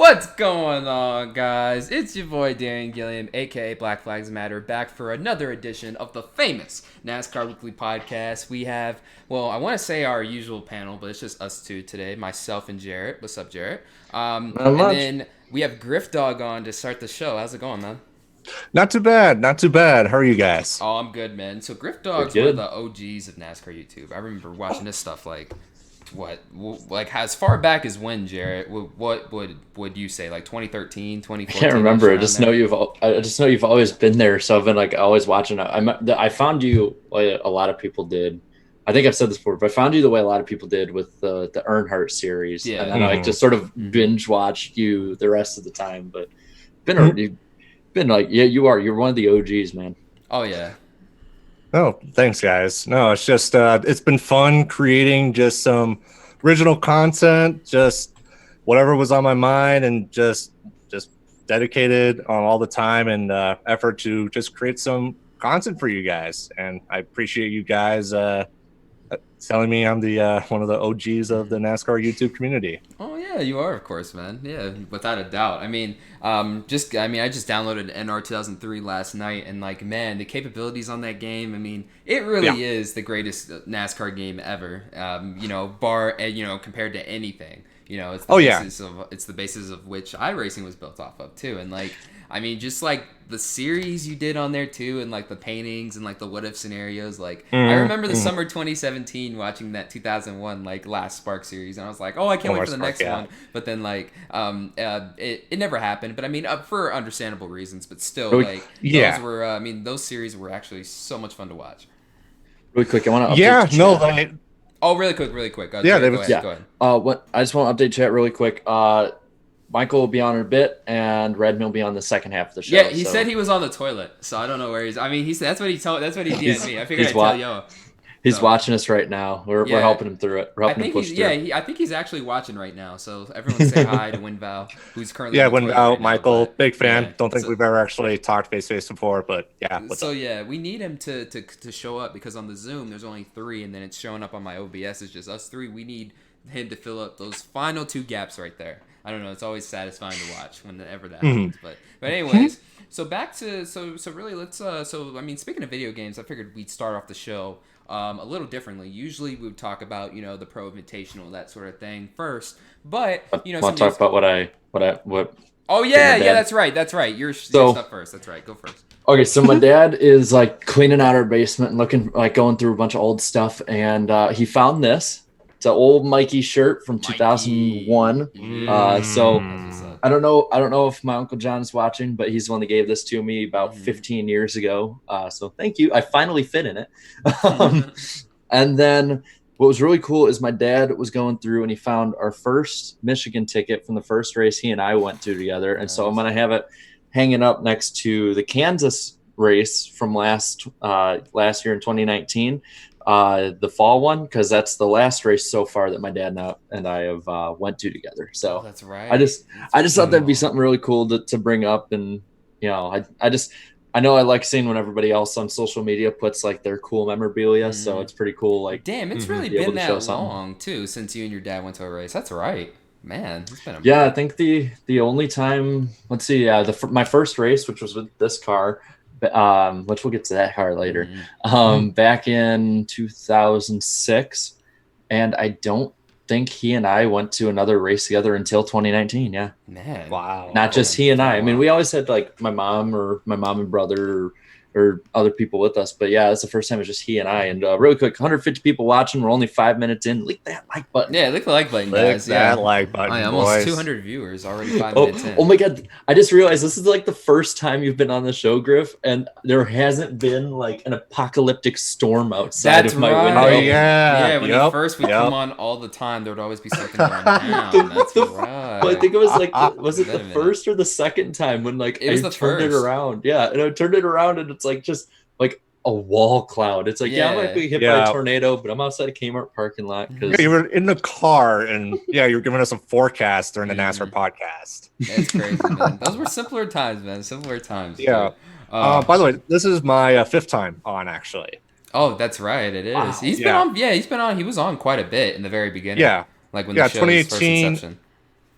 What's going on, guys? It's your boy Darian Gilliam, aka Black Flags Matter, back for another edition of the famous NASCAR Weekly Podcast. We have, well, I want to say our usual panel, but it's just us two today, myself and Jarrett. What's up, Jarrett? Not And much. then we have Griffdawg on to start the show. How's it going, man? Not too bad. Not too bad. How are you guys? Oh, I'm good, man. So Good, Griffdawg's one of good. the OGs of NASCAR YouTube. I remember watching this stuff like like as far back as when, Jarrett? What would you say, like 2013, I can't 2014 ish remember. around there? I just know you've always been there. So I've been like always watching. I found you like a lot of people did. I think I've said this before, but I found you the way a lot of people did with the Earnhardt series, and Yeah. then I like just sort of binge watched you the rest of the time. But you've been like you're one of the OGs, man. Oh yeah. Oh, thanks, guys. No, it's just it's been fun creating just some original content, just whatever was on my mind, and just dedicated on all the time and effort to just create some content for you guys. And I appreciate you guys telling me I'm the one of the OGs of the NASCAR YouTube community. Oh yeah, you are, of course, man. Yeah, without a doubt. I just downloaded NR 2003 last night, and like, man, the capabilities on that game. I mean, it Yeah. really is the greatest NASCAR game ever. Bar compared to anything. Oh yeah. It's the basis of which iRacing was built off of too, and like. I mean, just like the series you did on there too, and like the paintings and like the what if scenarios. Like, I remember the summer 2017 watching that 2001 like last Spark series, and I was like, oh, I can't wait for the Spark, next yeah. one. But then it never happened. But I mean, for understandable reasons. But still, Really, like yeah. those series were actually so much fun to watch. Really quick, I want to update Yeah. the chat. Oh, really quick. Yeah, Jay, they go was ahead. yeah. Go ahead. What I just want to update chat really quick. Michael will be on in a bit, and Radman will be on the second half of the show. Yeah, he so said he was on the toilet, so I don't know where he's. I mean, he said that's what he DM'd me. I figured he's I'd wa- tell y'all. he's So. watching us right now. We're Yeah. helping him through it. We're I helping him think push he's through. I think he's actually watching right now. So everyone say hi to WindVOW, who's currently Yeah, on the when toilet right now, Michael, but, big fan. yeah. Don't think So- we've ever actually talked face to face before, but yeah. What's So up? yeah, we need him to show up because on the Zoom there's only 3, and then it's showing up on my OBS. It's just us 3. We need him to fill up those final 2 gaps right there. I don't know. It's always satisfying to watch whenever that happens. But anyways, so back to really let's I mean, speaking of video games, I figured we'd start off the show a little differently. Usually we would talk about the Pro Invitational, that sort of thing first, but Want to talk about what? Oh yeah, that's right. Your stuff first. That's right. Go first. Okay, so my dad is like cleaning out our basement and looking like going through a bunch of old stuff, and he found this. It's an old Mikey shirt from 2001. So I don't know if my Uncle John is watching, but he's the one that gave this to me about 15 years ago. So thank you. I finally fit in it. And then what was really cool is my dad was going through and he found our first Michigan ticket from the first race he and I went to together. And so I'm going to have it hanging up next to the Kansas race from last year in 2019. The fall one, because that's the last race so far that my dad and I have went to together. So that's right. I just thought that'd be something really cool to bring up, and I know I like seeing when everybody else on social media puts like their cool memorabilia, so it's pretty cool. Like, damn, it's really been that long too since you and your dad went to a race. That's right, man. It's been I think the only time, let's see, my first race, which was with this car. Which we'll get to that car later. Back in 2006, and I don't think he and I went to another race together until 2019. Yeah, man, wow. Not just he and I. I mean, we always had like my mom and brother or other people with us, but yeah, that's the first time it was just he and I. And really quick, 150 people watching. We're only 5 minutes in. Click that like button. Yeah, click the like button, guys. That like button. Almost boys. 200 viewers already 5 minutes in. Oh my god! I just realized this is like the first time you've been on the show, Griff, and there hasn't been like an apocalyptic storm outside of my window. Oh yeah, when you first would come on all the time, there would always be something going down. That's right. But I think it was like, was it the first or the second time when like it was I turned it around? Yeah, and I turned it around, and it's like just like a wall cloud. It's like, I might be hit by a tornado, but I'm outside a Kmart parking lot. Yeah, you were in the car, and you were giving us a forecast during the NASCAR podcast. That's crazy, man. Those were simpler times, man. Simpler times. Yeah. By the way, this is my fifth time on, actually. Oh, that's right. It is. Wow. He's been on. Yeah, he's been on. He was on quite a bit in the very beginning. Yeah. Like when the show's first inception.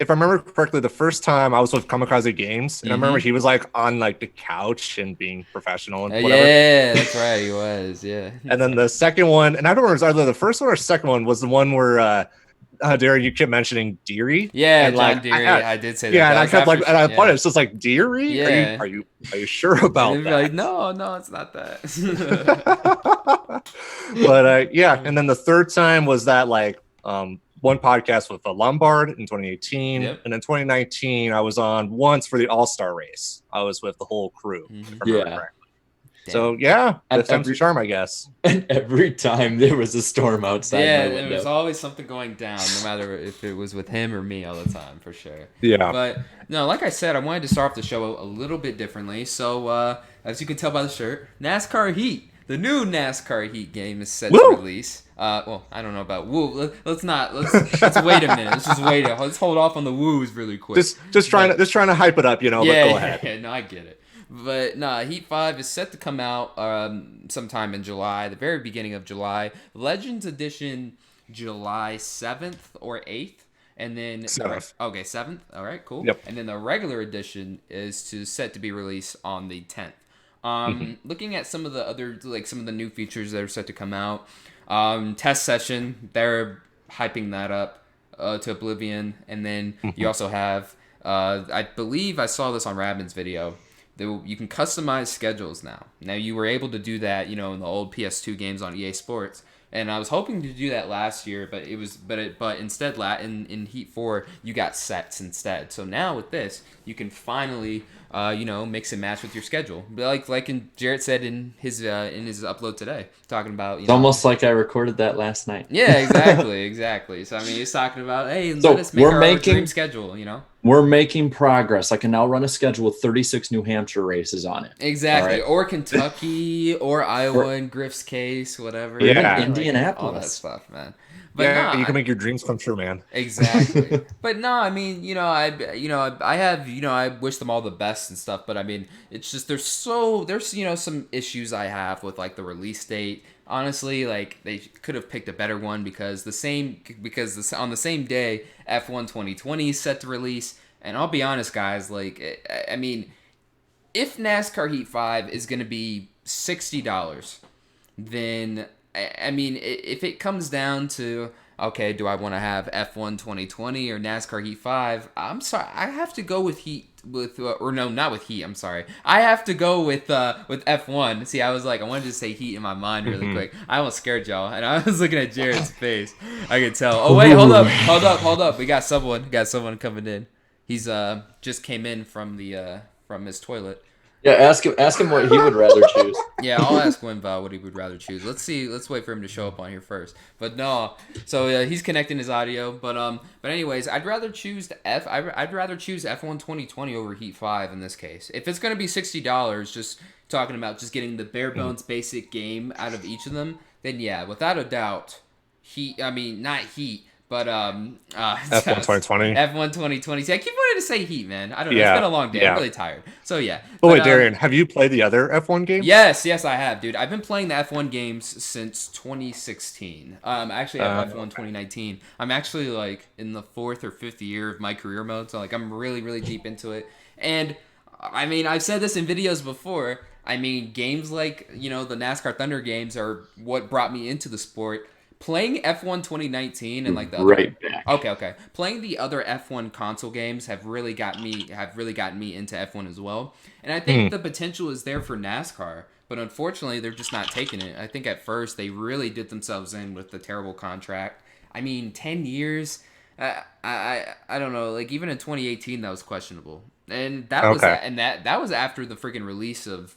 if I remember correctly, the first time I was with Kamikaze Games, and I remember he was like on like the couch and being professional and whatever. Yeah, that's right. He was. Yeah. And then the second one, and I don't remember if it was either the first one or second one, was the one where Darren, you kept mentioning Deary. Yeah, and John like Deary. I did say that. Yeah, That and I was kept like, after- and I yeah. thought it's just like Deary. Yeah. Are you sure about And they'd be that? like, no, it's not that. But yeah, and then the third time was that like one podcast with a Lombard in 2018, Yep. and in 2019 I was on once for the All-Star race. I was with the whole crew. If I remember correctly. So yeah, that's time's the charm, I guess. And every time there was a storm outside my window. There was always something going down, no matter if it was with him or me all the time, for sure. Yeah. But no, like I said, I wanted to start off the show a little bit differently. So as you can tell by the shirt, NASCAR Heat, the new NASCAR Heat game is set to release. Well, I don't know about woo. Let's wait a minute. Let's just wait. Let's hold off on the woos really quick. Just trying to hype it up, you know. Yeah, but go ahead. Yeah, no, I get it. But nah, Heat 5 is set to come out sometime in July, the very beginning of July. Legends Edition, July 7th or 8th. And then 7th. Okay, 7th. All right, cool. Yep. And then the regular edition is set to be released on the 10th. Looking at some of the other, like some of the new features that are set to come out. Test session, they're hyping that up to oblivion. And then you also have, I believe I saw this on Radman's video. You can customize schedules now. Now you were able to do that, in the old PS2 games on EA Sports, and I was hoping to do that last year, but instead in Heat 4 you got sets instead. So now with this, you can finally mix and match with your schedule. But like Jarrett said in his upload today, talking about it's almost like I recorded that last night. Yeah, exactly. So I mean, he's talking about let us make our dream schedule. We're making progress. I can now run a schedule with 36 New Hampshire races on it. Exactly. Right? Or Kentucky, or Iowa in Griff's case, whatever. Yeah. Indianapolis. All that stuff, man. But yeah, you can make your dreams come true, man. Exactly. But no, I mean, I wish them all the best and stuff, but I mean, it's just there's some issues I have with like the release date. Honestly, like they could have picked a better one because on the same day F1 2020 is set to release, and I'll be honest, guys, like I mean, if NASCAR Heat 5 is going to be $60, then I mean, if it comes down to, okay, do I want to have F1 2020 or NASCAR Heat 5? I'm sorry, I have to go with Heat. Not with Heat. I'm sorry. I have to go with F1. See, I wanted to say Heat in my mind really quick. I almost scared y'all, and I was looking at Jared's face. I could tell. Oh wait, hold up. We got someone coming in. He's just came in from his toilet. Yeah, ask him what he would rather choose. Yeah, I'll ask WindVOW what he would rather choose. Let's wait for him to show up on here first. But no, so he's connecting his audio. But anyways, I'd rather choose I'd rather choose F1 2020 over Heat 5 in this case. If it's gonna be $60, just talking about just getting the bare bones basic game out of each of them, then yeah, without a doubt, Heat. I mean, not Heat. But F1 2020. F1 2020. See, I keep wanting to say Heat, man. I don't know. Yeah, It's been a long day. I'm really tired. So yeah. Oh wait, Darian, have you played the other F1 games? Yes, I have, dude. I've been playing the F1 games since 2016. Actually, I have F1 2019. I'm actually like in the 4th or 5th year of my career mode, so like I'm really, really deep into it. And I mean, I've said this in videos before. I mean, games like the NASCAR Thunder games are what brought me into the sport. Playing F1 2019 and like the other, okay. Playing the other F1 console games have really gotten me into F1 as well. And I think the potential is there for NASCAR, but unfortunately they're just not taking it. I think at first they really did themselves in with the terrible contract. I mean, 10 years. I don't know. Like even in 2018 that was questionable, and that was after the freaking release of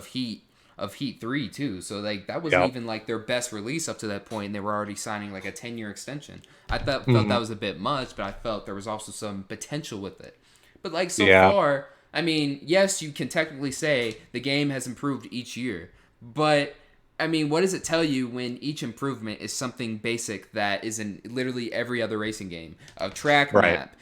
Heat 3 too, so like that wasn't even like their best release up to that point, and they were already signing like a 10-year extension. I felt that was a bit much, but I felt there was also some potential with it. But like so far, I mean, yes, you can technically say the game has improved each year, but I mean, what does it tell you when each improvement is something basic that is in literally every other racing game? A track map,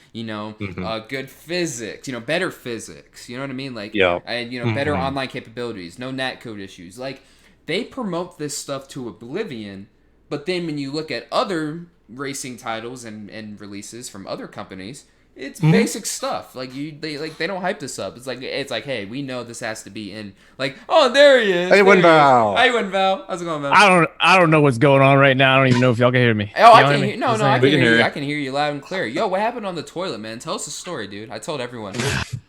good physics, better physics, you know what I mean? Like, and, better online capabilities, no netcode issues. Like, they promote this stuff to oblivion, but then when you look at other racing titles and releases from other companies, It's basic stuff. Like they don't hype this up. It's like, hey, we know this has to be in. Like, oh, there he is. Hey, WindVOW. Hey, WindVOW. How's it going, man? I don't know what's going on right now. I don't even know if y'all can hear me. Oh, I can hear. No, I can hear hear you. you. I can hear you loud and clear. Yo, what happened on the toilet, man? Tell us the story, dude. I told everyone.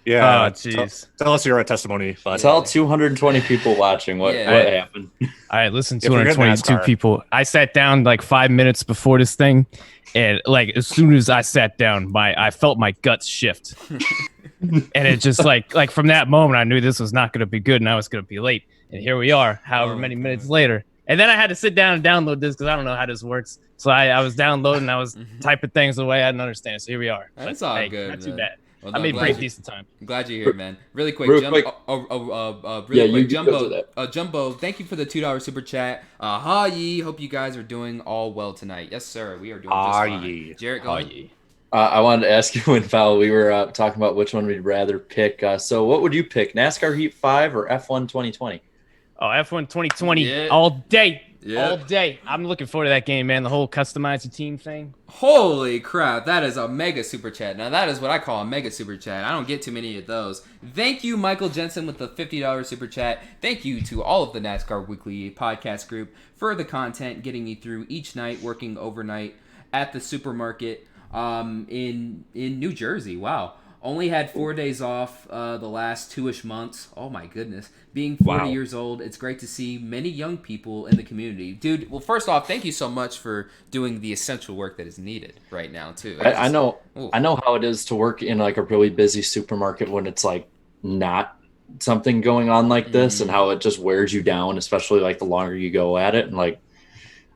Yeah. Oh, jeez. Tell us your testimony, bud. Tell 220 people watching what happened. All right, listen, If we're good 222 NASCAR. people. I sat down like 5 minutes before this thing, and like as soon as I sat down, I felt my guts shift, and it just like from that moment, I knew this was not going to be good, and I was going to be late. And here we are, however many minutes later. And then I had to sit down and download this because I don't know how this works. So I was downloading, I was typing things away I didn't understand. So here we are. That's all good, Not too man. bad. Well, I made pretty decent time. I'm glad you're here, man. Really quick, Jumbo, thank you for the $2 super chat. Hi, hope you guys are doing all well tonight. Yes, sir, we are doing just fine. Jarrett, go ahead. I wanted to ask you, WindVOW, we were talking about which one we'd rather pick. So what would you pick, NASCAR Heat 5 or F1 2020? Oh, F1 2020 all day. Yeah. All day. I'm looking forward to that game, man. The whole customize your team thing. Holy crap, that is a mega super chat. Now that is what I call a mega super chat. I don't get too many of those. Thank you, Michael Jensen, with the $50 super chat. Thank you to all of the NASCAR Weekly podcast group for the content, getting me through each night, working overnight at the supermarket in New Jersey. Wow. Only had 4 days off the last 2-ish months. Oh my goodness. Being 40 years old, it's great to see many young people in the community. Dude, well, first off, thank you so much for doing the essential work that is needed right now, too. I know how it is to work in like a really busy supermarket when it's like not something going on like this, and how it just wears you down, especially like the longer you go at it. And like,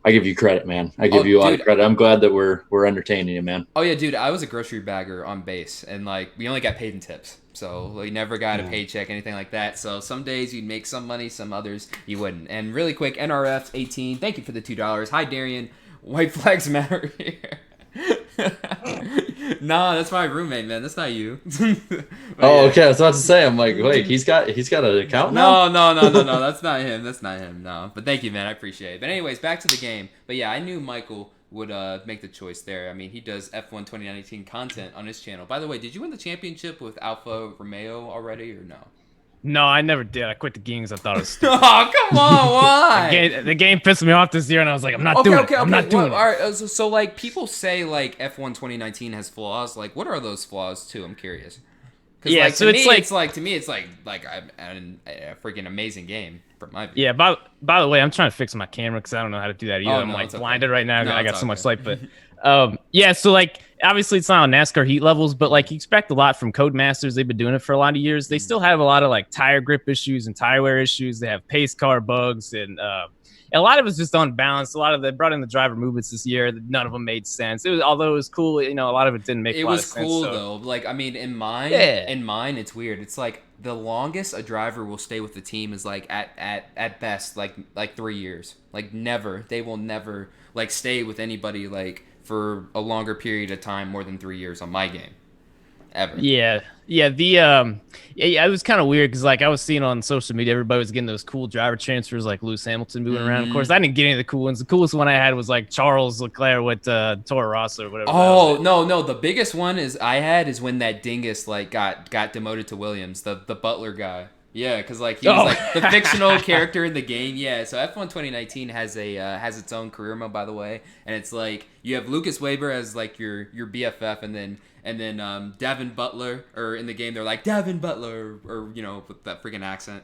I give you credit, man. I give you a lot of credit. I'm glad that we're entertaining you, man. Oh yeah, dude. I was a grocery bagger on base, and like we only got paid in tips, so we never got a paycheck, anything like that. So some days you'd make some money, some others you wouldn't. And really quick, NRF18, thank you for the $2. Hi Darian, white flags matter here. Nah, that's my roommate, man. That's not you. Okay. I was about to say, I'm like, wait, he's got an account now? No. That's not him. That's not him. No. But thank you, man. I appreciate it. But anyways, back to the game. But yeah, I knew Michael would make the choice there. I mean, he does F1 2019 content on his channel. By the way, did you win the championship with Alfa Romeo already or no? No, I never did. I quit the game because I thought it was stupid. Oh, come on, why? the game pissed me off this year, and I was like, I'm not doing it. I'm not doing it. All right, so like people say like F1 2019 has flaws. Like, what are those flaws too? I'm curious. Yeah, like, so it's like a freaking amazing game from my view. Yeah, by the way, I'm trying to fix my camera because I don't know how to do that either. I'm like blinded right now. I got so much light, but yeah. So like, obviously it's not on NASCAR Heat levels, but like you expect a lot from Codemasters. They've been doing it for a lot of years. They still have a lot of like tire grip issues and tire wear issues. They have pace car bugs and a lot of it's just unbalanced. A lot of they brought in the driver movements this year. None of them made sense. Although it was cool, a lot of it didn't make. It was cool though. Like I mean, in mine, it's weird. It's like the longest a driver will stay with the team is like at best like 3 years. Like never, they will never like stay with anybody like for a longer period of time, more than 3 years on my game. Ever. Yeah. It was kind of weird because like I was seeing on social media, everybody was getting those cool driver transfers like Lewis Hamilton moving around. Of course, I didn't get any of the cool ones. The coolest one I had was like Charles Leclerc with Toro Rosso or whatever. Oh no, the biggest one is when that dingus like got demoted to Williams, the Butler guy. Yeah, because like he was like the fictional character in the game. Yeah, so F1 2019 has its own career mode, by the way, and it's like you have Lucas Weber as like your BFF, and then Davin Butler, or in the game they're like Davin Butler, or with that freaking accent.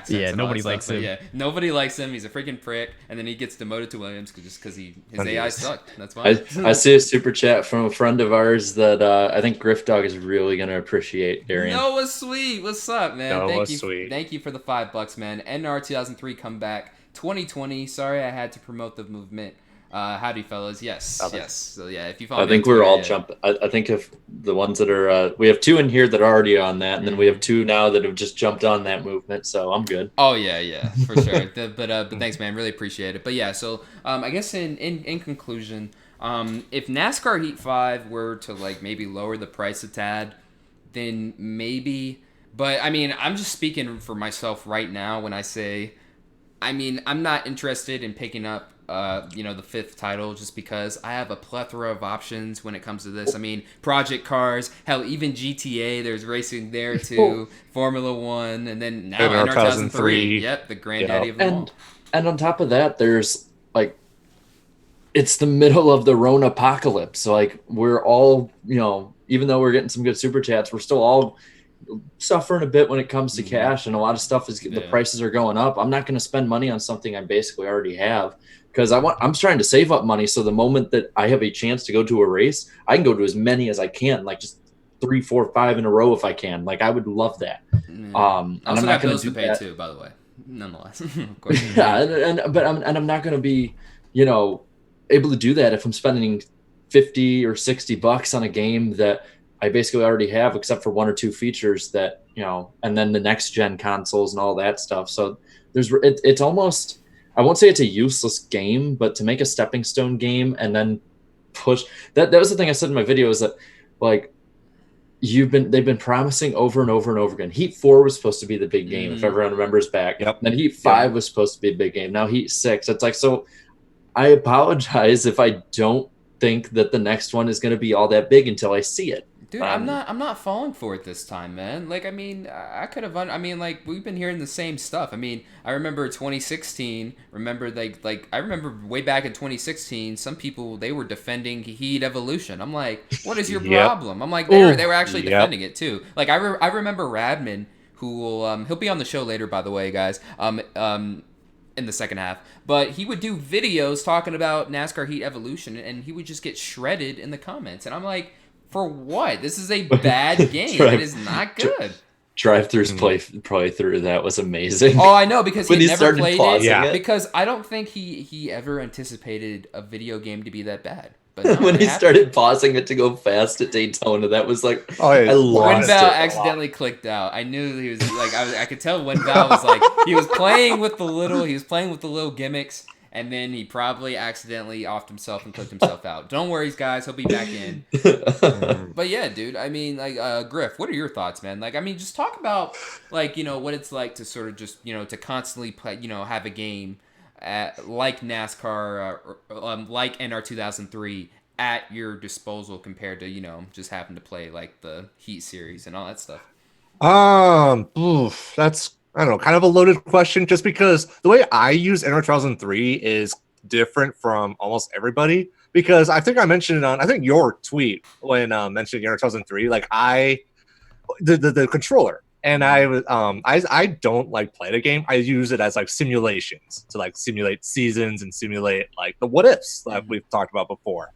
Yeah, nobody likes him. Yeah, nobody likes him. He's a freaking prick, and then he gets demoted to Williams just because his AI sucked. That's fine. I see a super chat from a friend of ours that I think Griffdawg is really gonna appreciate. Darian. Noah Sweet, what's up, man? Sweet. Thank you for the $5, man. NR 2003 comeback 2020. Sorry, I had to promote the movement. Howdy, fellas. Yes. So yeah, if you follow, I think we're all jumping. I think if the ones that are, we have 2 in here that are already on that, and then we have 2 now that have just jumped on that movement. So I'm good. Oh yeah, for sure. But thanks, man. Really appreciate it. But yeah, so I guess in conclusion, if NASCAR Heat 5 were to like maybe lower the price a tad, then maybe. But I mean, I'm just speaking for myself right now when I say, I mean, I'm not interested in picking up the 5th title, just because I have a plethora of options when it comes to this. I mean, project cars, hell, even GTA, there's racing there too, Formula 1, and then now NR 2003. Yep, the granddaddy of them all. And on top of that, there's like, it's the middle of the Rona apocalypse. So like, we're all, even though we're getting some good super chats, we're still all suffering a bit when it comes to cash, and a lot of stuff is the prices are going up. I'm not going to spend money on something I basically already have, because I'm trying to save up money, so the moment that I have a chance to go to a race, I can go to as many as I can, like just 3, 4, 5 in a row if I can. Like, I would love that. And I'm not going to pay too, by the way, nonetheless. Of course. Yeah, but I'm not going to be able to do that if I'm spending $50 or $60 on a game that I basically already have, except for 1 or 2 features that, and then the next gen consoles and all that stuff. So it's almost, I won't say it's a useless game, but to make a stepping stone game and then push that was the thing I said in my video, is that like they've been promising over and over and over again. Heat 4 was supposed to be the big game, if everyone remembers back. Yep. Then Heat 5 was supposed to be a big game. Now Heat 6. It's like, so I apologize if I don't think that the next one is going to be all that big until I see it. Dude, I'm not falling for it this time, man. Like, I mean, I could have. I mean, like, we've been hearing the same stuff. I mean, I remember 2016. I remember way back in 2016, some people, they were defending Heat Evolution. I'm like, what is your problem? I'm like, they were actually defending it too. Like, I remember Radman, who will he'll be on the show later, by the way, guys. In the second half, but he would do videos talking about NASCAR Heat Evolution, and he would just get shredded in the comments, and I'm like, for what? This is a bad game. It is not good. Drive-through's play through that was amazing. Oh, I know, because when he never played it. Yeah. Because I don't think he ever anticipated a video game to be that bad. But no, when he started pausing it to go fast at Daytona, that was like, I lost WindVOW accidentally clicked out. I knew he was like, I could tell WindVOW was like, he was playing with the little gimmicks, and then he probably accidentally offed himself and clicked himself out. Don't worry, guys, he'll be back in. But yeah, dude, I mean, like, Griff, what are your thoughts, man? Like, I mean, just talk about, like, what it's like to sort of just, to constantly play, have a game like NASCAR, like NR 2003 at your disposal, compared to, just having to play like the Heat series and all that stuff. That's, I don't know, kind of a loaded question, just because the way I use NR 2003 is different from almost everybody, because I think I mentioned it on, I think your tweet when mentioning NR 2003, like the controller. And I don't like play the game. I use it as like simulations to like simulate seasons and simulate like the what ifs that we've talked about before.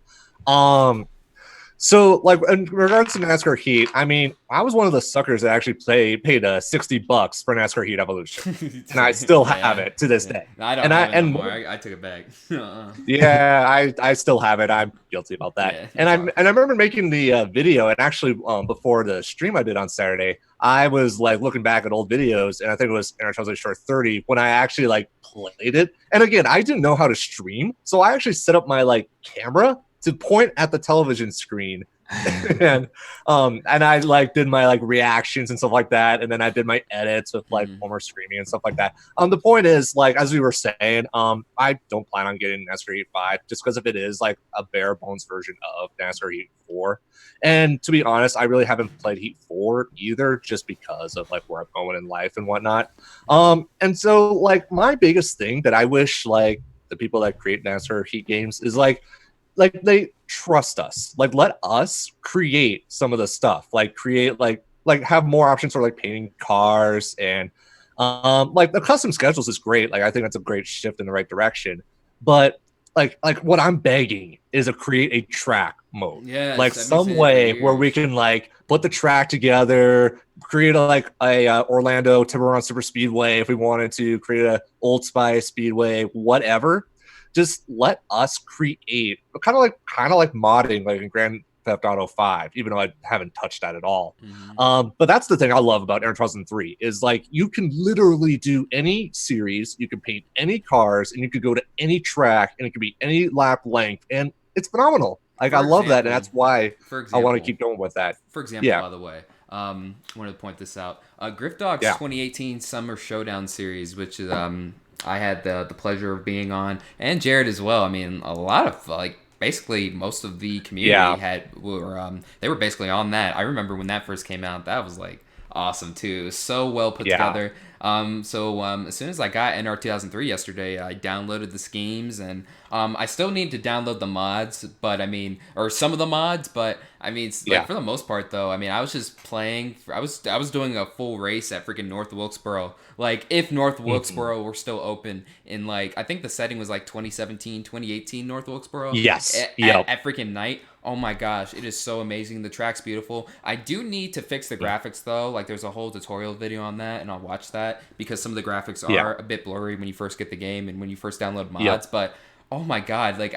So like in regards to NASCAR Heat, I mean, I was one of the suckers that actually paid $60 for NASCAR Heat Evolution, and I still have it to this day. No, I don't have it anymore. I took it back. Yeah, I still have it. I'm guilty about that. Yeah, and I remember making the video, and actually before the stream I did on Saturday, I was like looking back at old videos, and I think it was NR 2030 when I actually like played it. And again, I didn't know how to stream, so I actually set up my like camera to point at the television screen, and I like did my like reactions and stuff like that, and then I did my edits with like former screaming and stuff like that. The point is, like, as we were saying, I don't plan on getting NASCAR Heat 5 just because if it is like a bare bones version of NASCAR Heat 4. And to be honest, I really haven't played Heat 4 either, just because of like where I'm going in life and whatnot. And so like my biggest thing that I wish like the people that create NASCAR Heat games is like they trust us, like let us create some of the stuff, like create like have more options for like painting cars, and like the custom schedules is great. Like I think that's a great shift in the right direction, but like what I'm begging is to create a track mode, like some way where we can like put the track together, create a Orlando Tiburon Super Speedway if we wanted to, create a Old Spice Speedway, whatever. Just let us create, kind of like modding, like in Grand Theft Auto 5, even though I haven't touched that at all. But that's the thing I love about NR 2003 is like you can literally do any series, you can paint any cars, and you could go to any track, and it could be any lap length, and it's phenomenal. Like I love that, and that's why I want to keep going with that. For example, by the way, wanted to point this out. Griffdawg's 2018 Summer Showdown series, which is I had the pleasure of being on, and Jared as well. I mean, a lot of like basically most of the community they were basically on that. I remember when that first came out, that was like awesome too. So well put together. As soon as I got NR 2003 yesterday, I downloaded the schemes, and I still need to download the mods, or some of the mods, but I mean, like for the most part though, I mean, I was just playing. I was doing a full race at freaking North Wilkesboro. Like if North Wilkesboro were still open in like, I think the setting was like 2017, 2018 North Wilkesboro. Yes. At freaking night. Oh my gosh, it is so amazing. The track's beautiful. I do need to fix the graphics though. Like there's a whole tutorial video on that, and I'll watch that because some of the graphics are a bit blurry when you first get the game and when you first download mods. But oh my god, like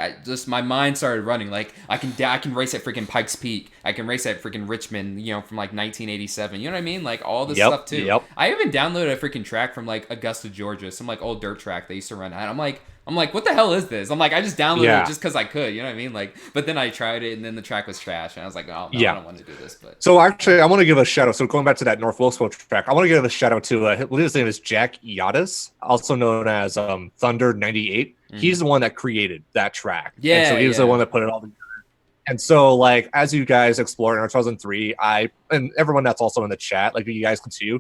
my mind started running. Like I can race at freaking Pikes Peak. I can race at freaking Richmond, from like 1987. You know what I mean? Like all this stuff too. I even downloaded a freaking track from like Augusta, Georgia, some like old dirt track they used to run at. I'm like, what the hell is this? I'm like, I just downloaded it just because I could, you know what I mean? Like, but then I tried it, and then the track was trash, and I was like, oh, no, I don't want to do this. But so actually, I want to give a shout out. So going back to that North Wilkesboro track, I want to give a shout out to his name is Jack Yadis, also known as Thunder 98. He's the one that created that track. And so he was the one that put it all together. And so, like, as you guys explore in 2003, and everyone that's also in the chat, like you guys can see,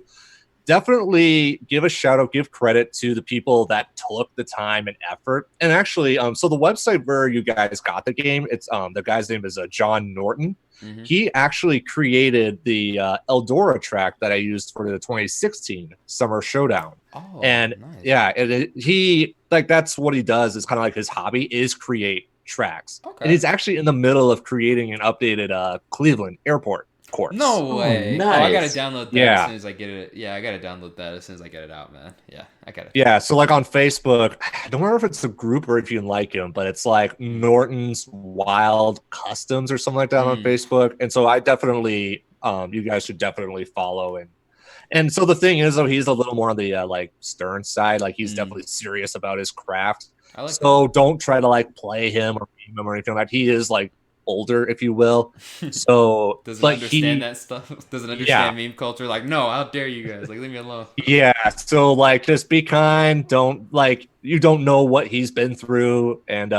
definitely give a shout out, give credit to the people that took the time and effort. And actually, so the website where you guys got the game, it's the guy's name is John Norton. He actually created the Eldora track that I used for the 2016 Summer Showdown. Oh, and nice. He like that's what he does. Is kind of like his hobby is create tracks. Okay. And he's actually in the middle of creating an updated Cleveland Airport course. No way. Nice. Oh, I gotta download that as soon as I get it. Yeah, I gotta download that as soon as I get it out, man. Yeah, I gotta. Yeah, so like on Facebook, I don't remember if it's a group or if you can like him, but it's like Norton's Wild Customs or something like that on Facebook. And so I definitely, you guys should definitely follow. And so the thing is, though, he's a little more on the like stern side. Like he's definitely serious about his craft. So don't try to like play him or beat him or anything like that. He is like older, if you will. So doesn't understand that stuff. Doesn't understand meme culture. Like, no, how dare you guys? Like, leave me alone. Yeah. So like, just be kind. Don't like, you don't know what he's been through, and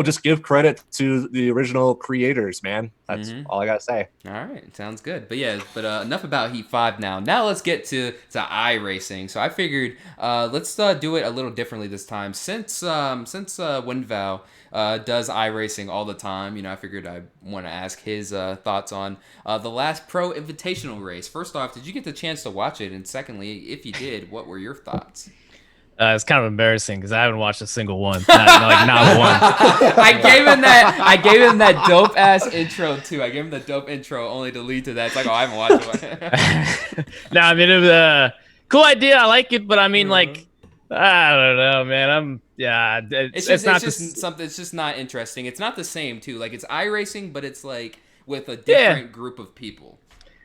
just give credit to the original creators, man. That's all I gotta say. All right, sounds good. But enough about Heat 5 now. Now let's get to iRacing. So I figured let's do it a little differently this time. Since WindVOW does iRacing all the time, I figured I want to ask his thoughts on the last Pro Invitational race. First off, did you get the chance to watch it? And secondly, if you did, what were your thoughts? It's kind of embarrassing because I haven't watched a single one. Not one. I gave him that dope ass intro too. I gave him the dope intro only to lead to that. It's like, I haven't watched it. No, I mean, it was a cool idea. I like it, but I mean, like, I don't know, man. It's just not interesting. It's not the same too. Like it's iRacing, but it's like with a different group of people.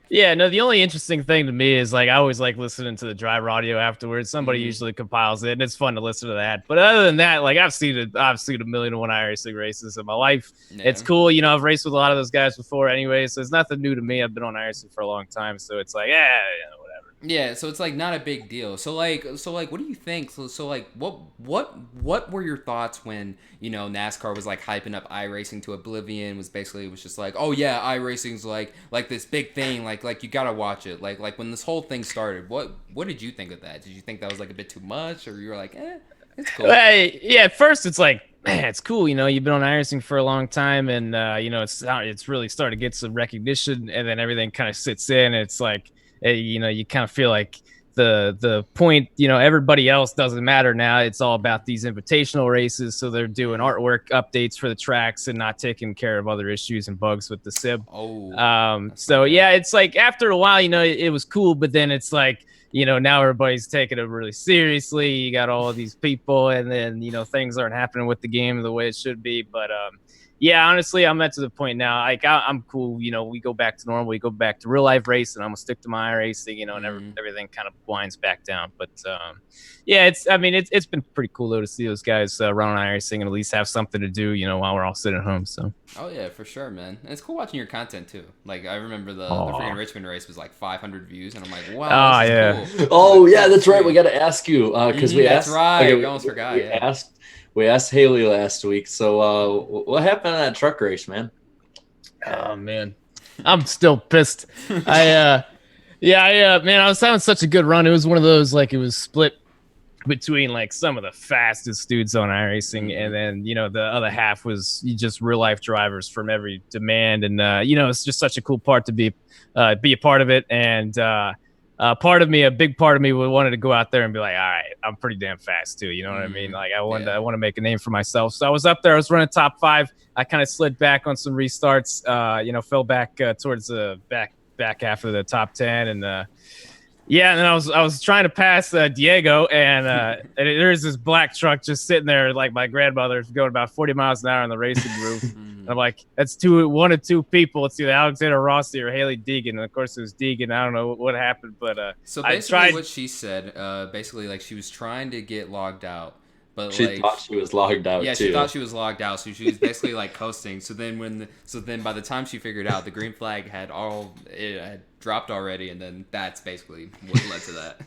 Yeah, no, the only interesting thing to me is like I always like listening to the drive audio afterwards. Somebody usually compiles it, and it's fun to listen to that. But other than that, like I've seen a 1,000,001 iRacing races in my life. Yeah. It's cool, I've raced with a lot of those guys before anyway, so it's nothing new to me. I've been on iRacing for a long time, so it's like, whatever. Yeah, so it's like not a big deal. So like, what do you think? So like, what were your thoughts when NASCAR was like hyping up iRacing to oblivion? It was just like, oh yeah, iRacing's like this big thing. Like you gotta watch it. Like when this whole thing started, what did you think of that? Did you think that was like a bit too much, or you were like, it's cool? At first it's like, man, it's cool. You've been on iRacing for a long time, and it's really started to get some recognition, and then everything kind of sits in. It's like, you kind of feel like the point, everybody else doesn't matter now. It's all about these invitational races. So they're doing artwork updates for the tracks and not taking care of other issues and bugs with the SIB. It's like after a while, it was cool, but then it's like, now everybody's taking it really seriously. You got all of these people, and then, things aren't happening with the game the way it should be. But Yeah, honestly, I'm at to the point now. Like, I'm cool. You know, we go back to normal. We go back to real life racing. I'm gonna stick to my racing. You know, and everything kind of winds back down. But yeah, it's been pretty cool though to see those guys run on iRacing and at least have something to do. You know, while we're all sitting at home. So. Oh yeah, for sure, man. And it's cool watching your content too. Like I remember the freaking Richmond race was like 500 views, and I'm like, wow, this is cool. Oh yeah, that's right. We got to ask you because we asked. That's right. Okay, we almost forgot. We asked Haley last week. So what happened in that truck race, man? Oh man, I'm still pissed. Man, I was having such a good run. It was one of those like it was split between like some of the fastest dudes on iRacing, and then the other half was just real life drivers from every demand, and it's just such a cool part to be a part of it, and a big part of me wanted to go out there and be like, all right, I'm pretty damn fast too. You know what I mean? Like I want to make a name for myself. So I was up there, I was running top 5. I kind of slid back on some restarts, fell back towards the back half of the top 10. And and then I was trying to pass Diego, and there's this black truck just sitting there like my grandmother going about 40 miles an hour on the racing roof. And I'm like, that's one of two people. It's either Alexander Rossi or Haley Deegan. And of course it was Deegan. I don't know what happened, but so basically what she said, basically like she was trying to get logged out. But she thought she was logged out. Yeah, too. She thought she was logged out, so she was basically like coasting. So then by the time she figured out, the green flag had dropped already, and then that's basically what led to that.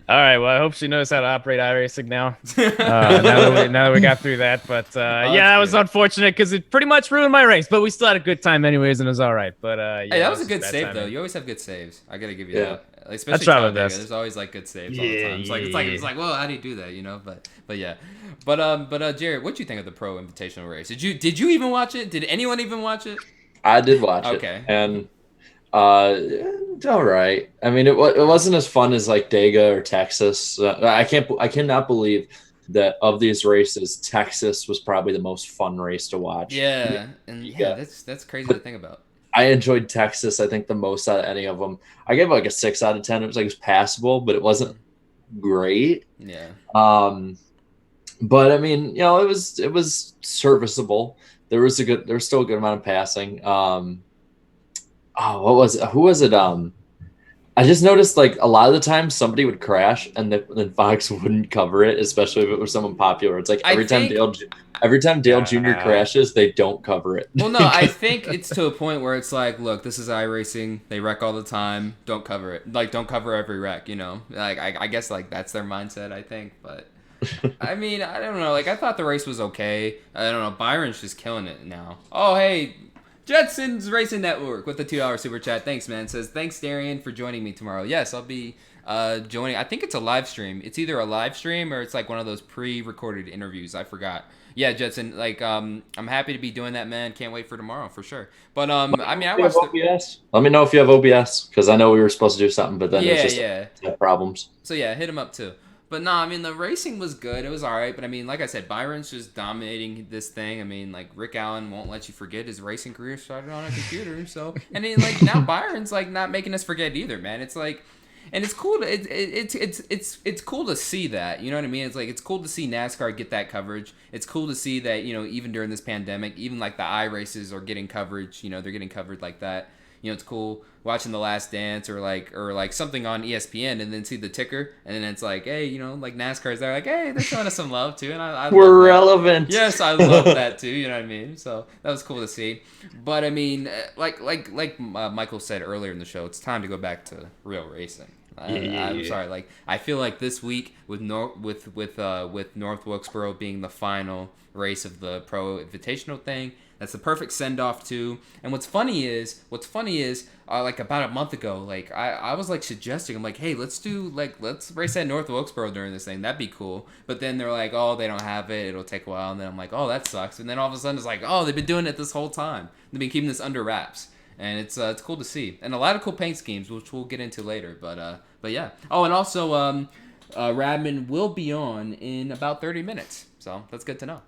All right, well, I hope she knows how to operate iRacing now. Now that we got through that, but that was unfortunate because it pretty much ruined my race. But we still had a good time anyways, and it was all right. But hey, that was a good save though. You always have good saves. I gotta give you that. Especially there's always like good saves all the time. It's like, well, how do you do that? But yeah. But Jared, what do you think of the Pro Invitational race? Did you even watch it? Did anyone even watch it? I did watch it. Okay. And it's all right. I mean, it wasn't as fun as like Dega or Texas. I cannot believe that of these races, Texas was probably the most fun race to watch. Yeah, that's crazy to think about. I enjoyed Texas, I think, the most out of any of them. I gave like a 6 out of 10. It was passable, but it wasn't great. Yeah. But I mean, it was serviceable. There was still a good amount of passing. What was it? Who was it? I just noticed like a lot of the time somebody would crash and then Fox wouldn't cover it, especially if it was someone popular. It's like every time Dale Jr. crashes, they don't cover it. Well, no, I think it's to a point where it's like, look, this is iRacing. They wreck all the time. Don't cover it. Like, don't cover every wreck, Like, I guess like that's their mindset, I think. But I mean, I don't know. Like, I thought the race was okay. I don't know. Byron's just killing it now. Oh, hey. Jetson's Racing Network with the $2 super chat. Thanks, man. Says, thanks, Darian, for joining me tomorrow. Yes, I'll be joining. I think it's a live stream. It's either a live stream or it's like one of those pre-recorded interviews. I forgot. Yeah, Jetson, like, I'm happy to be doing that, man. Can't wait for tomorrow, for sure. But, I mean, I watched OBS. Let me know if you have OBS, because I know we were supposed to do something, but then there's just problems. So, yeah, hit him up, too. But no, I mean, the racing was good. It was all right. But, I mean, like I said, Byron's just dominating this thing. I mean, like, Rick Allen won't let you forget his racing career started on a computer. So, and then, like, now Byron's, like, not making us forget either, man. It's like, and it's cool. It's cool to see that. You know what I mean? It's like, it's cool to see NASCAR get that coverage. It's cool to see that, even during this pandemic, even, like, the iRaces are getting coverage. They're getting covered like that. It's cool watching The Last Dance or like something on ESPN and then see the ticker and then it's like, hey, like NASCAR's there, like, hey, they're showing us some love too, and I we're relevant. Yes, I love that too. You know what I mean? So that was cool to see. But I mean, like Michael said earlier in the show, it's time to go back to real racing. I'm sorry. Like, I feel like this week with North Wilkesboro being the final race of the Pro Invitational thing, that's the perfect send-off too. And what's funny is like about a month ago, like I was like suggesting, I'm like, hey, let's race at North Wilkesboro during this thing. That'd be cool. But then they're like, oh, they don't have it. It'll take a while. And then I'm like, oh, that sucks. And then all of a sudden it's like, oh, they've been doing it this whole time. They've been keeping this under wraps. And it's cool to see. And a lot of cool paint schemes, which we'll get into later. But yeah. Oh, and also Radman will be on in about 30 minutes. So that's good to know.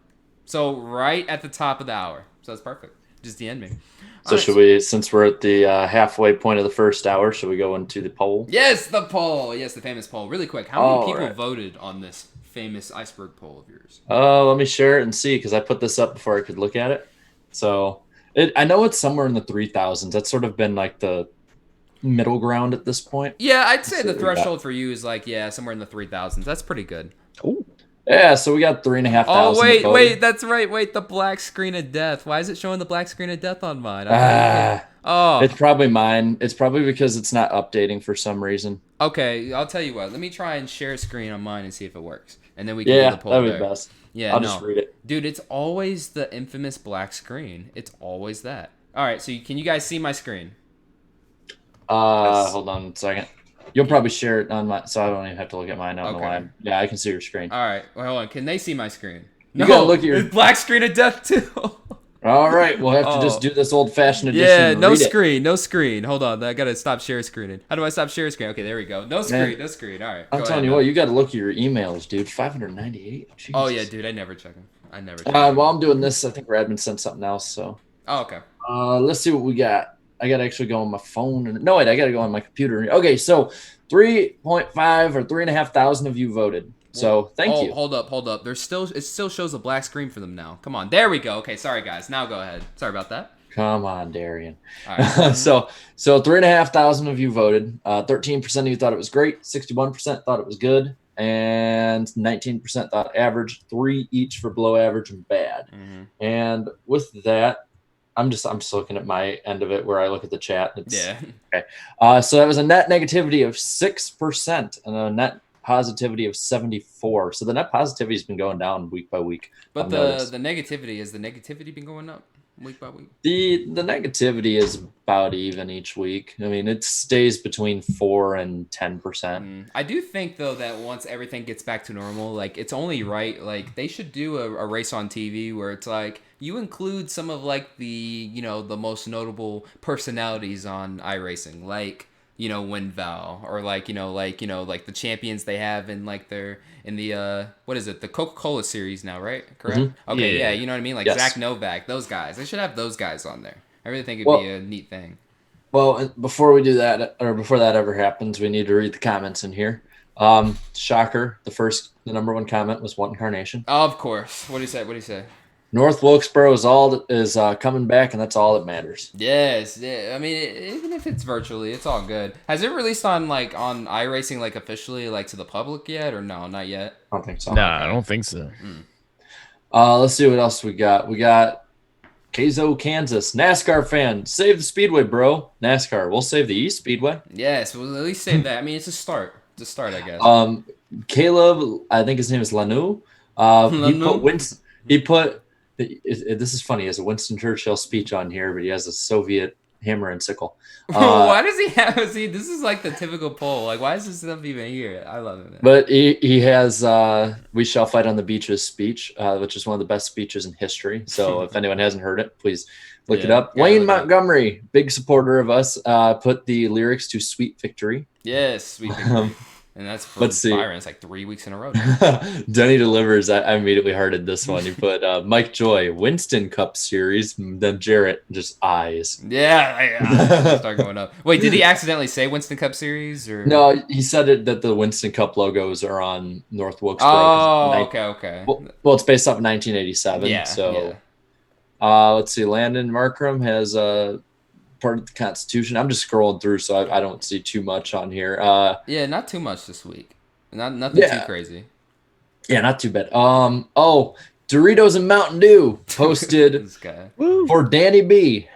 So right at the top of the hour. So that's perfect. Just the ending. So should we, since we're at the halfway point of the first hour, should we go into the poll? Yes, the poll. Yes, the famous poll. Really quick, how many people voted on this famous Iceberg poll of yours? Let me share it and see, because I put this up before I could look at it. So I know it's somewhere in the 3,000s. That's sort of been like the middle ground at this point. Yeah, I'd say the threshold for you is like, somewhere in the 3,000s. That's pretty good. Oh. Yeah, so we got 3,500. Oh, wait, that's right. Wait, the black screen of death. Why is it showing the black screen of death on mine? It's probably mine. It's probably because it's not updating for some reason. Okay, I'll tell you what. Let me try and share a screen on mine and see if it works. And then we can do the poll that'd there. be best. Yeah, I'll just read it. Dude, it's always the infamous black screen. It's always that. All right, so can you guys see my screen? Hold on a second. You'll probably share it on my, so I don't even have to look at mine. I don't know why. Yeah, I can see your screen. All right, well, hold on. Can they see my screen? You gotta look at your black screen of death too. All right, we'll have to just do this old-fashioned edition. Yeah, no screen. Hold on, I gotta stop share screening. How do I stop share screen? Okay, there we go. No screen. All right. I'm telling you what, you gotta look at your emails, dude. 598. Jesus. Oh yeah, dude, I never check them. While I'm doing this, I think Radman sent something else. So. Oh, okay. Let's see what we got. I gotta actually go on my phone. No, wait, I gotta go on my computer. Okay, so 3.5 or 3,500 of you voted. So thank you. Hold up. It still shows a black screen for them now. Come on, there we go. Okay, sorry guys. Now go ahead. Sorry about that. Come on, Darian. All right. so 3,500 of you voted. 13% of you thought it was great. 61% thought it was good, and 19% thought average. 3 each for below average and bad. Mm-hmm. And with that, I'm just looking at my end of it where I look at the chat. Okay. So that was a net negativity of 6% and a net positivity of 74. So the net positivity has been going down week by week. But the negativity, has the negativity been going up week by week? The negativity is about even each week. I mean, it stays between 4 and 10%. I do think though that once everything gets back to normal, like it's only right, like they should do a race on TV where it's like you include some of like the the most notable personalities on iRacing, like WindVOW, or like the champions they have in like the what is it, the Coca-Cola series now, right? Correct? Mm-hmm. Okay, yeah, you know what I mean, like yes. Zach Novak, those guys. They should have those guys on there. I really think it'd be a neat thing. Well, before we do that, or before that ever happens, we need to read the comments in here. Shocker, the number one comment was One Carnation. Oh, of course. What do you say? North Wilkesboro is coming back, and that's all that matters. Yes, yeah. I mean, even if it's virtually, it's all good. Has it released on iRacing like officially like to the public yet, or no, not yet? I don't think so. No, I don't think so. Let's see what else we got. We got Kazo, Kansas, NASCAR fan. Save the Speedway, bro. NASCAR, we'll save the East Speedway. Yes, we'll at least save that. I mean, it's a start. It's a start, I guess. Caleb, I think his name is Lanu. He put this is funny. He has a Winston Churchill speech on here, but he has a Soviet hammer and sickle. Why does he have? See, this is like the typical poll. Like, why is this stuff even here? I love it, man. But he has "We Shall Fight on the Beaches" speech, which is one of the best speeches in history. So if anyone hasn't heard it, please look it up. Wayne Montgomery, big supporter of us, put the lyrics to "Sweet Victory." Yes, Sweet Victory. And that's for Byron. It's like 3 weeks in a row. Denny delivers. I immediately hearted this one. He put Mike Joy, Winston Cup Series, then Jarrett, just eyes. Yeah, start going up. Wait, did he accidentally say Winston Cup Series? Or no, he said it that the Winston Cup logos are on North Wilkesboro. Oh, okay. Well, it's based off 1987. Yeah. So, let's see. Landon Markram has part of the Constitution. I'm just scrolling through, so I don't see too much on here. Yeah, not too much this week. Nothing too crazy. Yeah, not too bad. Doritos and Mountain Dew posted this guy. For Danny B.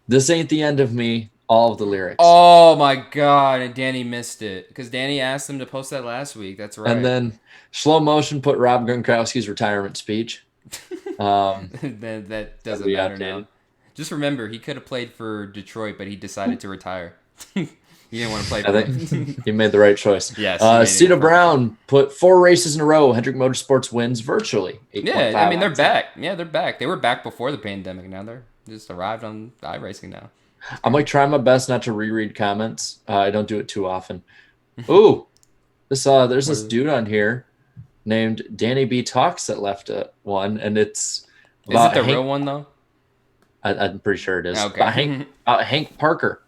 This ain't the end of me. All of the lyrics. Oh my god! And Danny missed it because Danny asked him to post that last week. That's right. And then Slow Motion put Rob Gronkowski's retirement speech. That doesn't matter now. Just remember, he could have played for Detroit, but he decided to retire. He didn't want to play for them. He made the right choice. Yes. Cito Brown put 4 races in a row. Hendrick Motorsports wins virtually. Yeah, I mean, they're back. Yeah, they're back. They were back before the pandemic. Now they're just arrived on iRacing now. I'm like trying my best not to reread comments. I don't do it too often. Ooh, there's this dude on here named Danny B Talks that left one, and it's is it the real one though? I'm pretty sure it is. Okay. Hank Parker.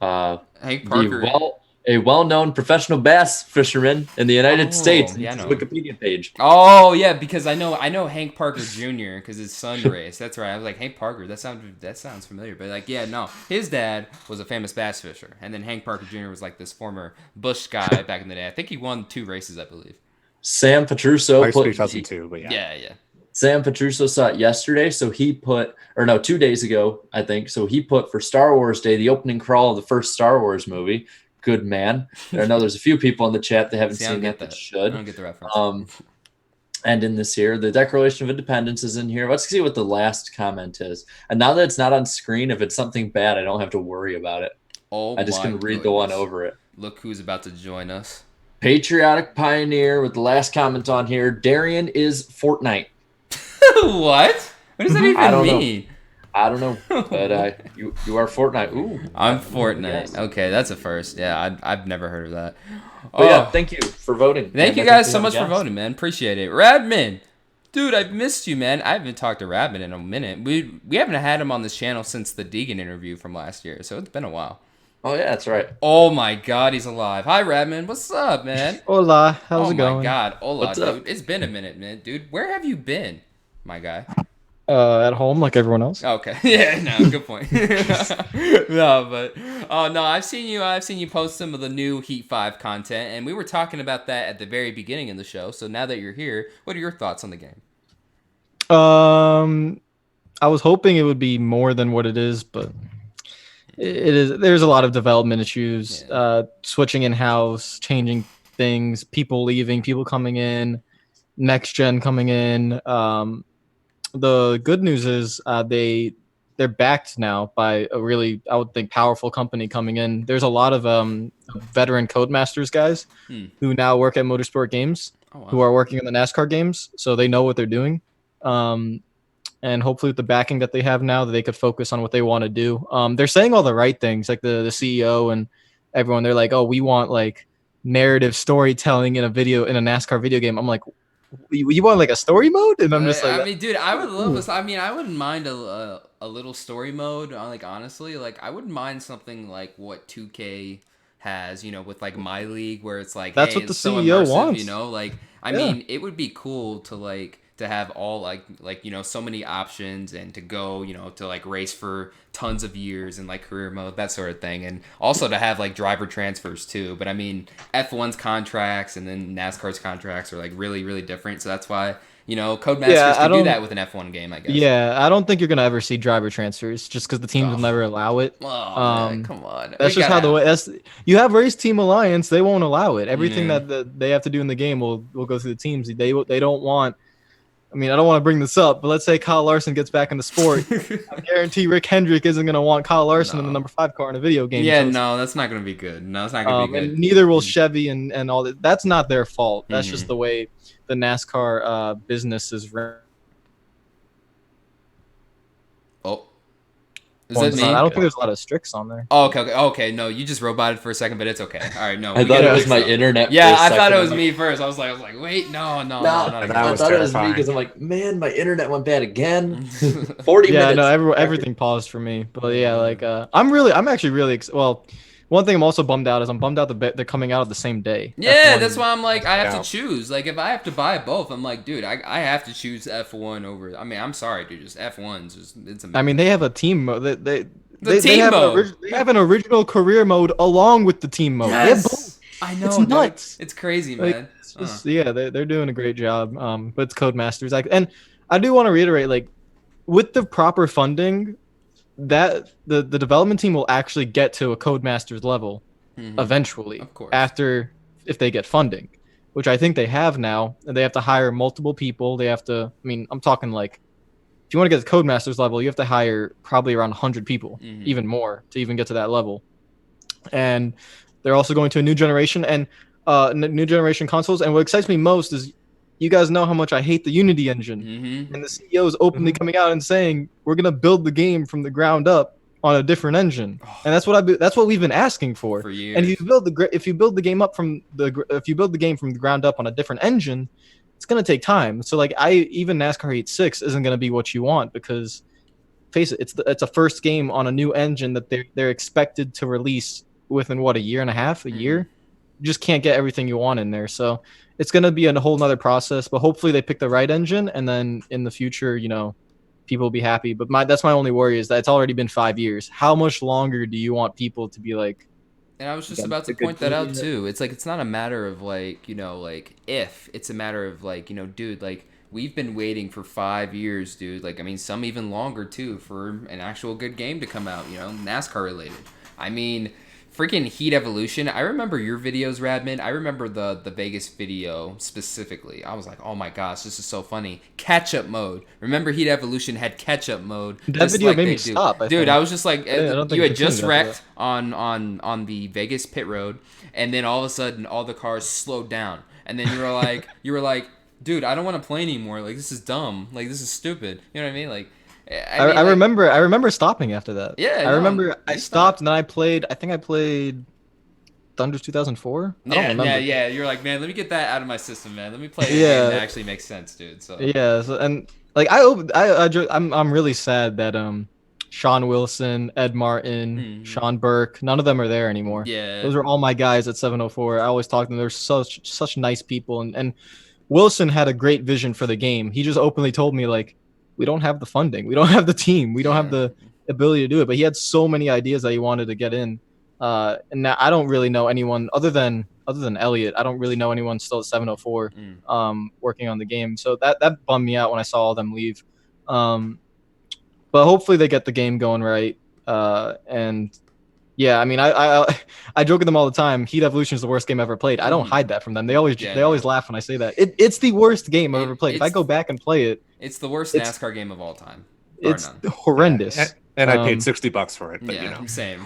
Hank Parker. a well-known professional bass fisherman in the United States. Yeah, I know. Wikipedia page. Oh yeah, because I know Hank Parker Jr. because his son raced. That's right. I was like, Hank Parker. That sounds familiar. But like, yeah, no, his dad was a famous bass fisher, and then Hank Parker Jr. was like this former Bush guy back in the day. I think he won 2 races, I believe. Sam Petruso put 2002, but yeah. Sam Petruso saw it yesterday, so he put, or no, 2 days ago, I think. So he put for Star Wars Day the opening crawl of the first Star Wars movie. Good man. I know there's a few people in the chat that haven't seen that should. I don't get the reference. And in this here, the Declaration of Independence is in here. Let's see what the last comment is. And now that it's not on screen, if it's something bad, I don't have to worry about it. I just can read the one over it. Look who's about to join us. Patriotic Pioneer with the last comment on here. Darian is Fortnite. What? What does that even mean? I don't know, but you are Fortnite. Ooh, I'm Fortnite. Yes. Okay, that's a first. Yeah, I've never heard of that. But yeah, thank you for voting. Thank you guys so much for voting, man. Appreciate it. Radman, dude, I've missed you, man. I haven't talked to Radman in a minute. We haven't had him on this channel since the Deegan interview from last year, so it's been a while. Oh yeah, that's right. Oh my God, he's alive. Hi, Radman. What's up, man? Hola. How's it going? Oh my God, hola, What's dude. up? It's been a minute, man, dude. Where have you been, my guy? At home, like everyone else. Okay. Yeah. No. Good point. No, but no, I've seen you post some of the new Heat 5 content, and we were talking about that at the very beginning of the show. So now that you're here, what are your thoughts on the game? I was hoping it would be more than what it is, but it is. There's a lot of development issues. Yeah. Switching in house, changing things, people leaving, people coming in, next gen coming in. The good news is they're backed now by a really, I would think, powerful company coming in. There's a lot of veteran Codemasters guys who now work at Motorsport Games, who are working on the NASCAR games, so they know what they're doing. And hopefully with the backing that they have now, that they could focus on what they want to do. They're saying all the right things, like the CEO and everyone. They're like, oh, we want like narrative storytelling in a NASCAR video game. I'm like, you want like a story mode? And I'm just like, I mean, dude, I would love this. I mean, I wouldn't mind a little story mode. Like, honestly, like I wouldn't mind something like what 2K has, with like My League, where it's like, that's hey, what the it's so CEO immersive, wants. Like, I mean, it would be cool to have all like so many options, and to go to like race for tons of years in like career mode, that sort of thing, and also to have like driver transfers too. But I mean, F1's contracts and then NASCAR's contracts are like really, really different, so that's why Codemasters can do that with an F1 game, I guess. Yeah, I don't think you're gonna ever see driver transfers, just because the teams will never allow it. Oh, man, come on. That's just how the way. You have Race Team Alliance, they won't allow it. Everything that they have to do in the game will go through the teams. They don't want. I mean, I don't want to bring this up, but let's say Kyle Larson gets back into sport. I guarantee Rick Hendrick isn't going to want Kyle Larson in the number 5 car in a video game. Yeah, no, that's not going to be good. No, it's not going to be good. And neither will Chevy and all that. That's not their fault. That's just the way the NASCAR business is run. Oh. Is that me? I don't think there's a lot of Strix on there. Oh, okay. No, you just roboted for a second, but it's okay. All right, no. I thought it was my internet. Yeah, I thought it was me first. I was like, wait, no. I thought it was me because I'm like, man, my internet went bad again. 40 minutes. Yeah, no, everything paused for me. But yeah, like I'm actually really well. One thing I'm also bummed out is that they're coming out at the same day. Yeah, that's why I'm like, I have to choose. Like, if I have to buy both, I'm like, dude, I have to choose F1 over. I mean, I'm sorry, dude, just F1's just it's amazing. I mean, they have a team mode. They have an original career mode along with the team mode. Yes, I know. It's nuts. It's crazy, like, man. It's just, yeah, they're doing a great job. But it's Codemasters, and I do want to reiterate, like, with the proper funding, that the development team will actually get to a Codemasters level eventually, of course, if they get funding, which I think they have now. And they have to hire multiple people. They have to, I mean, I'm talking like, if you want to get to Codemasters level, you have to hire probably around 100 people, even more, to even get to that level. And they're also going to a new generation and new generation consoles. And what excites me most is, you guys know how much I hate the Unity engine, and the CEO is openly coming out and saying we're gonna build the game from the ground up on a different engine, and that's what we've been asking for years. And if you build the game from the ground up on a different engine, it's gonna take time. So like even NASCAR Heat 6 isn't gonna be what you want, because face it, it's a first game on a new engine that they're expected to release within what, a year and a half, a year. You just can't get everything you want in there. So it's gonna be a whole nother process. But hopefully they pick the right engine, and then in the future, people will be happy. But that's my only worry is that it's already been 5 years. How much longer do you want people to be like? And I was just about to point that out too. It's like it's not a matter of like if, it's a matter of like dude, like we've been waiting for 5 years, dude. Like I mean, some even longer too for an actual good game to come out. NASCAR related. I mean, freaking Heat Evolution. I remember your videos, Radman. I remember the Vegas video specifically. I was like, oh my gosh, this is so funny. Catch-up mode. Remember Heat Evolution had catch-up mode. That video made me stop. Dude, I was just like, you had just wrecked on the Vegas pit road, and then all of a sudden all the cars slowed down, and then you were like, dude, I don't want to play anymore. Like this is dumb. Like this is stupid. You know what I mean? Like. I remember stopping after that. Yeah, I remember I stopped and then I think I played Thunders 2004. I don't remember. Yeah. You're like, man, let me get that out of my system, man. Let me play a game that actually makes sense, dude. So yeah, and like I'm really sad that Sean Wilson, Ed Martin, Sean Burke, none of them are there anymore. Yeah, those are all my guys at 704. I always talk to them. They're such nice people, and Wilson had a great vision for the game. He just openly told me like, we don't have the funding, we don't have the team, we don't have the ability to do it. But he had so many ideas that he wanted to get in. And now I don't really know anyone other than Elliot. I don't really know anyone still at 704 working on the game. So that bummed me out when I saw all them leave. But hopefully they get the game going right. And yeah, I mean, I joke with them all the time. Heat Evolution is the worst game I've ever played. I don't hide that from them. They always laugh when I say that. It's the worst game I've ever played. If I go back and play it, it's the worst NASCAR game of all time. It's horrendous. Yeah. And I paid $60 for it. But, Same.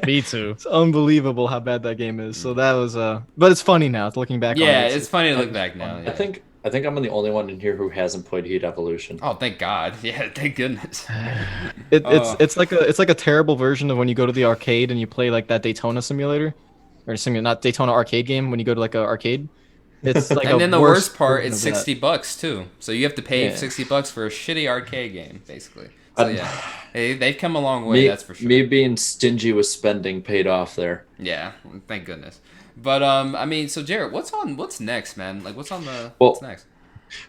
Me too. It's unbelievable how bad that game is. So that was but it's funny now. Looking back. Yeah, on it, it's funny to look back now. Yeah. I think I'm the only one in here who hasn't played Heat Evolution. Oh, thank God! Yeah, thank goodness. It's like a terrible version of when you go to the arcade and you play like that Daytona simulator, or not Daytona arcade game when you go to like an arcade. It's like and then the worst part, it's $60 too. So you have to pay $60 for a shitty arcade game, basically. So yeah, they've come a long way. That's for sure. Me being stingy with spending paid off there. Yeah, thank goodness. But I mean, so Jared, what's next, man? Like, what's next?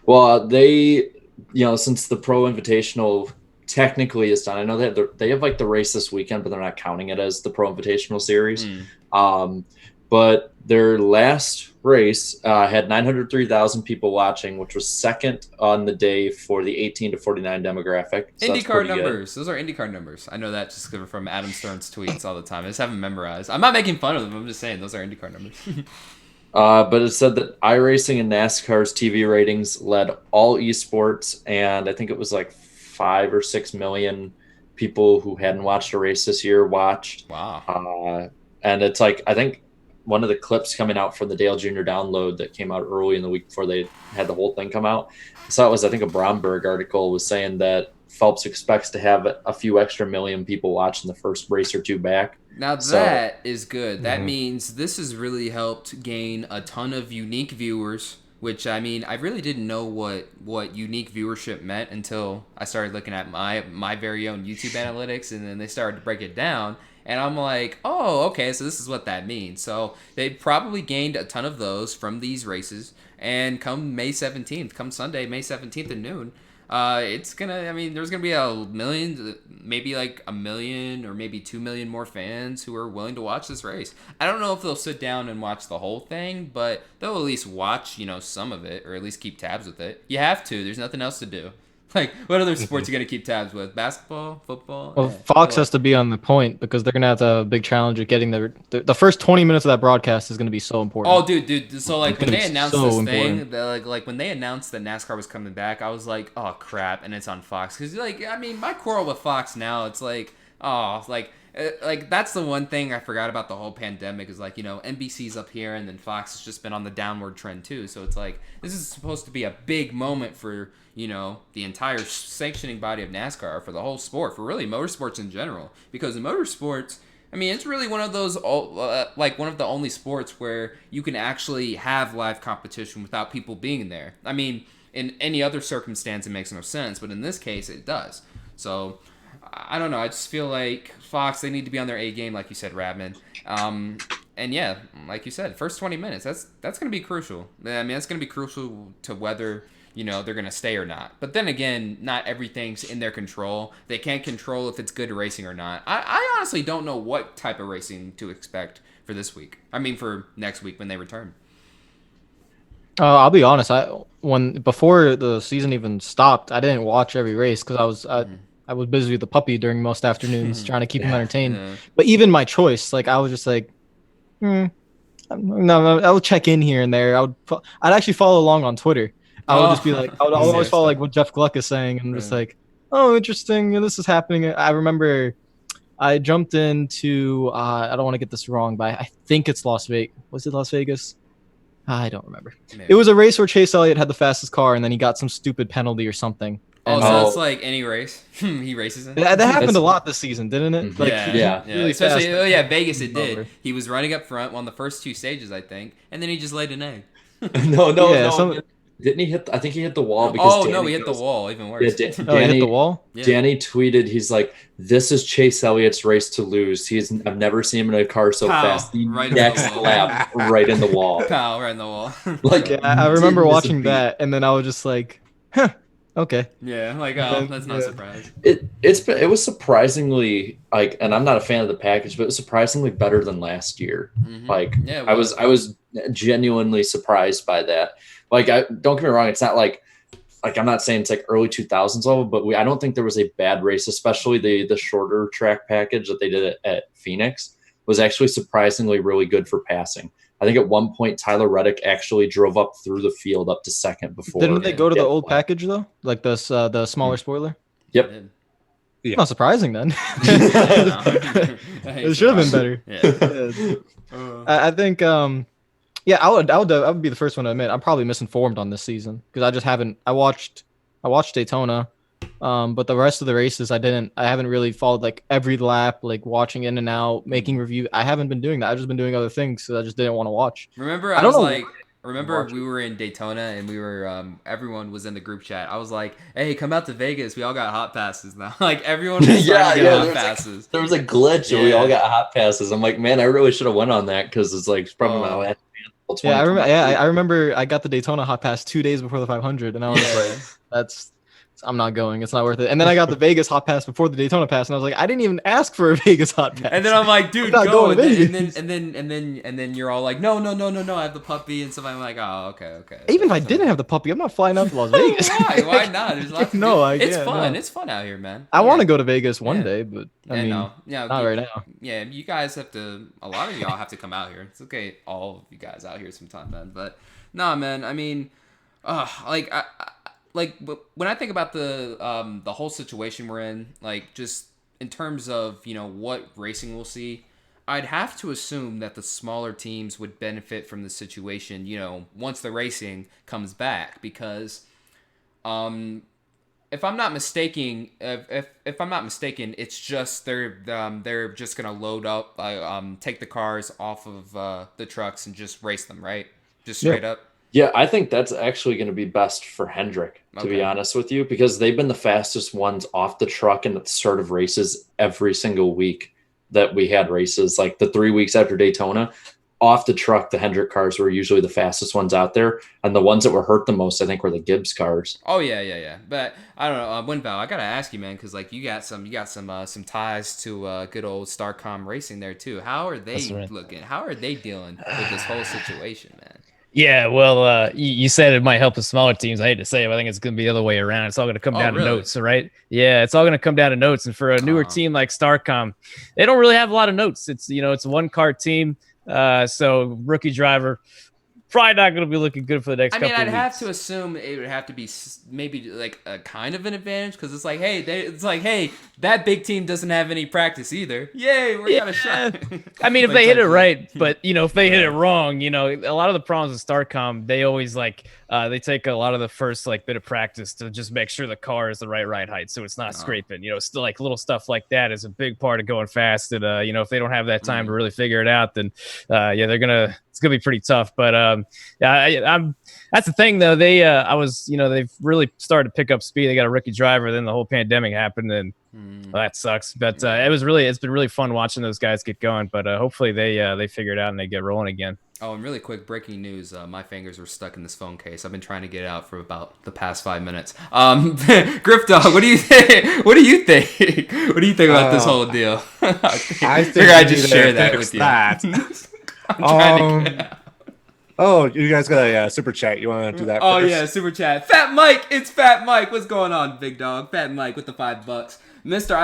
Well, they, since the Pro Invitational technically is done, I know that they have like the race this weekend, but they're not counting it as the Pro Invitational series. But their last race had 903,000 people watching, which was second on the day for the 18 to 49 demographic. So IndyCar numbers. Those are IndyCar numbers. I know that just from Adam Stern's tweets all the time. I just have them memorized. I'm not making fun of them. I'm just saying those are IndyCar numbers. But it said that iRacing and NASCAR's TV ratings led all esports, and I think it was like 5 or 6 million people who hadn't watched a race this year watched. Wow. And it's like, I think one of the clips coming out from the Dale Jr. download that came out early in the week before they had the whole thing come out. So it was, I think, a Bromberg article was saying that Phelps expects to have a few extra million people watching the first race or two back. Now that is good. That means this has really helped gain a ton of unique viewers, which, I mean, I really didn't know what unique viewership meant until I started looking at my very own YouTube analytics, and then they started to break it down. And I'm like, oh, okay, so this is what that means. So they probably gained a ton of those from these races. And come May 17th, come Sunday, May 17th at noon, there's going to be a million, maybe like 1 million or maybe 2 million more fans who are willing to watch this race. I don't know if they'll sit down and watch the whole thing, but they'll at least watch, some of it, or at least keep tabs with it. You have to. There's nothing else to do. Like, what other sports you going to keep tabs with? Basketball? Football? Well, Fox has to be on the point because they're going to have a big challenge of getting the first 20 minutes of that broadcast is going to be so important. Oh, dude. So, like, when they announced this thing, like when they announced that NASCAR was coming back, I was like, oh, crap, and it's on Fox. Because, like, I mean, my quarrel with Fox now, it's like, like that's the one thing I forgot about the whole pandemic is like, NBC's up here and then Fox has just been on the downward trend too. So it's like, this is supposed to be a big moment for, the entire sanctioning body of NASCAR, for the whole sport, for really motorsports in general. Because in motorsports, I mean, it's really one of those, one of the only sports where you can actually have live competition without people being there. I mean, in any other circumstance, it makes no sense, but in this case, it does. So, I don't know. I just feel like Fox, they need to be on their A game, like you said, Radman. And yeah, like you said, first 20 minutes, that's going to be crucial. I mean, that's going to be crucial to whether, they're going to stay or not. But then again, not everything's in their control. They can't control if it's good racing or not. I honestly don't know what type of racing to expect for this week. I mean, for next week when they return. I'll be honest. Before the season even stopped, I didn't watch every race because I was busy with the puppy during most afternoons trying to keep him entertained. Yeah. But even my choice, like I was just like, no, I would check in here and there. I'd actually follow along on Twitter. I would just be like, I would always follow like what Jeff Gluck is saying, and just like, oh, interesting, this is happening. I remember I jumped into I don't want to get this wrong, but I think it's Las Vegas. Was it Las Vegas? I don't remember. Maybe. It was a race where Chase Elliott had the fastest car, and then he got some stupid penalty or something. Oh, so it's like any race he races in. That happened a lot this season, didn't it? Like, yeah. Really especially Vegas. It did. He was running up front on the first 2 stages, I think, and then he just laid an egg. No. Didn't he hit? I think he hit the wall. Because he hit the wall. Even worse. Yeah, he hit the wall. Yeah. Danny tweeted, he's like, "This is Chase Elliott's race to lose. I've never seen him in a car so fast. The next lap, right in the wall. Pow, right in the wall. Like, I remember watching that, and then I was just like, huh. Okay. Yeah, like that's not surprising. It was surprisingly like, and I'm not a fan of the package, but it was surprisingly better than last year. Mm-hmm. Like, I was genuinely surprised by that. Like, don't get me wrong, it's not like I'm not saying it's like early 2000s level, but I don't think there was a bad race, especially the shorter track package that they did at Phoenix was actually surprisingly really good for passing. I think at one point Tyler Reddick actually drove up through the field up to second before. Didn't they go to the old package though? Like the smaller spoiler? Yep. Yeah. Not surprising then. It should have been better. Yeah. I think I would be the first one to admit I'm probably misinformed on this season because I just haven't. I watched Daytona, but the rest of the races I haven't really followed like every lap, like watching in and out, making review. I haven't been doing that. I've just been doing other things, so I just didn't want to watch. Remember, we were in Daytona and we were everyone was in the group chat. I was like, "Hey, come out to Vegas. We all got hot passes now." Like everyone was trying to get hot passes. There was a glitch and we all got hot passes. I'm like, man, I really should have went on that because it's like probably my last. Yeah, I remember I got the Daytona hot pass 2 days before the 500, and I was like, I'm not going. It's not worth it. And then I got the Vegas hot pass before the Daytona pass, and I was like, I didn't even ask for a Vegas hot pass. And then I'm like, dude, go. And then you're all like, no, I have the puppy and stuff. I'm like, oh, okay. Even if I didn't have the puppy, I'm not flying out to Las Vegas. Why not? There's lots it's fun. No. It's fun out here, man. I want to go to Vegas one day, but I mean, not right now. Yeah, you guys have to. A lot of y'all have to come out here. It's okay, all of you guys out here sometime, man. But nah, man. I mean, Like when I think about the whole situation we're in, like just in terms of what racing we'll see, I'd have to assume that the smaller teams would benefit from the situation. Once the racing comes back, because if I'm not mistaken, it's just they're just gonna load up, take the cars off of the trucks and just race them, right? Just straight up. Yeah, I think that's actually going to be best for Hendrick, to be honest with you, because they've been the fastest ones off the truck and at the start of races every single week that we had races. Like the 3 weeks after Daytona, off the truck, the Hendrick cars were usually the fastest ones out there. And the ones that were hurt the most, I think, were the Gibbs cars. Oh, yeah. But I don't know, WindVOW, I got to ask you, man, because like you got some ties to good old Starcom Racing there, too. How are they looking? How are they dealing with this whole situation, man? Yeah, well, you said it might help the smaller teams. I hate to say it, but I think it's going to be the other way around. It's all going to come down to notes, right? Yeah, it's all going to come down to notes. And for a newer team like Starcom, they don't really have a lot of notes. It's it's a one-car team, so rookie driver probably not going to be looking good for the next couple of weeks. I'd have to assume it would have to be maybe like a kind of an advantage because it's like, hey, that big team doesn't have any practice either. Yay, we got a shot. I mean, if they hit it right, but if they hit it wrong, a lot of the problems with Starcom, they always like they take a lot of the first like bit of practice to just make sure the car is the right ride height, so it's not scraping. You know, still like little stuff like that is a big part of going fast. And you know, if they don't have that time to really figure it out, then yeah, it's gonna be pretty tough. But yeah, that's the thing though. They've really started to pick up speed. They got a rookie driver, then the whole pandemic happened, and well, that sucks. But it's been really fun watching those guys get going. But hopefully they figure it out and they get rolling again. Oh, and really quick breaking news. My fingers were stuck in this phone case. I've been trying to get it out for about the past 5 minutes. Griffdawg, what do you think? What do you think? What do you think about this whole deal? I think I just share that with you. I'm trying to get out. Oh, you guys got a super chat. You want to do that? Oh first? Yeah, super chat. Fat Mike, it's Fat Mike. What's going on, big dog? Fat Mike with the $5. Mr.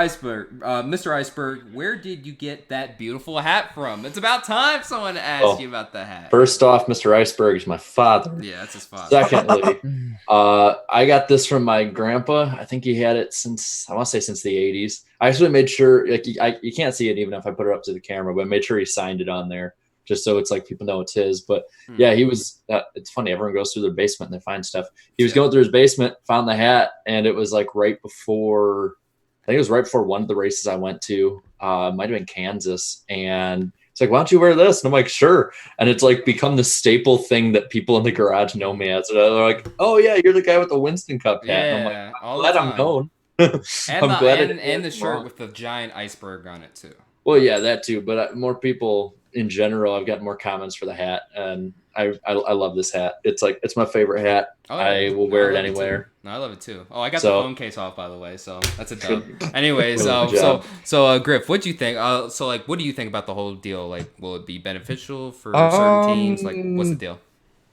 Iceberg, where did you get that beautiful hat from? It's about time someone asked you about the hat. First off, Mr. Iceberg is my father. Yeah, that's his father. Secondly, I got this from my grandpa. I think he had it since the 80s. I actually made sure, like, you can't see it even if I put it up to the camera, but I made sure he signed it on there, just so it's like people know it's his. But yeah, he was, it's funny, everyone goes through their basement and they find stuff. He was going through his basement, found the hat, and it was like right before, I think it was right before one of the races I went to. Might have been Kansas. And it's like, why don't you wear this? And I'm like, sure. And it's like become the staple thing that people in the garage know me as. And they're like, oh yeah, you're the guy with the Winston Cup hat. Yeah, and I'm like, I'm glad I'm known. And the shirt with the giant iceberg on it too. Well, yeah, that too. But more people in general, I've gotten more comments for the hat, and I love this hat. It's my favorite hat. Oh, yeah. I will wear it anywhere. No, I love it too. Oh, I got the phone case off, by the way, so that's a dub. Anyways, Griff, what'd you think? So like, what do you think about the whole deal? Like, will it be beneficial for certain teams? Like, what's the deal?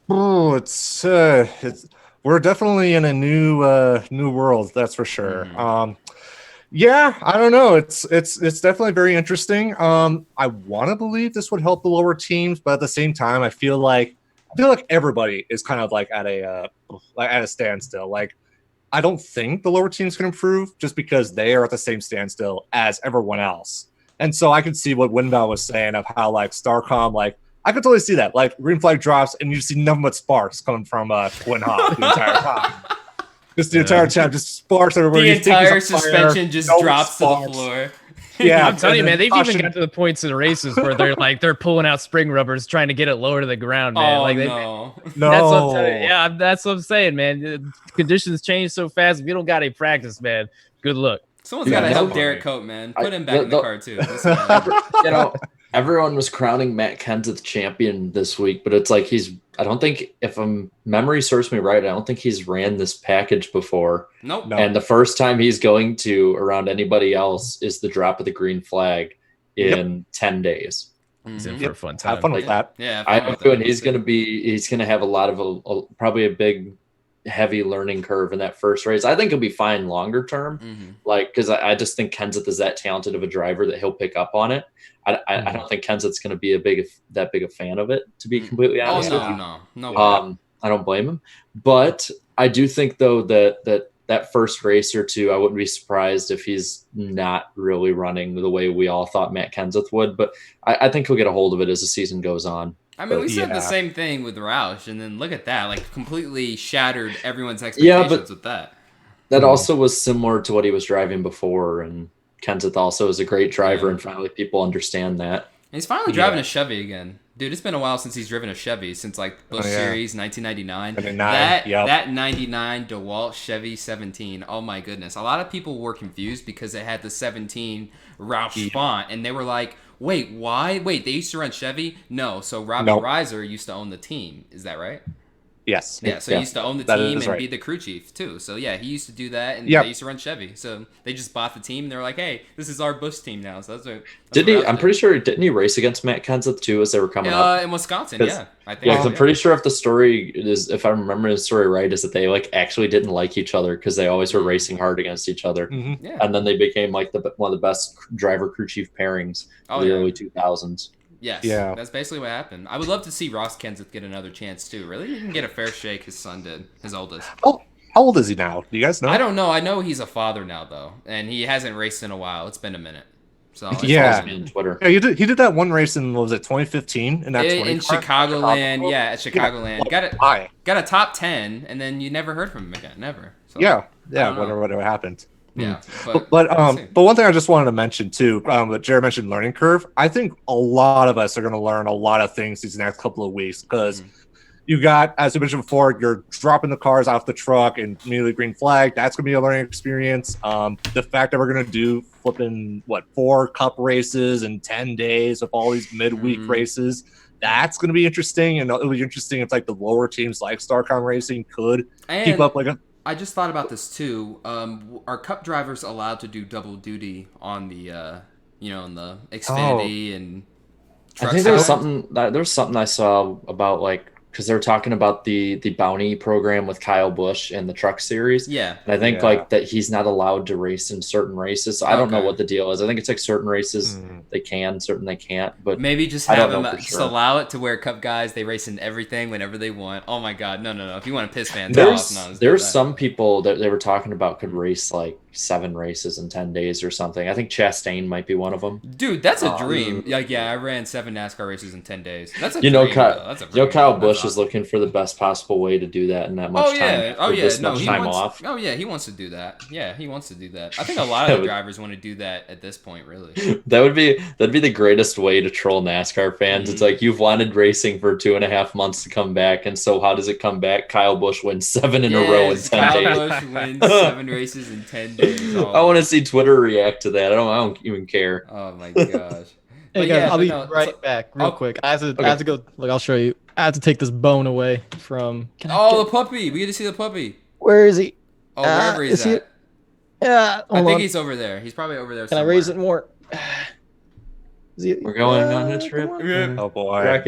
Oh, it's we're definitely in a new world, that's for sure. Mm-hmm. Yeah, I don't know. It's definitely very interesting. I want to believe this would help the lower teams, but at the same time, I feel like everybody is kind of like at a standstill. Like, I don't think the lower teams can improve just because they are at the same standstill as everyone else. And so I could see what WindVOW was saying of how like Starcom, like I could totally see that. Like green flag drops and you see nothing but sparks coming from Twin Hawk the entire time. Just the entire time, just sparks everywhere. The entire suspension just drops to the floor. Yeah, I'm telling you, man, they've even got to the points in the races where they're pulling out spring rubbers trying to get it lower to the ground, man. Oh, like no. That's what I'm telling you. Yeah, that's what I'm saying, man. The conditions change so fast. If you don't got any practice, man, good luck. Someone's got to help Derek Cope, man. Put him back in the car, too. You know, everyone was crowning Matt Kenseth champion this week, but it's like I don't think, if memory serves me right, I don't think he's ran this package before. Nope. No. And the first time he's going to around anybody else is the drop of the green flag in 10 days. He's in for a fun time. Have fun with that. Yeah. I'm doing. He's going to have a lot of probably a big, heavy learning curve in that first race. I think he'll be fine longer term, like, because I just think Kenseth is that talented of a driver that he'll pick up on it. I don't think Kenseth's going to be that big a fan of it, to be completely honest with you. No. I don't blame him, but I do think though that first race or two, I wouldn't be surprised if he's not really running the way we all thought Matt Kenseth would. But I think he'll get a hold of it as the season goes on. I mean, we said the same thing with Roush, and then look at that, like completely shattered everyone's expectations with that. That also was similar to what he was driving before, and Kenseth also is a great driver, and finally people understand that. And he's finally driving a Chevy again. Dude, it's been a while since he's driven a Chevy, since like Busch Series 1999. That 99 DeWalt Chevy 17. Oh my goodness. A lot of people were confused because it had the 17 Roush font, and they were like, wait, why? Wait, they used to run Chevy? No, so Robbie Reiser used to own the team. Is that right? Yes. Yeah, so he used to own the team and be the crew chief, too. So, yeah, he used to do that, and they used to run Chevy. So they just bought the team, and they're like, hey, this is our Busch team now. So I'm pretty sure, didn't he race against Matt Kenseth, too, as they were coming up? In Wisconsin, yeah. I think. Yeah, because I'm pretty sure if the story is, if I remember the story right, is that they, like, actually didn't like each other because they always were racing hard against each other. Mm-hmm. Yeah. And then they became, like, one of the best driver-crew chief pairings in the early 2000s. Yes, that's basically what happened. I would love to see Ross Kenseth get another chance, too. Really didn't get a fair shake. His son did, his oldest. Oh, how old is he now? Do you guys know? I don't know. I know he's a father now, though, and he hasn't raced in a while. It's been a minute. So it's Yeah. On Twitter. Yeah, he did that one race in, what was it, 2015? In that in Chicagoland, yeah, at Chicagoland. Got a top 10, and then you never heard from him again, never. So, yeah, whatever happened. Yeah, but one thing I just wanted to mention too, that Jared mentioned learning curve. I think a lot of us are going to learn a lot of things these next couple of weeks because you got, as I mentioned before, you're dropping the cars off the truck and immediately green flag. That's going to be a learning experience. The fact that we're going to do flipping 4 cup races in 10 days of all these midweek races. That's going to be interesting, and it'll be interesting if like the lower teams like StarCon Racing could keep up like a. I just thought about this too. Are Cup drivers allowed to do double duty on the, in the Xfinity and? I think there's something I saw about like. Because they're talking about the bounty program with Kyle Busch and the truck series. Yeah. And I think like that he's not allowed to race in certain races. So I don't know what the deal is. I think it's like certain races they can, certain they can't. But maybe just have them allow it to where Cup guys, they race in everything whenever they want. Oh my God. No. If you want to piss fans off, there's some people that they were talking about could race like 7 races in 10 days or something. I think Chastain might be one of them. Dude, that's a dream. Like, I ran 7 NASCAR races in 10 days. That's a dream. Kyle Busch is looking for the best possible way to do that in that much time. Time off. Oh yeah, he wants to do that. Yeah, he wants to do that. I think a lot of the drivers want to do that at this point, really. That'd be the greatest way to troll NASCAR fans. It's like you've wanted racing for 2.5 months to come back, and so how does it come back? Kyle Busch wins 7 in a row in 10 days. Kyle Busch wins 7 races in 10 days. I want to see Twitter react to that. I don't even care. Oh my gosh. Hey guys, I'll be right back real quick. I have to go. Look, I'll show you. I have to take this bone away from. The puppy. We get to see the puppy. Where is he? Oh, wherever he's at. Yeah, I think he's over there. He's probably over there somewhere. Can I raise it more? We're going on a trip. Oh boy.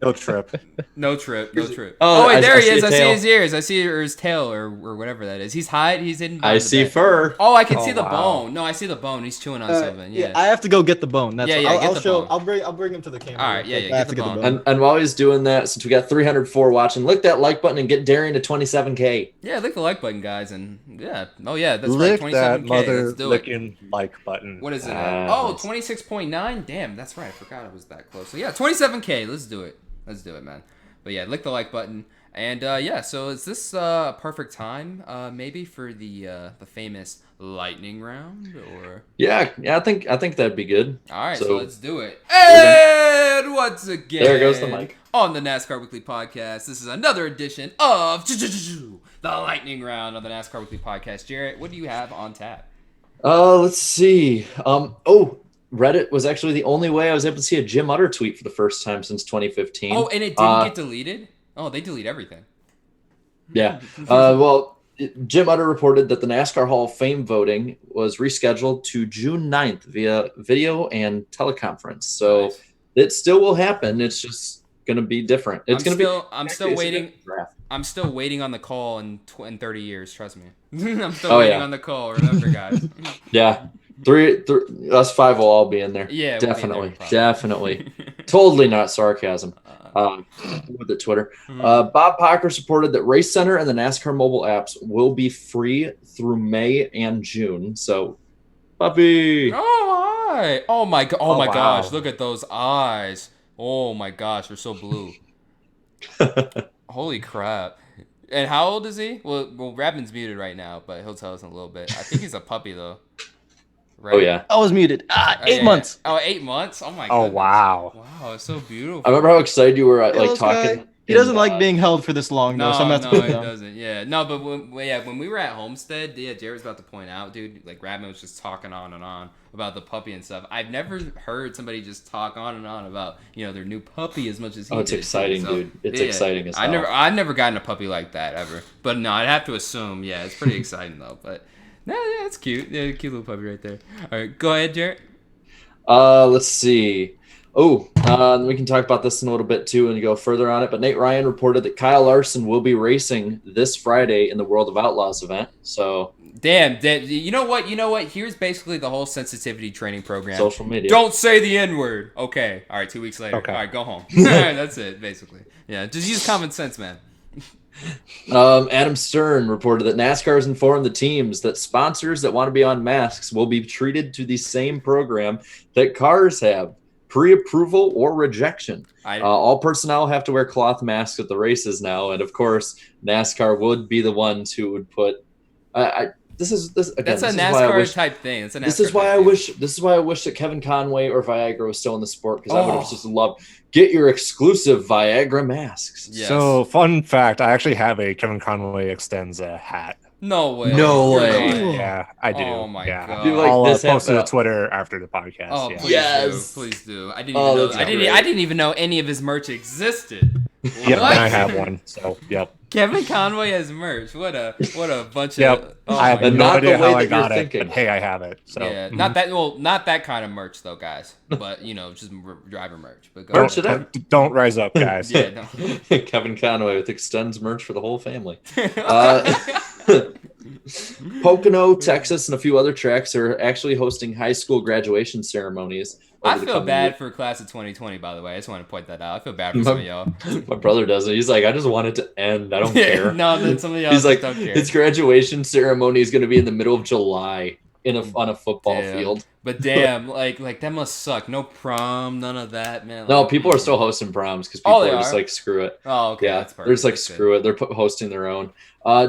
No trip. No trip. Oh, wait, there he is. I see his ears. I see his tail or whatever that is. He's hidden. I see fur. Oh, I can see the bone. No, I see the bone. He's chewing on something. Yeah. I have to go get the bone. That's I'll show. Bone. I'll bring him to the camera. All right. Yeah. Get the bone. And while he's doing that, since we got 304 watching, click that like button and get Darian to 27K. Yeah, click the like button, guys, and that's lick right. 27K. That mother Let's do licking like button. What is it? 26.9. Damn, that's right. I forgot it was that close. So yeah, 27K. Let's do it, man. But yeah, lick the like button. And so is this a perfect time maybe for the famous lightning round or? Yeah, I think that'd be good. All right, so let's do it. And once again, there goes the mic. On the NASCAR Weekly Podcast, this is another edition of the lightning round of the NASCAR Weekly Podcast. Jarrett, what do you have on tap? Let's see. Reddit was actually the only way I was able to see a Jim Utter tweet for the first time since 2015. Oh, and it didn't get deleted? Oh, they delete everything. Yeah. Jim Utter reported that the NASCAR Hall of Fame voting was rescheduled to June 9th via video and teleconference. So it still will happen. It's just going to be different. I'm still waiting. I'm still waiting on the call in 30 years. Trust me. I'm still waiting on the call. Remember, guys. Yeah. Us 5 will all be in there. Yeah, definitely. Totally not sarcasm. With the Twitter. Bob Pocker supported that Race Center and the NASCAR mobile apps will be free through May and June. So, Bobby. Oh, hi. Oh my gosh. Look at those eyes. Oh my gosh, they're so blue. Holy crap. And how old is he? Well, Radman's muted right now, but he'll tell us in a little bit. I think he's a puppy though. Right? Oh yeah, I was muted. 8 months. Oh, 8 months. Oh my god. Oh wow. Wow, it's so beautiful. I remember how excited you were talking. Guy. He doesn't like being held for this long, though. No, so I'm no, he doesn't. Yeah, no, but when we were at Homestead, Jared was about to point out, dude, like Radman was just talking on and on about the puppy and stuff. I've never heard somebody just talk on and on about their new puppy as much as he did. It's exciting, dude. It's exciting as hell. I've never gotten a puppy like that ever, but no, I'd have to assume, it's pretty exciting though. But no, yeah, it's cute. Yeah, cute little puppy right there. All right, go ahead, Jared. Let's see. We can talk about this in a little bit too and go further on it. But Nate Ryan reported that Kyle Larson will be racing this Friday in the World of Outlaws event. So damn, you know what? Here's basically the whole sensitivity training program. Social media. Don't say the N-word. Okay. All right. 2 weeks later. Okay. All right. Go home. All right, that's it. Basically. Yeah. Just use common sense, man. Adam Stern reported that NASCAR has informed the teams that sponsors that want to be on masks will be treated to the same program that cars have, pre-approval or rejection. All personnel have to wear cloth masks at the races now, and of course, NASCAR would be the ones who would put. This is That's a NASCAR type thing. This is why I wish that Kevin Conway or Viagra was still in the sport, because I would have just loved get your exclusive Viagra masks. Yes. So fun fact, I actually have a Kevin Conway Extends hat. No way. No way. Yeah, I do. Oh my god. I'll post it to Twitter after the podcast. Oh, please do. I didn't even know any of his merch existed. Yeah, and I have one. So, yep. Kevin Conway has merch. What a bunch of. I have no idea how I got it, but hey, I have it. So yeah, not that kind of merch though, guys. But just driver merch. But don't rise up, guys. Yeah, Kevin Conway with Extends merch for the whole family. Pocono, Texas, and a few other tracks are actually hosting high school graduation ceremonies. I feel bad for class of 2020, by the way. I just want to point that out. I feel bad for some of y'all. My brother does it. He's like, I just want it to end. I don't care. No, then some of y'all He's like, don't care. His graduation ceremony is going to be in the middle of July on a football field. But damn, like that must suck. No prom, none of that, man. No, people are still hosting proms because people are just like, screw it. Oh, okay. Yeah, that's perfect. They're just like, screw it. They're hosting their own.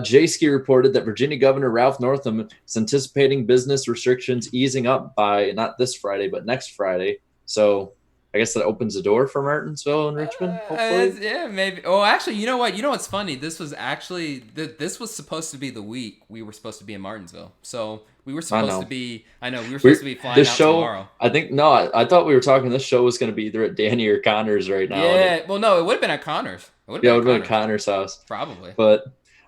J-Ski reported that Virginia Governor Ralph Northam is anticipating business restrictions easing up by not this Friday, but next Friday. So I guess that opens the door for Martinsville and Richmond, hopefully. Yeah, maybe. Oh, actually, you know what? You know what's funny? This was actually this was supposed to be the week we were supposed to be in Martinsville. So we were supposed to be. I know we were supposed to be flying out tomorrow. I think I thought we were talking. This show was going to be either at Danny or Connor's right now. Yeah. Well, no, it would have been at Connor's. It would have been at Connor's house. Probably. But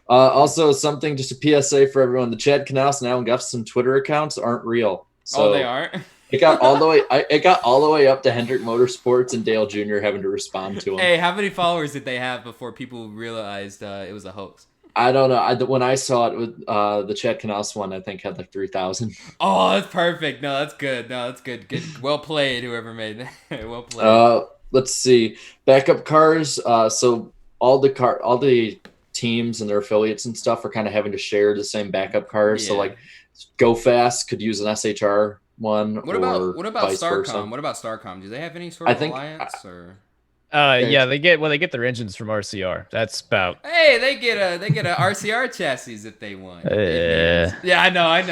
also something, just a PSA for everyone: the Chad Knaus and Alan Gustafson Twitter accounts aren't real. So they aren't. It got all the way. It got all the way up to Hendrick Motorsports and Dale Jr. having to respond to him. Hey, how many followers did they have before people realized it was a hoax? I don't know. When I saw it with the Chad Knaus one, I think had like 3,000. Oh, that's perfect. No, that's good. Good. Well played, whoever made that. Well played. Let's see. Backup cars. So all the teams and their affiliates and stuff are kind of having to share the same backup cars. Yeah. So like, Go Fast could use an SHR one. What about Starcom? What about Starcom? Do they have any sort of alliance or? Yeah, they get their engines from RCR. That's about. Hey, they get a RCR chassis if they want. Yeah, I know. I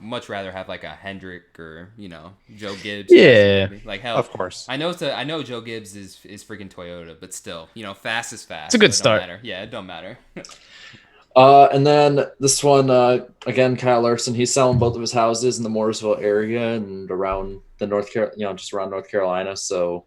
much rather have like a Hendrick or Joe Gibbs. Yeah, like hell. Of course. I know Joe Gibbs is freaking Toyota, but still, fast is fast. It's a good start. Yeah, it don't matter. And then this one, again, Kyle Larson, he's selling both of his houses in the Mooresville area and around just around North Carolina. So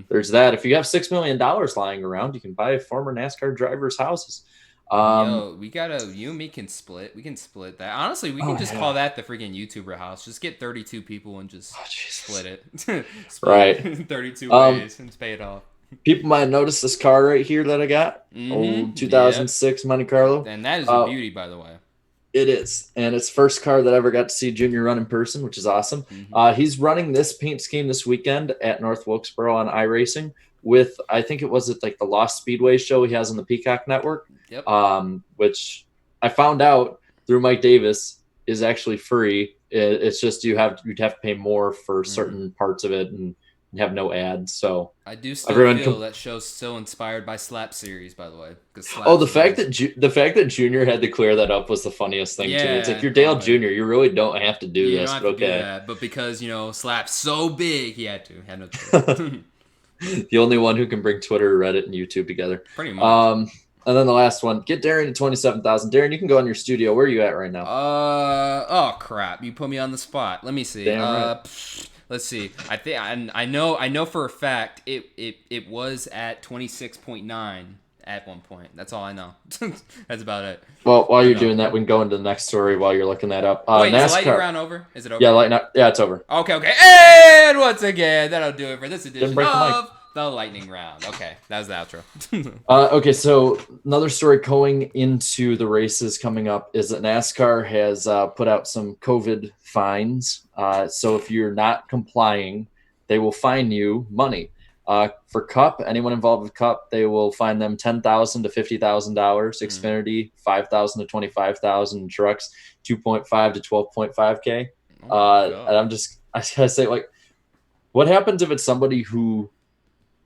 there's that. If you have $6 million lying around, you can buy former NASCAR drivers' houses. You and me can split. We can split that. Honestly, we can just call that the freaking YouTuber house. Just get 32 people and just split it. Right. 32 ways and pay it off. People might notice this car right here that I got. Old 2006 Monte Carlo. And that is a beauty, by the way. It is. And it's first car that I ever got to see Junior run in person, which is awesome. He's running this paint scheme this weekend at North Wilkesboro on iRacing with, I think it was at like the Lost Speedway show he has on the Peacock Network. Yep. Which I found out through Mike Davis is actually free. It's just you'd have to pay more for certain parts of it and have no ads. So I do still feel that show's still inspired by Slap Series, by the way. The fact that Junior had to clear that up was the funniest thing to me. It's like, you're Dale Jr. You really don't have to do this, but okay. Do that, but because Slap's so big, he had no choice. The only one who can bring Twitter, Reddit, and YouTube together. Pretty much. And then the last one, get Darren to 27,000. Darren, you can go in your studio. Where are you at right now? Oh crap! You put me on the spot. Let me see. Let's see. I know for a fact it was at 26.9 at one point. That's all I know. That's about it. Well, while you're doing that, we can go into the next story while you're looking that up. Wait, NASCAR. Is the lightning round over? Is it over? Yeah, it's over. Okay. And once again, that'll do it for this edition of the lightning round. Okay, that was the outro. Okay, so another story going into the races coming up is that NASCAR has put out some COVID fines. So if you're not complying, they will fine you money. For Cup, anyone involved with Cup, they will fine them $10,000 to $50,000. Xfinity, $5,000 to $25,000. Trucks, 2.5 to 12.5K. And I just gotta say, like, what happens if it's somebody who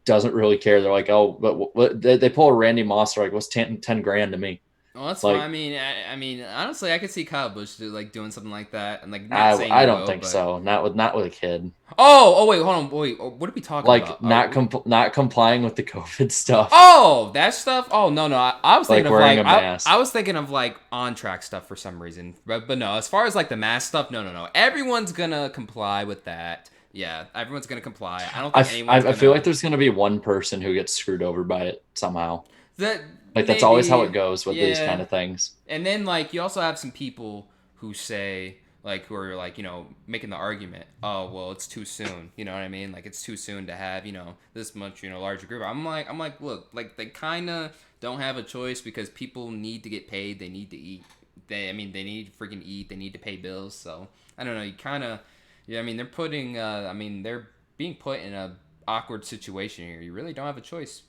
doesn't really care? They're like, oh, but they pull a Randy Moss, they're like, what's 10 grand to me? Well, that's like, fine. I mean, honestly, I could see Kyle Busch doing something like that, and like not saying I don't think so. Not with a kid. Oh, wait, hold on, wait. What are we talking about? Not complying with the COVID stuff. Oh, that stuff. Oh no, I was thinking of wearing a mask. I was thinking of like on track stuff for some reason, but no. As far as like the mask stuff, no. Everyone's gonna comply with that. Yeah, everyone's gonna comply. I don't think anyone's I feel like there's gonna be one person who gets screwed over by it somehow. That's always how it goes with these kind of things. And then like you also have some people who say who are like, making the argument, oh well, it's too soon. You know what I mean? Like it's too soon to have, this much, larger group. I'm like, look, like they kind of don't have a choice because people need to get paid. They need to eat. They need to freaking eat. They need to pay bills. So I don't know. You kind of, they're putting, they're being put in a awkward situation here. You really don't have a choice,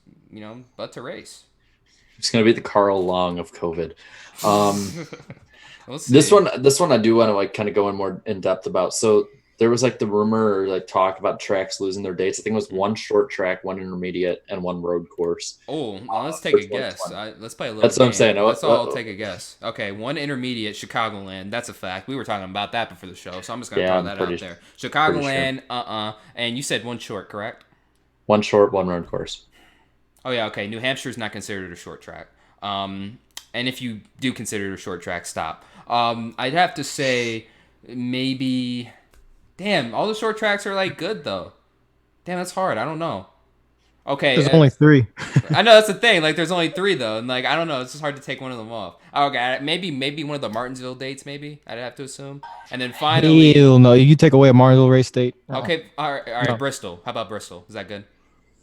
but to race. It's gonna be the Carl Long of COVID. This one I do want to like kind of go in more in depth about. So there was like the rumor or like talk about tracks losing their dates. I think it was one short track, one intermediate, and one road course. Oh, well, let's take a guess. Let's play a little. That's game. What I'm saying. Let's all take a guess. Okay, one intermediate, Chicagoland. That's a fact. We were talking about that before the show, so I'm just gonna throw that out there. Chicagoland, sure. And you said one short, correct? One short, one road course. Oh yeah, okay. New Hampshire's not considered a short track. And if you do consider it a short track, stop. I'd have to say maybe. Damn, all the short tracks are like good though. Damn, that's hard. I don't know. Okay, there's only 3. I know that's the thing. Like, there's only 3 though, and like I don't know. It's just hard to take one of them off. Okay, maybe one of the Martinsville dates. Maybe I'd have to assume. And then finally, no, you take away a Martinsville race date. Okay, all right. No. Bristol. How about Bristol? Is that good?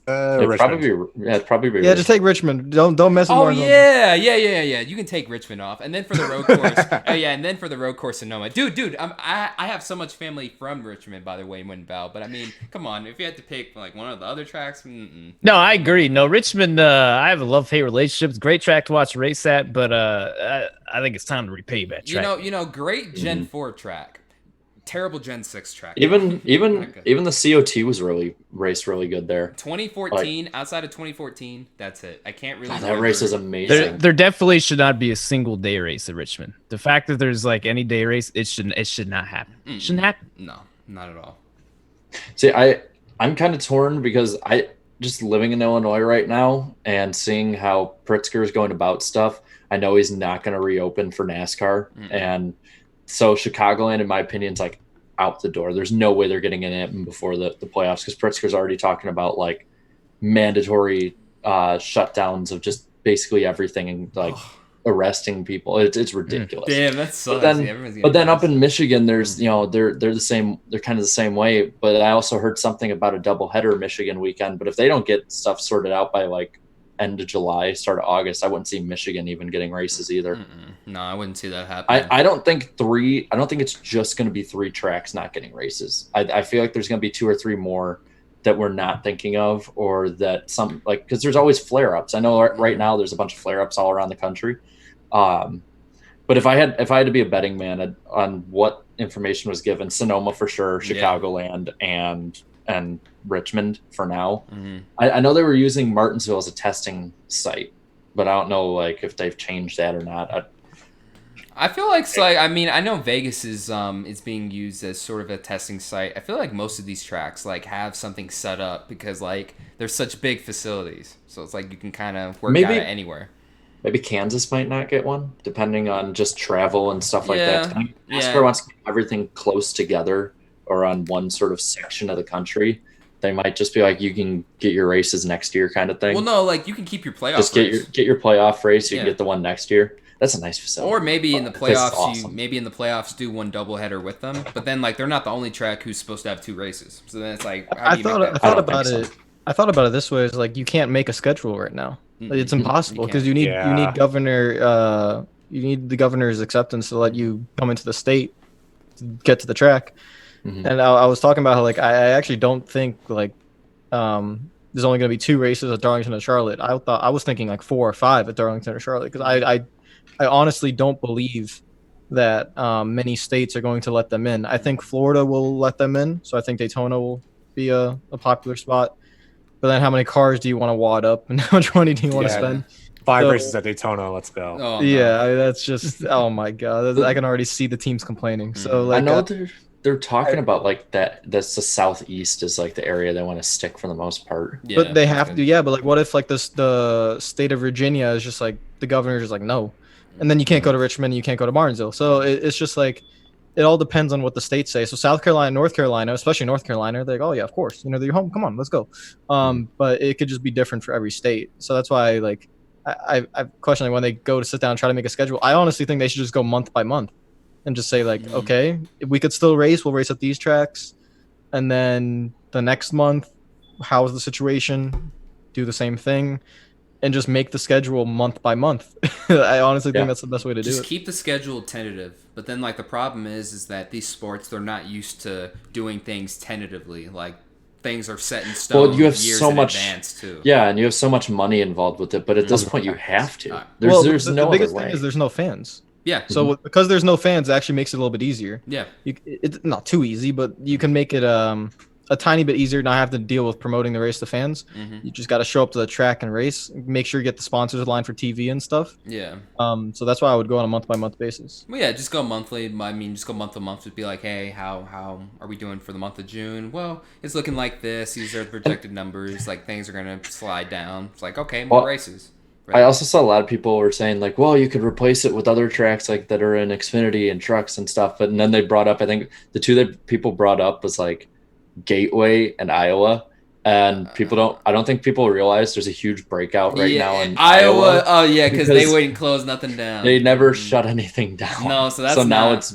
It'd probably be just take Richmond. Don't mess with Martinsville. Yeah. You can take Richmond off, and then for the road course, Sonoma. Dude, I have so much family from Richmond, by the way, WindVOW. But I mean, come on, if you had to pick like one of the other tracks, No, I agree. No, Richmond. I have a love-hate relationship. It's a great track to watch race at, but I think it's time to repay that track. Great Gen 4 track. Terrible Gen 6 track. Even the COT was raced really good there. 2014, outside of 2014, that's it. I can't really. That race is amazing. There definitely should not be a single day race at Richmond. The fact that there's like any day race, it should not happen. It shouldn't happen. No, not at all. See, I'm kind of torn because I just living in Illinois right now and seeing how Pritzker is going about stuff. I know he's not going to reopen for NASCAR, and so Chicagoland, in my opinion, is like out the door. There's no way they're getting in it before the playoffs because Pritzker's already talking about like mandatory shutdowns of just basically everything and like arresting people. It's ridiculous. Damn, that sucks. But then up in Michigan, there's they're the same. They're kind of the same way. But I also heard something about a doubleheader Michigan weekend. But if they don't get stuff sorted out by like end of July, start of August, I wouldn't see Michigan even getting races either. No, I wouldn't see that happen. I don't think it's just going to be 3 tracks not getting races. I feel like there's going to be 2 or 3 more that we're not thinking of, or that some like, because there's always flare-ups. I know right now there's a bunch of flare-ups all around the country. But if I had to be a betting man on what information was given, Sonoma for sure, Chicagoland, and Richmond for now. I know they were using Martinsville as a testing site, but I don't know like if they've changed that or not. I feel like I know Vegas is being used as sort of a testing site. I feel like most of these tracks like have something set up because like they're such big facilities, so it's like you can kind of work out anywhere. Maybe Kansas might not get one, depending on just travel and stuff like that. NASCAR wants to keep everything close together or on one sort of section of the country. They might just be like, you can get your races next year kind of thing. Well, no, like you can keep your playoff just get your playoff race. You can get the one next year. That's a nice facility. Or maybe in the playoffs, do one doubleheader with them. But then like they're not the only track who's supposed to have 2 races. So then it's like, I thought about it this way: is like you can't make a schedule right now. It's impossible because you need the governor's acceptance to let you come into the state to get to the track. And I was talking about how like I actually don't think like there's only going to be 2 races at Darlington and Charlotte. I was thinking like 4 or 5 at Darlington or Charlotte, because I honestly don't believe that many states are going to let them in. I think Florida will let them in, so I think Daytona will be a popular spot. But then how many cars do you want to wad up, and how much money do you want to spend? 5 races at Daytona. Let's go. Oh, yeah, no. that's just, oh my god, I can already see the teams complaining. So like, I know they're talking about like that's the southeast is like the area they want to stick for the most part. Yeah, but they have to, yeah. But like, what if like the state of Virginia is just like, the governor's just like, no, and then you can't go to Richmond, and you can't go to Martinsville. So it's just like, it all depends on what the states say. So South Carolina, North Carolina, especially North Carolina, they're like, oh yeah, of course, they're your home. Come on, let's go. But it could just be different for every state. So that's why like I question, like, when they go to sit down and try to make a schedule, I honestly think they should just go month by month and just say like, okay, if we could still race, we'll race at these tracks, and then the next month, how is the situation? Do the same thing, and just make the schedule month by month. I honestly think that's the best way to do it. Just keep the schedule tentative. But then like the problem is that these sports, they're not used to doing things tentatively. Like things are set in stone. Well, you have years so in much advance too. Yeah, and you have so much money involved with it. But at this point, you have to. There's no the biggest other way. thing is there's no fans. Yeah. So because there's no fans, it actually makes it a little bit easier. Yeah. It's not too easy, but you can make it a tiny bit easier, not have to deal with promoting the race to fans. You just got to show up to the track and race. Make sure you get the sponsors aligned for TV and stuff. Yeah. So that's why I would go on a month by month basis. Well, yeah, just go monthly. I mean, just go month to month. Just be like, hey, how are we doing for the month of June? Well, it's looking like this. These are the projected numbers. Like things are gonna slide down. It's like, okay, more races. Right. I also saw a lot of people were saying like, well, you could replace it with other tracks like that are in Xfinity and trucks and stuff. But and then they brought up, I think the two that people brought up was like Gateway and Iowa. And I don't think people realize there's a huge breakout right now in Iowa. Oh yeah, because they wouldn't close nothing down. They never shut anything down. No, so now it's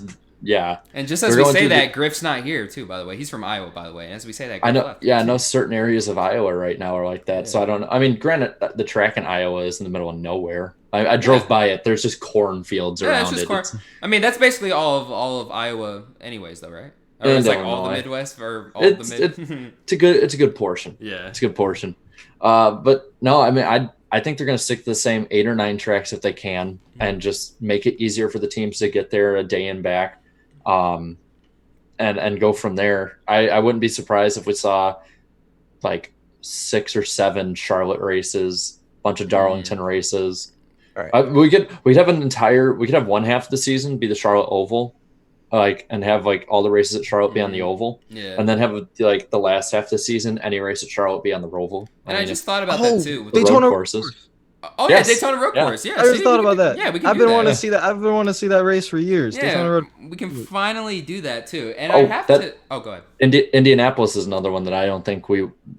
And just as we say that, Griff's not here too. By the way, he's from Iowa. By the way, as we say that, I know. left. Yeah, I know certain areas of Iowa right now are like that. Yeah. So I don't. I mean, granted, the track in Iowa is in the middle of nowhere. I drove by it. There's just cornfields around it's just it. Corn. I mean, that's basically all of Iowa, anyways, though, right? Or it's like all the Midwest or all the mid. It's a good portion. Yeah, it's a good portion. But no, I mean, I think they're going to stick to the same 8 or 9 tracks if they can, and just make it easier for the teams to get there a day and back. And go from there. I wouldn't be surprised if we saw like 6 or 7 Charlotte races, a bunch of Darlington races. All right. We could have one half of the season be the Charlotte Oval, and have like all the races at Charlotte be on the Oval, and then have like the last half of the season any race at Charlotte be on the Roval. And I just thought about that too with Daytona road courses. Oh yeah, Daytona Road Course. Yeah, I just thought about that. Yeah, we can. I've been wanting to see that. I've been wanting to see that race for years. Yeah, Daytona Road. We can finally do that too. And I have to. Oh, go ahead. Indianapolis is another one that I don't think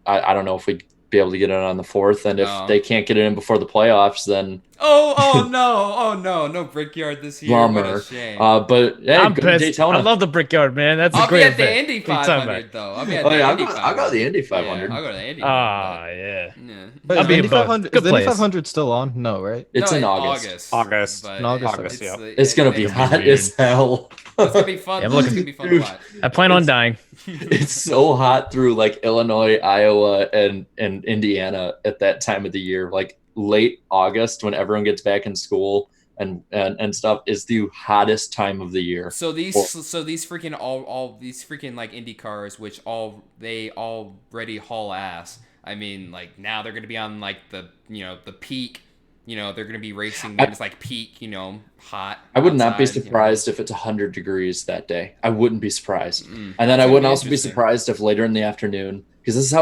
I don't know if we'd be able to get it on the 4th, and if they can't get it in before the playoffs, then no Brickyard this year. Bummer. What a shame. But yeah, I'm go to pissed. Daytona. I love the Brickyard, man. That's I'll a great be at the event. Indy 500 though. I'll be at the Indy 500. I'll go to the Indy 500. Yeah, I'll go to the Indy. Yeah. But I'll is be Indy in both. 500, Good is the Indy place. 500 still on? No, right? It's in August. August. Yeah. It's It's gonna be hot as hell. It's gonna be fun. Yeah, It's gonna be fun to watch. I plan on dying. It's so hot through like Illinois, Iowa, and Indiana at that time of the year. Like late August when everyone gets back in school and stuff is the hottest time of the year. So these freaking all these freaking like Indy cars, which they already haul ass. I mean, like now they're gonna be on like the peak. They're going to be racing when it's like peak, hot. I would not be outside, surprised if it's 100 degrees that day. I wouldn't be surprised. And then I wouldn't also be surprised if later in the afternoon, because this is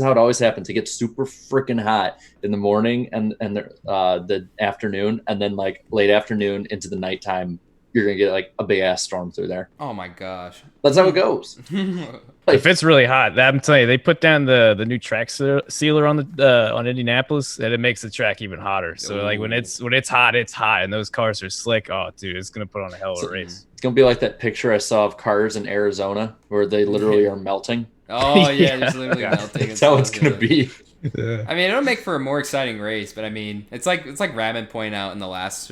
how it always happens. It gets super freaking hot in the morning and the afternoon, and then like late afternoon into the nighttime, you're going to get like a big ass storm through there. Oh my gosh. That's how it goes. If it's really hot, I'm telling you, they put down the new track sealer on on Indianapolis, and it makes the track even hotter. So like when it's hot, it's hot, and those cars are slick. Oh, dude, it's gonna put on a hell of a race. It's gonna be like that picture I saw of cars in Arizona where they literally are melting. Oh yeah, just literally melting. That's how it's gonna be. Yeah. I mean, it'll make for a more exciting race, but I mean, it's like Radman pointed out in the last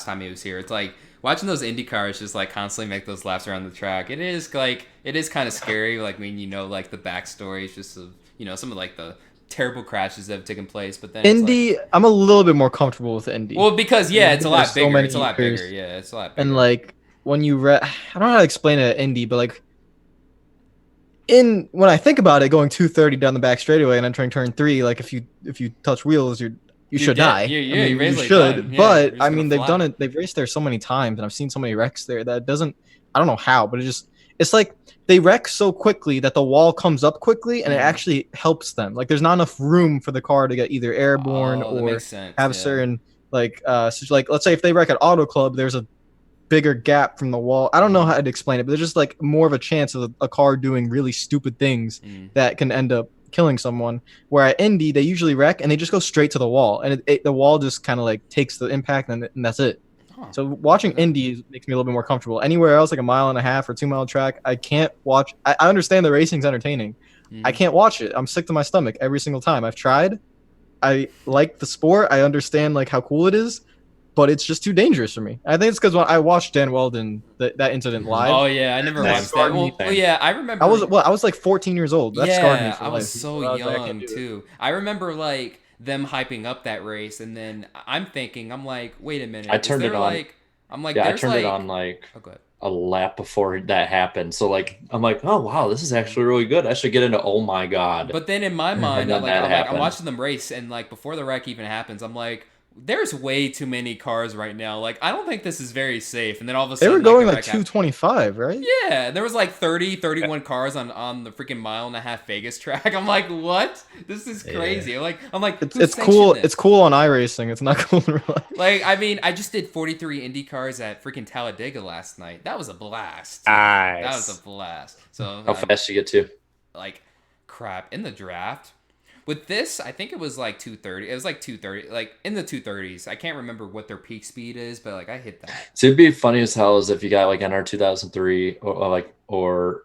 time he was here. It's like watching those Indy cars just like constantly make those laps around the track. It is kind of scary, like when like the backstory is just of some of like the terrible crashes that have taken place. But then Indy, I'm a little bit more comfortable with Indy. Well, because it's a lot bigger. Many it's a lot years. bigger. Yeah, it's a lot bigger. And like when you I don't know how to explain it at Indy, but like when I think about it, going 230 down the back straightaway and entering turn 3, like if you touch wheels, you should die. You should. Yeah, but I mean, they've done it. They've raced there so many times, and I've seen so many wrecks there that doesn't. I don't know how, but it's like they wreck so quickly that the wall comes up quickly, and it actually helps them. Like there's not enough room for the car to get either airborne or have certain like so like let's say if they wreck at Auto Club, there's a bigger gap from the wall. I don't know how to explain it, but there's just like more of a chance of a car doing really stupid things that can end up killing someone. Where at Indy, they usually wreck and they just go straight to the wall, and the wall just kind of like takes the impact, and that's it. So watching Indy makes me a little bit more comfortable. Anywhere else, like a 1.5 mile or 2 mile track, I can't watch. I understand the racing's entertaining. I can't watch it. I'm sick to my stomach every single time. I've tried. I like the sport. I understand like how cool it is, but it's just too dangerous for me. I think it's because when I watched Dan Weldon that incident live. Oh yeah, I never watched that. Well, yeah, I remember. I was like 14 years old. That scarred me for I life. was so young too. I remember like them hyping up that race, and then I'm thinking, I'm like, wait a minute. I turned it on. Like, I'm like, I turned it on like a lap before that happened. So like, I'm like, oh wow, this is actually really good. I should get into oh my god. But then in my mind, I'm watching them race, and like before the wreck even happens, I'm like, there's way too many cars right now. Like, I don't think this is very safe. And then all of a sudden, they were going like 225, right? Yeah, there was like 31 cars on the freaking 1.5 mile Vegas track. I'm like, what? This is crazy. Yeah. I'm like, it's cool. This? It's cool on iRacing. It's not cool in real life. Like, I mean, I just did 43 Indy cars at freaking Talladega last night. That was a blast. Nice. That was a blast. So how fast you get to? Like, crap in the draft. With this, I think it was like 230. It was like 230, like in the 230s. I can't remember what their peak speed is, but like I hit that. So it'd be funny as hell as if you got like NR 2003 or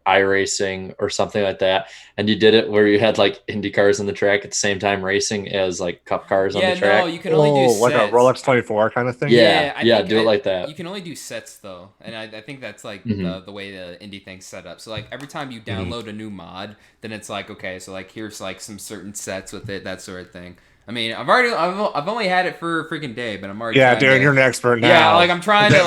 iRacing or something like that, and you did it where you had like Indy cars on the track at the same time racing as like Cup cars on the track. Yeah, no, you can only do sets. Like a Rolex 24 kind of thing. Yeah, do it like that. You can only do sets though, and I think that's like the way the Indy thing's set up. So like every time you download a new mod, then it's like, okay, so like here's like some certain sets with it, that sort of thing. I mean, I've only had it for a freaking day, but I'm already dude, you're an expert now. Yeah, like I'm trying to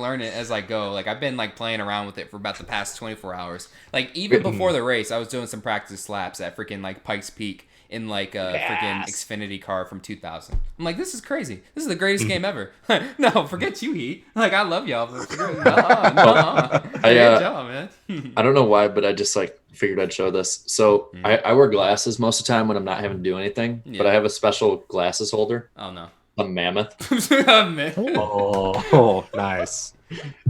learn it as I go. Like I've been like playing around with it for about the past 24 hours. Like even before the race, I was doing some practice laps at freaking like Pikes Peak in like a freaking Xfinity car from 2000. I'm like, this is crazy. This is the greatest game ever. No, forget you, Heat. Like I love y'all. Good job, man. I don't know why, but I just like figured I'd show this. So I wear glasses most of the time when I'm not having to do anything, but I have a special glasses holder. Oh no. A mammoth. Oh, nice.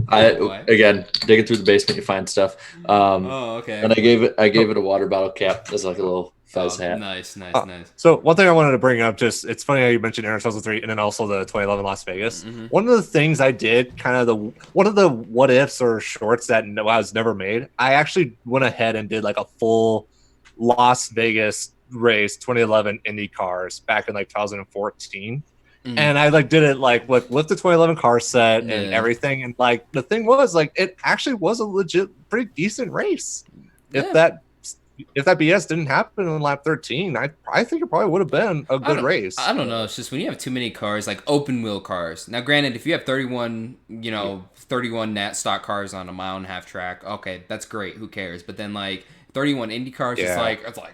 Again, digging through the basement, you find stuff. Okay. And I gave it a water bottle cap as like a little fez hat. Nice. So one thing I wanted to bring up, just it's funny how you mentioned Aaron 2003 and then also the 2011 Las Vegas. One of the things I did, one of the what ifs or shorts that was never made, I actually went ahead and did like a full Las Vegas race 2011 Indy cars back in like 2014. And I like did it like with the 2011 car set and everything, and like the thing was like it actually was a legit pretty decent race. If that BS didn't happen in lap 13, I think it probably would have been a good race. I don't know. It's just when you have too many cars, like open wheel cars. Now, granted, if you have 31 Nat stock cars on a 1.5 mile track, okay, that's great. Who cares? But then like 31 Indy cars, it's like it's like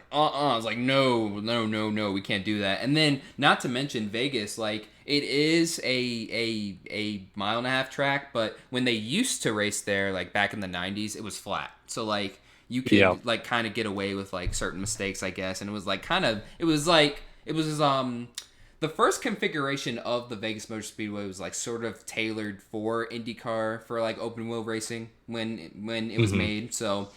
no, we can't do that. And then not to mention Vegas, like it is a 1.5 mile track, but when they used to race there, like back in the 90s, it was flat. So like you could like kind of get away with like certain mistakes, I guess. And it was the first configuration of the Vegas Motor Speedway was like sort of tailored for IndyCar for like open wheel racing when it was made. So.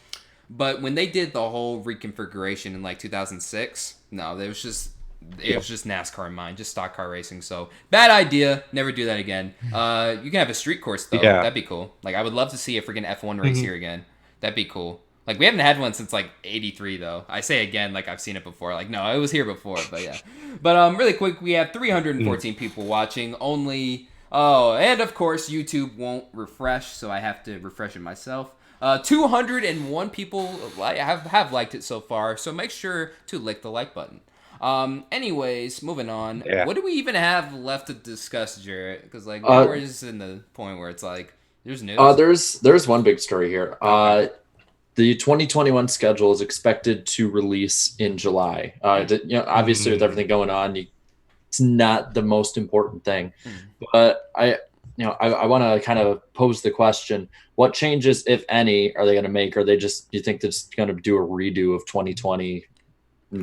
But when they did the whole reconfiguration in like 2006, no, it was just NASCAR in mind, just stock car racing. So bad idea. Never do that again. You can have a street course though. Yeah. That'd be cool. Like I would love to see a freaking F1 race here again. That'd be cool. Like we haven't had one since like '83 though. I say again like I've seen it before. Like no, it was here before, but yeah. But really quick, we have 314 people watching. Only and of course YouTube won't refresh, so I have to refresh it myself. 201 people have liked it so far, so make sure to lick the like button. Anyways, moving on. Yeah. What do we even have left to discuss, Jarrett? Because like now we're just in the point where it's like there's news. There's one big story here. Okay. The 2021 schedule is expected to release in July. Obviously with everything going on, it's not the most important thing, but I want to kind of pose the question: what changes, if any, are they going to make? Or do you think they're just going to do a redo of 2020?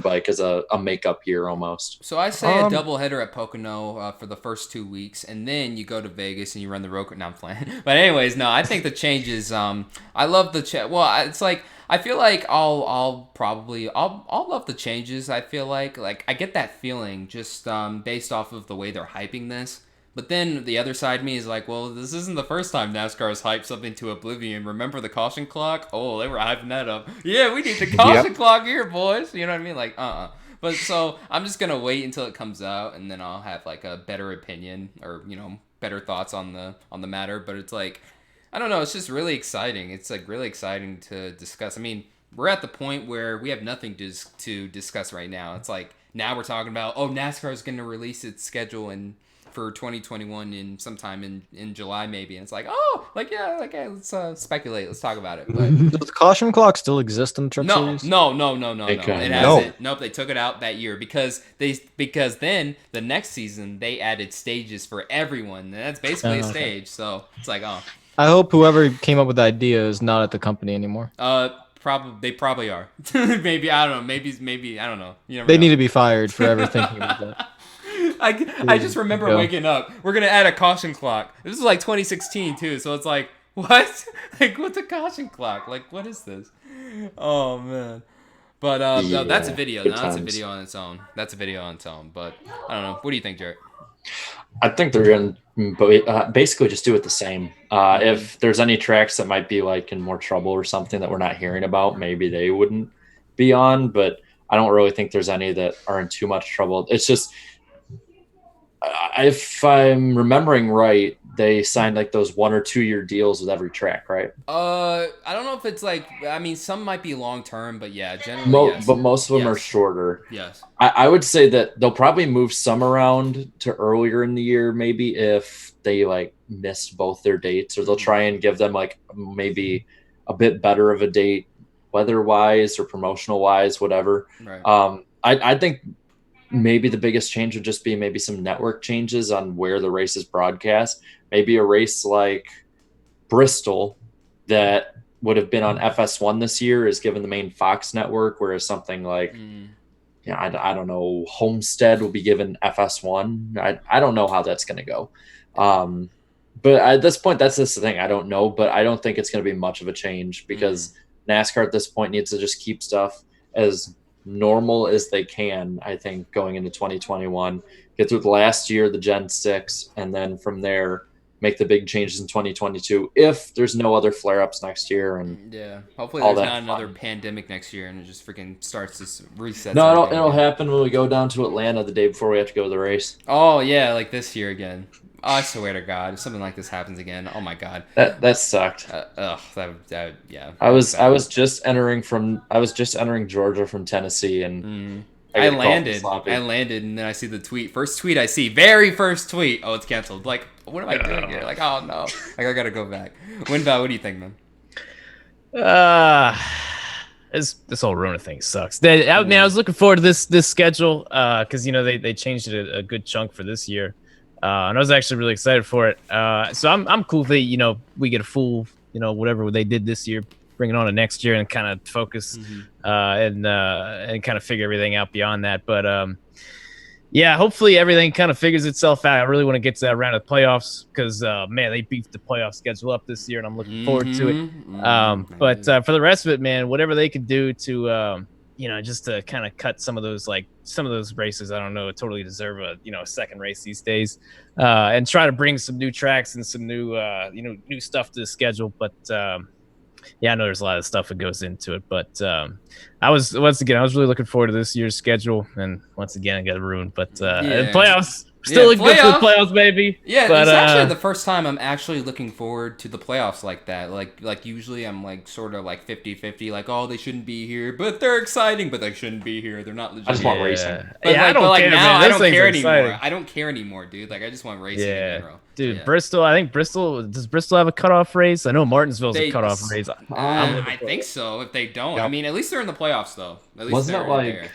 Like as a makeup year almost. So I say a doubleheader at Pocono for the first 2 weeks, and then you go to Vegas and you run the road. No, I'm playing. But anyways, no, I think the changes. I love the Well, it's like I feel like I'll love the changes. I feel like I get that feeling just based off of the way they're hyping this. But then the other side of me is like, well, this isn't the first time NASCAR has hyped something to oblivion. Remember the caution clock? Oh, they were hyping that up. Yeah, we need the caution clock here, boys. You know what I mean? Like, But so I'm just going to wait until it comes out, and then I'll have like a better opinion or, better thoughts on the matter. But it's like, I don't know. It's just really exciting. It's like really exciting to discuss. I mean, we're at the point where we have nothing to discuss right now. It's like now we're talking about, NASCAR is going to release its schedule for 2021 in sometime in July maybe, and it's like let's speculate, let's talk about it. But does the caution clock still exist in the Truck Series? No, it hasn't. Nope, they took it out that year because then the next season they added stages for everyone, and that's basically a stage. So it's like I hope whoever came up with the idea is not at the company anymore. They probably are. Maybe I don't know. Maybe I don't know. They need to be fired for ever thinking about that. I just remember waking up. We're gonna add a caution clock. This is like 2016 too, so it's like what? Like what's a caution clock? Like what is this? Oh man. But no, that's a video. No, that's a video on its own. But I don't know. What do you think, Jarrett? I think they're gonna basically just do it the same. If there's any tracks that might be like in more trouble or something that we're not hearing about, maybe they wouldn't be on. But I don't really think there's any that are in too much trouble. It's just, if I'm remembering right, they signed like those 1 or 2 year deals with every track, right? I don't know if it's like, I mean, some might be long term, but yeah, generally, yes. But most of them are shorter. Yes. I would say that they'll probably move some around to earlier in the year, maybe if they like missed both their dates, or they'll try and give them like maybe a bit better of a date, weather wise or promotional wise, whatever. Right. I think maybe the biggest change would just be maybe some network changes on where the race is broadcast. Maybe a race like Bristol that would have been on FS1 this year is given the main Fox network, whereas something like, I don't know, Homestead will be given FS1. I don't know how that's going to go. But at this point, that's just the thing. I don't know, but I don't think it's going to be much of a change because NASCAR at this point needs to just keep stuff as normal as they can, I think, going into 2021. Get through the last year, the Gen 6, and then from there, make the big changes in 2022 if there's no other flare-ups next year. And hopefully there's not another pandemic next year and it just freaking starts to reset. No, it'll happen when we go down to Atlanta the day before we have to go to the race. Oh, yeah, like this year again. Oh, I swear to God, if something like this happens again, oh my God, that sucked. Yeah. I was just entering Georgia from Tennessee, and I landed, and then I see the tweet. First tweet I see, very first tweet. Oh, it's canceled. Like, what am I doing here? Like, oh no, like I gotta go back. WindVOW, what do you think, man? This whole Rona thing sucks. I was looking forward to this schedule because they changed it a good chunk for this year. And I was actually really excited for it. So I'm cool that, we get a full, whatever they did this year, bring it on to next year and kind of focus and kind of figure everything out beyond that. But hopefully everything kind of figures itself out. I really want to get to that round of playoffs because, man, they beefed the playoff schedule up this year and I'm looking forward to it. But for the rest of it, man, whatever they could do to, just to kind of cut some of those races, I don't know, totally deserve a second race these days, and try to bring some new tracks and some new new stuff to the schedule. But I know there's a lot of stuff that goes into it. But I was really looking forward to this year's schedule, and once again I got it ruined. But playoffs Still look good for the playoffs, baby. Yeah, but, it's actually the first time I'm actually looking forward to the playoffs like that. Like usually I'm like sort of like 50-50, like, oh, they shouldn't be here, but they're exciting, but they shouldn't be here. They're not legit. I just want racing. But yeah, like, I don't care, now man. I don't care exciting. anymore. I don't care anymore, dude. Like I just want racing in general. Dude, Bristol. I think does Bristol have a cutoff race? I know Martinsville's a cutoff race. I think so. If they don't, I mean, at least they're in the playoffs though. At least wasn't it like? there.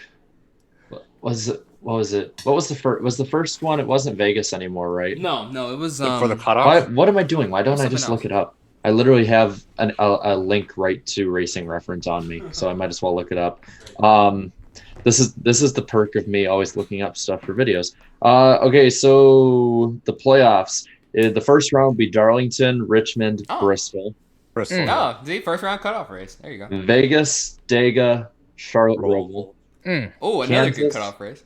What was it? What was the first? Was the first one? It wasn't Vegas anymore, right? No, it was for the cutoff. What am I doing? Why don't I just look it up? I literally have a link right to Racing Reference on me, so I might as well look it up. This is the perk of me always looking up stuff for videos. Okay, so the playoffs. The first round would be Darlington, Richmond, Bristol. Bristol. Oh, the first round cutoff race. There you go. Vegas, Dega, Charlotte, Roval. Oh, another good cutoff race.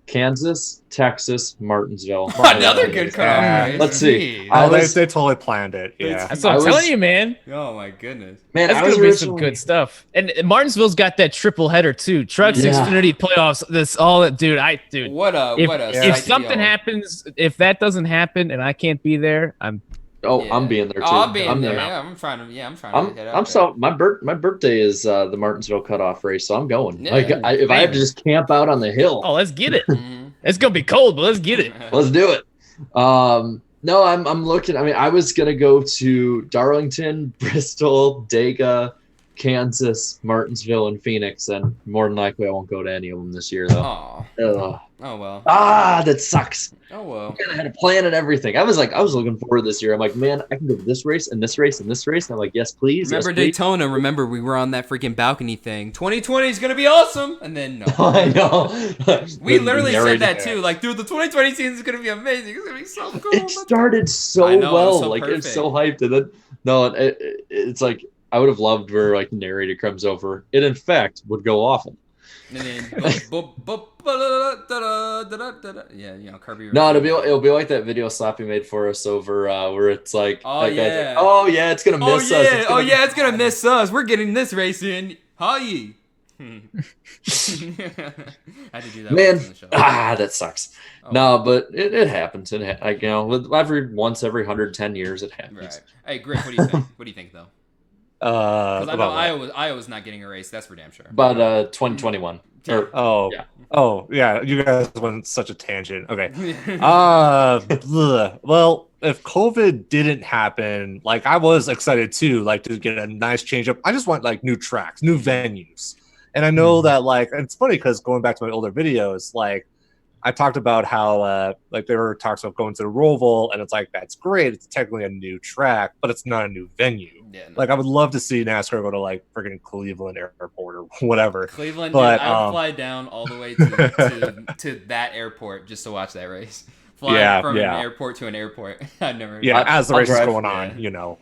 Kansas, Texas, Martinsville. Another good cutoff race. Let's see. They totally planned it. Yeah, that's what I'm telling you, man. Oh my goodness, man, that's gonna be some good stuff. And Martinsville's got that triple header too. Trucks, Xfinity playoffs. This all, dude. If something happens, if that doesn't happen, and I can't be there, I'm being there too. I'm being there. Yeah, I'm trying to hit out. My birthday is the Martinsville cutoff race, so I'm going. Yeah. Like if I have to just camp out on the hill. Oh, let's get it. It's gonna be cold, but let's get it. Let's do it. No, I'm looking. I mean, I was gonna go to Darlington, Bristol, Dega, Kansas, Martinsville, and Phoenix, and more than likely I won't go to any of them this year though. Oh well. That sucks. Oh well. I had a plan and everything. I was looking forward to this year. I'm like, man, I can go to this race and this race and this race. And I'm like, yes, please. Remember yes, please. Daytona? Remember we were on that freaking balcony thing. 2020 is gonna be awesome, and then no. I know. We literally said that too. Like, dude, the 2020 season is gonna be amazing. It's gonna be so cool. It started so well. So like it's so hyped, and then it's like I would have loved where like narrator comes over. It in fact would go awful. And then Kirby. No, it'll be like that video Slappy made for us over where it's like, it's gonna miss us. It's gonna miss us. We're getting this race in. Hi. I had to do that. Man, that sucks. No, but it happens. Every 110 years it happens. Right. Hey, Griff, what do you think? What do you think though? Because I know Iowa's not getting a race. That's for damn sure. But 2021. You guys went such a tangent. Okay. Well, if COVID didn't happen, like I was excited too, like to get a nice change up. I just want like new tracks, new venues. And I know that like it's funny because going back to my older videos, like I talked about how like there were talks about going to the Roval, and it's like that's great. It's technically a new track, but it's not a new venue. Yeah, no. Like I would love to see NASCAR go to like freaking Cleveland Airport or whatever. Cleveland, but I would fly down all the way to that airport just to watch that race. Fly from an airport to an airport. I've never. Yeah, as the race is going on, you know.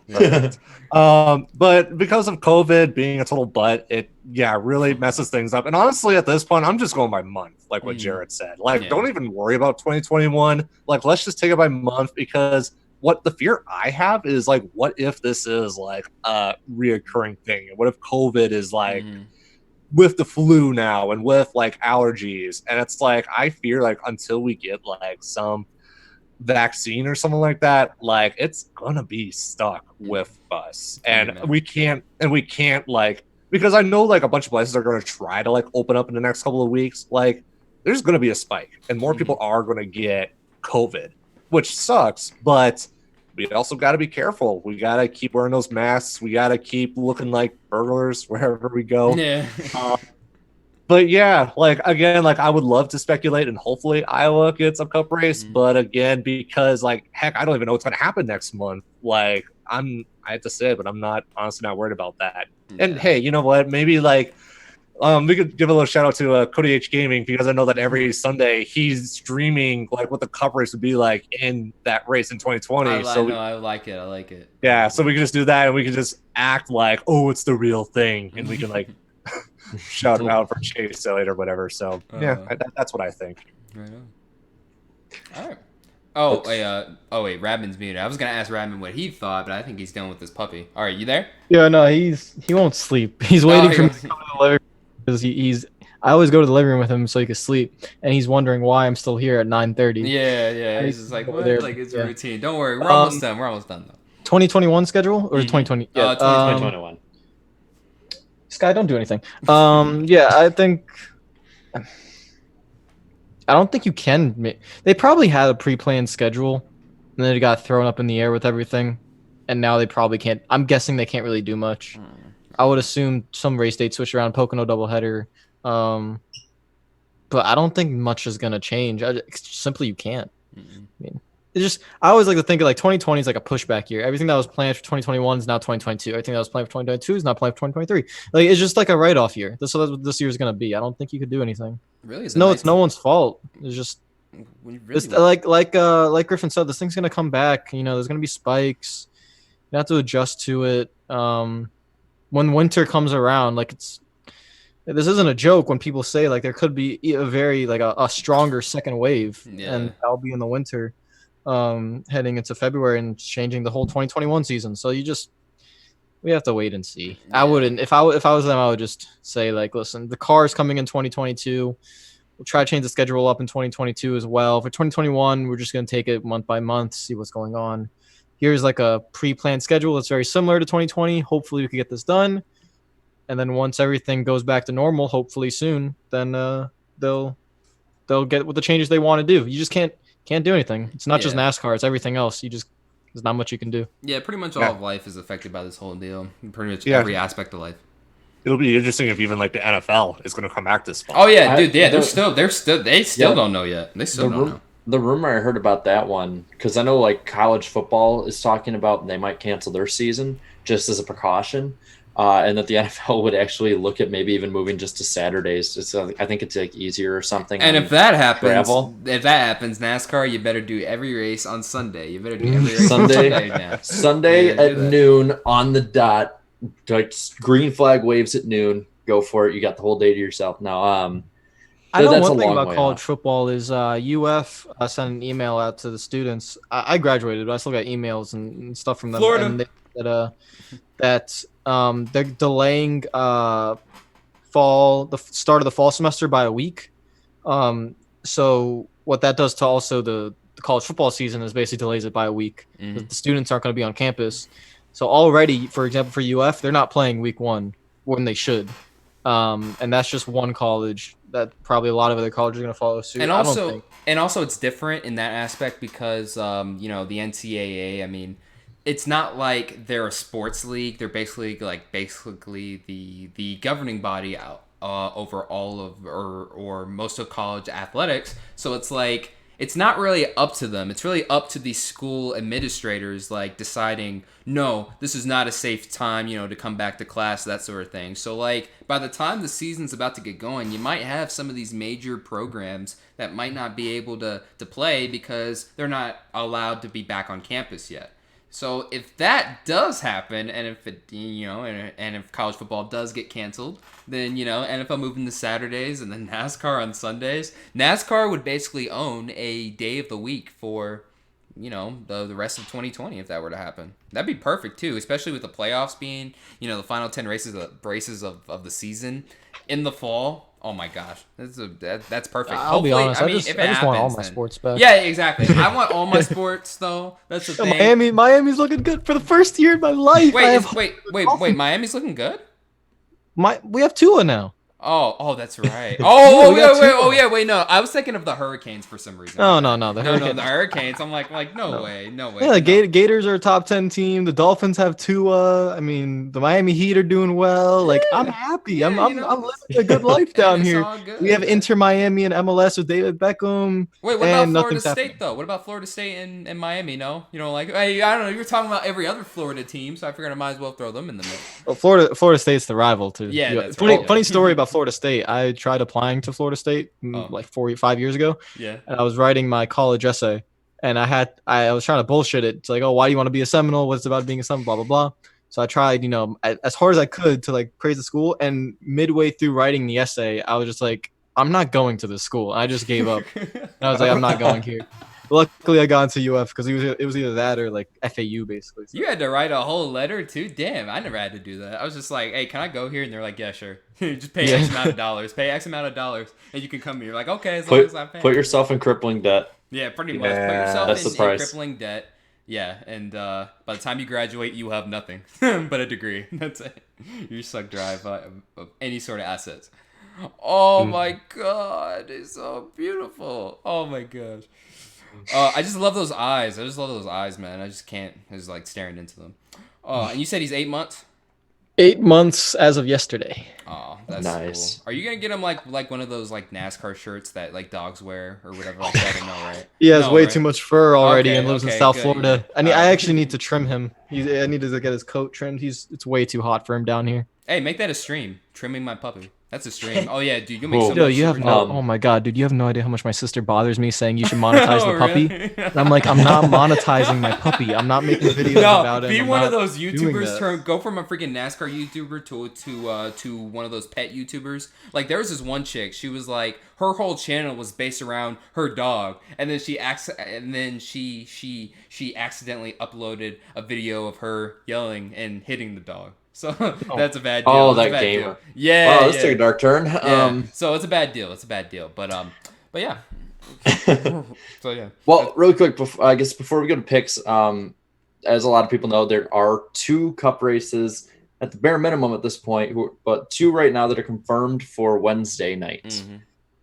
But because of COVID being a total butt, it really messes things up. And honestly, at this point, I'm just going by month, like what Jared said. Like, don't even worry about 2021. Like, let's just take it by month, because what the fear I have is like, what if this is like a reoccurring thing? What if COVID is like with the flu now and with like allergies? And it's like, I fear like until we get like some vaccine or something like that, like it's gonna be stuck with us. And we can't like, because I know like a bunch of places are going to try to like open up in the next couple of weeks. Like there's going to be a spike and more people are going to get COVID, which sucks, but we also got to be careful. We got to keep wearing those masks. We got to keep looking like burglars wherever we go. Yeah. But yeah, like again, like I would love to speculate and hopefully Iowa gets a cup race. But again, because like, heck, I don't even know what's going to happen next month. Like I have to say it, but I'm honestly not worried about that. Yeah. And hey, you know what? Maybe like, we could give a little shout out to Cody H Gaming, because I know that every Sunday he's streaming like what the cup race would be like in that race in 2020. I like it. Yeah, so we can just do that, and we can just act like, oh, it's the real thing, and we can like shout it out for Chase later or whatever. So that's what I think. Right on. All right. Oh wait, Radman's muted. I was gonna ask Radman what he thought, but I think he's done with this puppy. All right, you there? Yeah, no, he won't sleep. He's waiting for me to come to the living room because I always go to the living room with him so he could sleep, and he's wondering why I'm still here at 9:30. Yeah. He's just like, what? There, Like, it's a routine. Don't worry. We're almost done. We're almost done, though. 2021 schedule or 2020? Yeah, 2021. Sky, don't do anything. Yeah, I don't think you can. They probably had a pre-planned schedule, and then it got thrown up in the air with everything, and now they probably can't. I'm guessing they can't really do much. I would assume some race dates switch around, Pocono doubleheader, but I don't think much is gonna change. Simply, you can't. I mean, it's just I always like to think of like 2020 is like a pushback year. Everything that was planned for 2021 is now 2022. Everything that was planned for 2022 is now planned for 2023. Like it's just like a write-off year. So that's what this year is gonna be. I don't think you could do anything. Really? It's no one's fault. It's just it's like Griffin said, this thing's gonna come back. You know, there's gonna be spikes. You have to adjust to it. When winter comes around, like this isn't a joke when people say like there could be a very like a stronger second wave, and that'll be in the winter, heading into February and changing the whole 2021 season. So we have to wait and see. I wouldn't if I was them, I would just say like, listen, the car's coming in 2022. We'll try to change the schedule up in 2022 as well. For 2021, we're just gonna take it month by month, see what's going on. Here's like a pre-planned schedule that's very similar to 2020. Hopefully we can get this done. And then once everything goes back to normal, hopefully soon, then they'll get what the changes they want to do. You just can't do anything. It's not just NASCAR, it's everything else. There's not much you can do. Yeah, pretty much all of life is affected by this whole deal. Pretty much every aspect of life. It'll be interesting if even like the NFL is going to come back this fall. Oh yeah, dude. Yeah, they still don't know yet. They still don't know. The rumor I heard about that one, because I know like college football is talking about they might cancel their season just as a precaution, and that the NFL would actually look at maybe even moving just to Saturdays. I think it's like easier or something. And if that happens, NASCAR, you better do every race on Sunday. You better do every race Sunday now. Sunday at noon on the dot. Like green flag waves at noon. Go for it. You got the whole day to yourself. Now, I know one thing about college football is UF sent an email out to the students. I graduated, but I still got emails and stuff from them. Florida. And that they're delaying the start of the fall semester by a week. So what that does to also the college football season is basically delays it by a week. The students aren't going to be on campus. So already, for example, for UF, they're not playing week one when they should. And that's just one college that probably a lot of other colleges are going to follow suit. And also it's different in that aspect because, the NCAA, I mean, it's not like they're a sports league. They're basically the governing body over all of or most of college athletics. So it's like, it's not really up to them. It's really up to the school administrators, like deciding, no, this is not a safe time, to come back to class, that sort of thing. So like by the time the season's about to get going, you might have some of these major programs that might not be able to play because they're not allowed to be back on campus yet. So if that does happen, and if it, and if college football does get canceled, then NFL moving to Saturdays and then NASCAR on Sundays. NASCAR would basically own a day of the week for, the rest of 2020 if that were to happen. That'd be perfect too, especially with the playoffs being, the final 10 races of the season in the fall. Oh my gosh, that's perfect. I'll be honest. I just want all my sports back. Yeah, exactly. I want all my sports though. That's the thing. Miami's looking good for the first year in my life. Wait. Miami's looking good. We have Tua now. Oh, that's right. Wait. No, I was thinking of the Hurricanes for some reason. No, the Hurricanes. I'm like, no way. Yeah, the Gators are a top 10 team. The Dolphins have Tua. I mean, the Miami Heat are doing well. Like, I'm happy. Yeah, I'm living a good life down here. We have Inter Miami and MLS with David Beckham. Wait, what about Florida State though? What about Florida State and Miami? No, I don't know. You were talking about every other Florida team, so I figured I might as well throw them in the mix. Well, Florida State's the rival too. Yeah, that's funny story about Florida State. I tried applying to Florida State like 5 years ago. Yeah. And I was writing my college essay, and I was trying to bullshit it. It's like, oh, why do you want to be a Seminole? What's about being a Seminole? Blah blah blah. So I tried, as hard as I could to like praise the school. And midway through writing the essay, I was just like, I'm not going to this school. I just gave up. And I was like, I'm not going here. Luckily, I got into UF because it was either that or like FAU basically. So. You had to write a whole letter too. Damn, I never had to do that. I was just like, hey, can I go here? And they're like, yeah, sure. Just pay X amount of dollars. Pay X amount of dollars, and you can come here. You're like, okay, as long as I pay. Put yourself in crippling debt. Yeah, pretty much. Put yourself in price. crippling debt. Yeah, and by the time you graduate, you have nothing but a degree. That's it. You suck dry of any sort of assets. Oh my god, it's so beautiful. Oh my gosh. I just love those eyes. I just love those eyes, man. I just can't. I just like staring into them. And you said he's 8 months? 8 months as of yesterday. Oh, that's nice. Cool. Are you gonna get him like one of those like NASCAR shirts that like dogs wear or whatever like that? No, right? He has way right? too much fur already Okay, and lives in okay, South good, Florida. yeah. I actually need to trim him. I need to get his coat trimmed. It's way too hot for him down here. Hey, make that a stream. Trimming my puppy. That's a stream. Oh yeah, dude, you make so much. You have no. Oh my god, dude, you have no idea how much my sister bothers me saying you should monetize the puppy. Really? And I'm like, I'm not monetizing my puppy. I'm not making videos about it. Be I'm one not of those doing YouTubers. that. Go from a freaking NASCAR YouTuber to one of those pet YouTubers. Like there was this one chick. She was like, her whole channel was based around her dog, and then she accidentally uploaded a video of her yelling and hitting the dog. So that's a bad deal. Oh, that gamer. Deal. Yeah. Oh, let's take a dark turn. Yeah. So it's a bad deal. But yeah. So yeah. Well, really quick, I guess before we go to picks, as a lot of people know, there are 2 cup races at the bare minimum at this point, but 2 right now that are confirmed for Wednesday nights.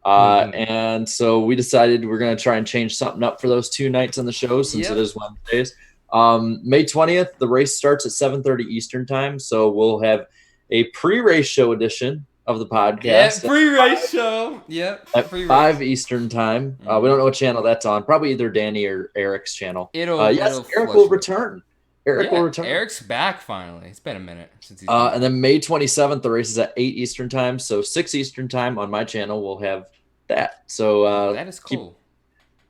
And so we decided we're going to try and change something up for those 2 nights on the show since it is Wednesdays. May 20th, the race starts at 7:30 Eastern time, so we'll have a pre-race show edition of the podcast. Yeah, pre-race show. Yep. At 5 Eastern time. We don't know what channel that's on. Probably either Danny or Eric's channel. Yes, Eric will return. Eric will return. Eric's back finally. It's been a minute since he's and then May 27th, the race is at 8 Eastern time, so 6 Eastern time on my channel we'll have that. So that is cool.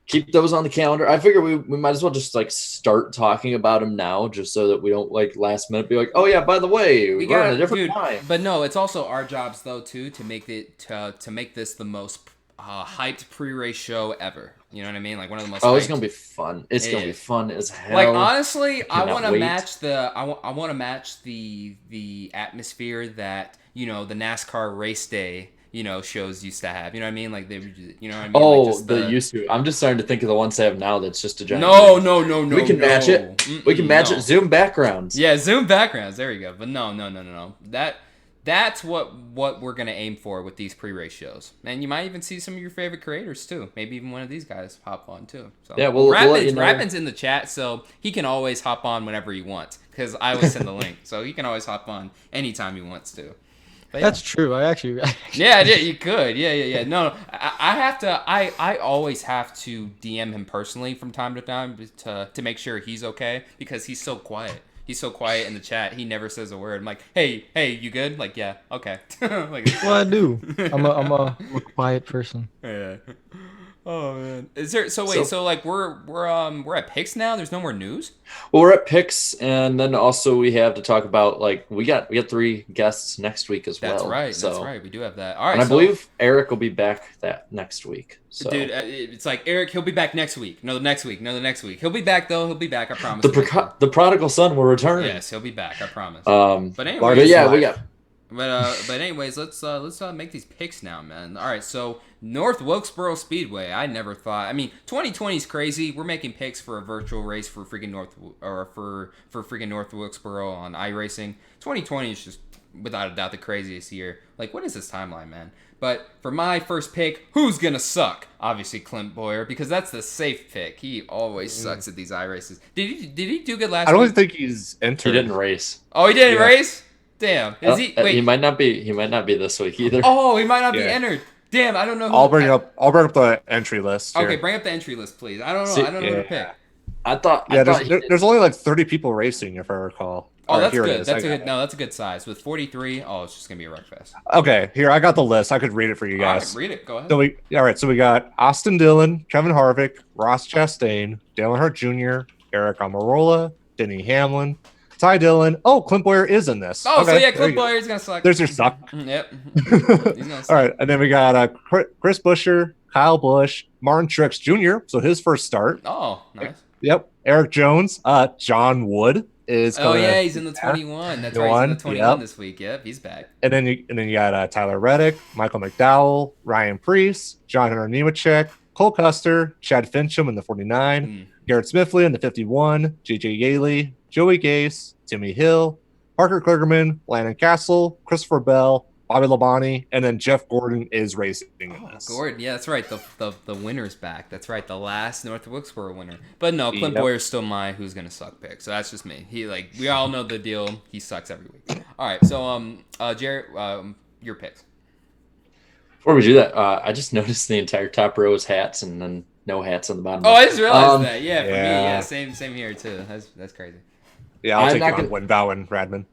Keep those on the calendar. I figure we might as well just like start talking about them now, just so that we don't like last minute be like, oh yeah, by the way, we're on a different time. But no, it's also our jobs though too to make this the most hyped pre-race show ever. You know what I mean? Like one of the most. Oh, it's gonna be fun. It's gonna be fun as hell. Like honestly, I want to match the atmosphere that the NASCAR race day shows used to have. You know what I mean? Like they, you know what I mean? Oh, like they used to. I'm just starting to think of the ones they have now. That's just a giant. No. We can match it. We can match it. Zoom backgrounds. Yeah, Zoom backgrounds. There you go. But no. That's what we're gonna aim for with these pre-race shows. And you might even see some of your favorite creators too. Maybe even one of these guys hop on too. So yeah, we'll let you know. Radman's in the chat, so he can always hop on whenever he wants because I always send the link, so he can always hop on anytime he wants to. But that's true. I actually yeah, you could. Yeah. No, I have to. I always have to DM him personally from time to time to make sure he's okay because he's so quiet. He's so quiet in the chat. He never says a word. I'm like, hey, you good? Like, yeah, okay. Like, well, I do. I'm a quiet person. Yeah. Oh man. Is there? So wait. So like we're at picks now. There's no more news. Well, we're at picks, and then also we have to talk about like we got 3 guests next week as well. That's right. So, that's right. We do have that. All right. And I believe Eric will be back that next week. So. Dude, it's like Eric. He'll be back next week. No, the next week. No, the next week. He'll be back though. He'll be back. I promise. The prodigal son will return. Yes, he'll be back. I promise. But anyway, we got. But anyways, let's make these picks now, man. All right, so North Wilkesboro Speedway. I never thought. I mean, 2020 is crazy. We're making picks for a virtual race for freaking North Wilkesboro on iRacing. 2020 is just without a doubt the craziest year. Like, what is this timeline, man? But for my first pick, who's gonna suck? Obviously Clint Boyer, because that's the safe pick. He always sucks at these iRaces. Did he do good last week? I don't think he's entered. He didn't race. Oh, he didn't race? Damn. Is he? Wait. He might not be this week either. Oh, he might not be entered. Damn, I don't know. I'll bring up the entry list. Okay, bring up the entry list, please. I don't know. I don't know who to pick. I thought. There's only like 30 people racing, if I recall. Oh, that's good. That's a good. No, that's a good size. With 43, it's just gonna be a wreck fest. Okay, here I got the list. I could read it for you guys. All right, read it. Go ahead. So we got Austin Dillon, Kevin Harvick, Ross Chastain, Dale Earnhardt Jr., Eric Almirola, Denny Hamlin, Ty Dillon. Oh, Clint Boyer is in this. Oh, okay, so yeah, Clint Boyer's gonna suck. There's your suck. Yep. He's gonna suck. All right, and then we got Chris Buescher, Kyle Busch, Martin Truex Jr. So his first start. Oh, nice. Yep. Eric Jones. John Wood is. Oh yeah, he's in the 21. That's right. He's in the 21 this week. Yep, he's back. And then you got Tyler Reddick, Michael McDowell, Ryan Preece, John Hunter Nemechek, Cole Custer, Chad Fincham in the 49, Garrett Smithley in the 51, JJ Yaley, Joey Gase, Timmy Hill, Parker Kligerman, Landon Castle, Christopher Bell, Bobby Labonte, and then Jeff Gordon is racing in this. Gordon, yeah, that's right. The winner's back. That's right. The last North Wilkesboro winner. But no, Clint Boyer's still my who's gonna suck pick. So that's just me. We all know the deal. He sucks every week. All right. So Jarrett, your picks. Before we do that, I just noticed the entire top row is hats and then no hats on the bottom. Oh, I just realized that. Yeah, for me, yeah, same here too. That's crazy. Yeah, I'll take you on WindVOW and Radman.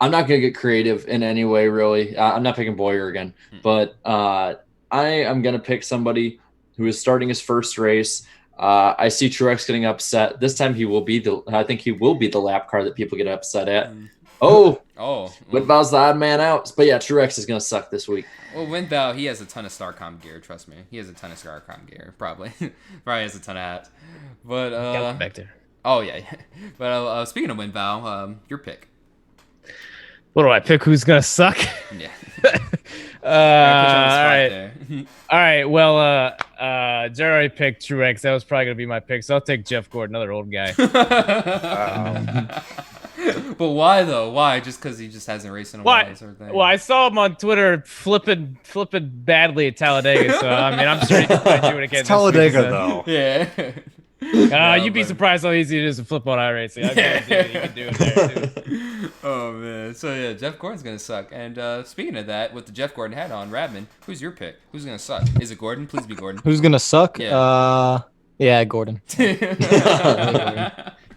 I'm not going to get creative in any way, really. I'm not picking Boyer again. But I am going to pick somebody who is starting his first race. I see Truex getting upset. This time I think he will be the lap car that people get upset at. WindVOW's the odd man out. But yeah, Truex is going to suck this week. Well, WindVOW, he has a ton of Starcom gear, trust me. He has a ton of Starcom gear, probably. Probably has a ton of hats. But, back there. Oh, yeah. But speaking of WindVOW, your pick. What do I pick? Who's gonna suck? Yeah. All right. All right. Well, Jared already picked Truex. That was probably gonna be my pick, so I'll take Jeff Gordon, another old guy. But why though? Why? Just because he just hasn't raced in a while, sort of thing. Well, I saw him on Twitter flipping badly at Talladega. So I mean, I'm sure he can probably do it again. It's Talladega though. Yeah. You'd be surprised how easy it is to flip on iRacing. I guarantee you can do it there too. Oh man. So yeah, Jeff Gordon's gonna suck. And speaking of that, with the Jeff Gordon hat on, Radman, who's your pick? Who's gonna suck? Is it Gordon? Please be Gordon. Who's gonna suck? Yeah. Gordon.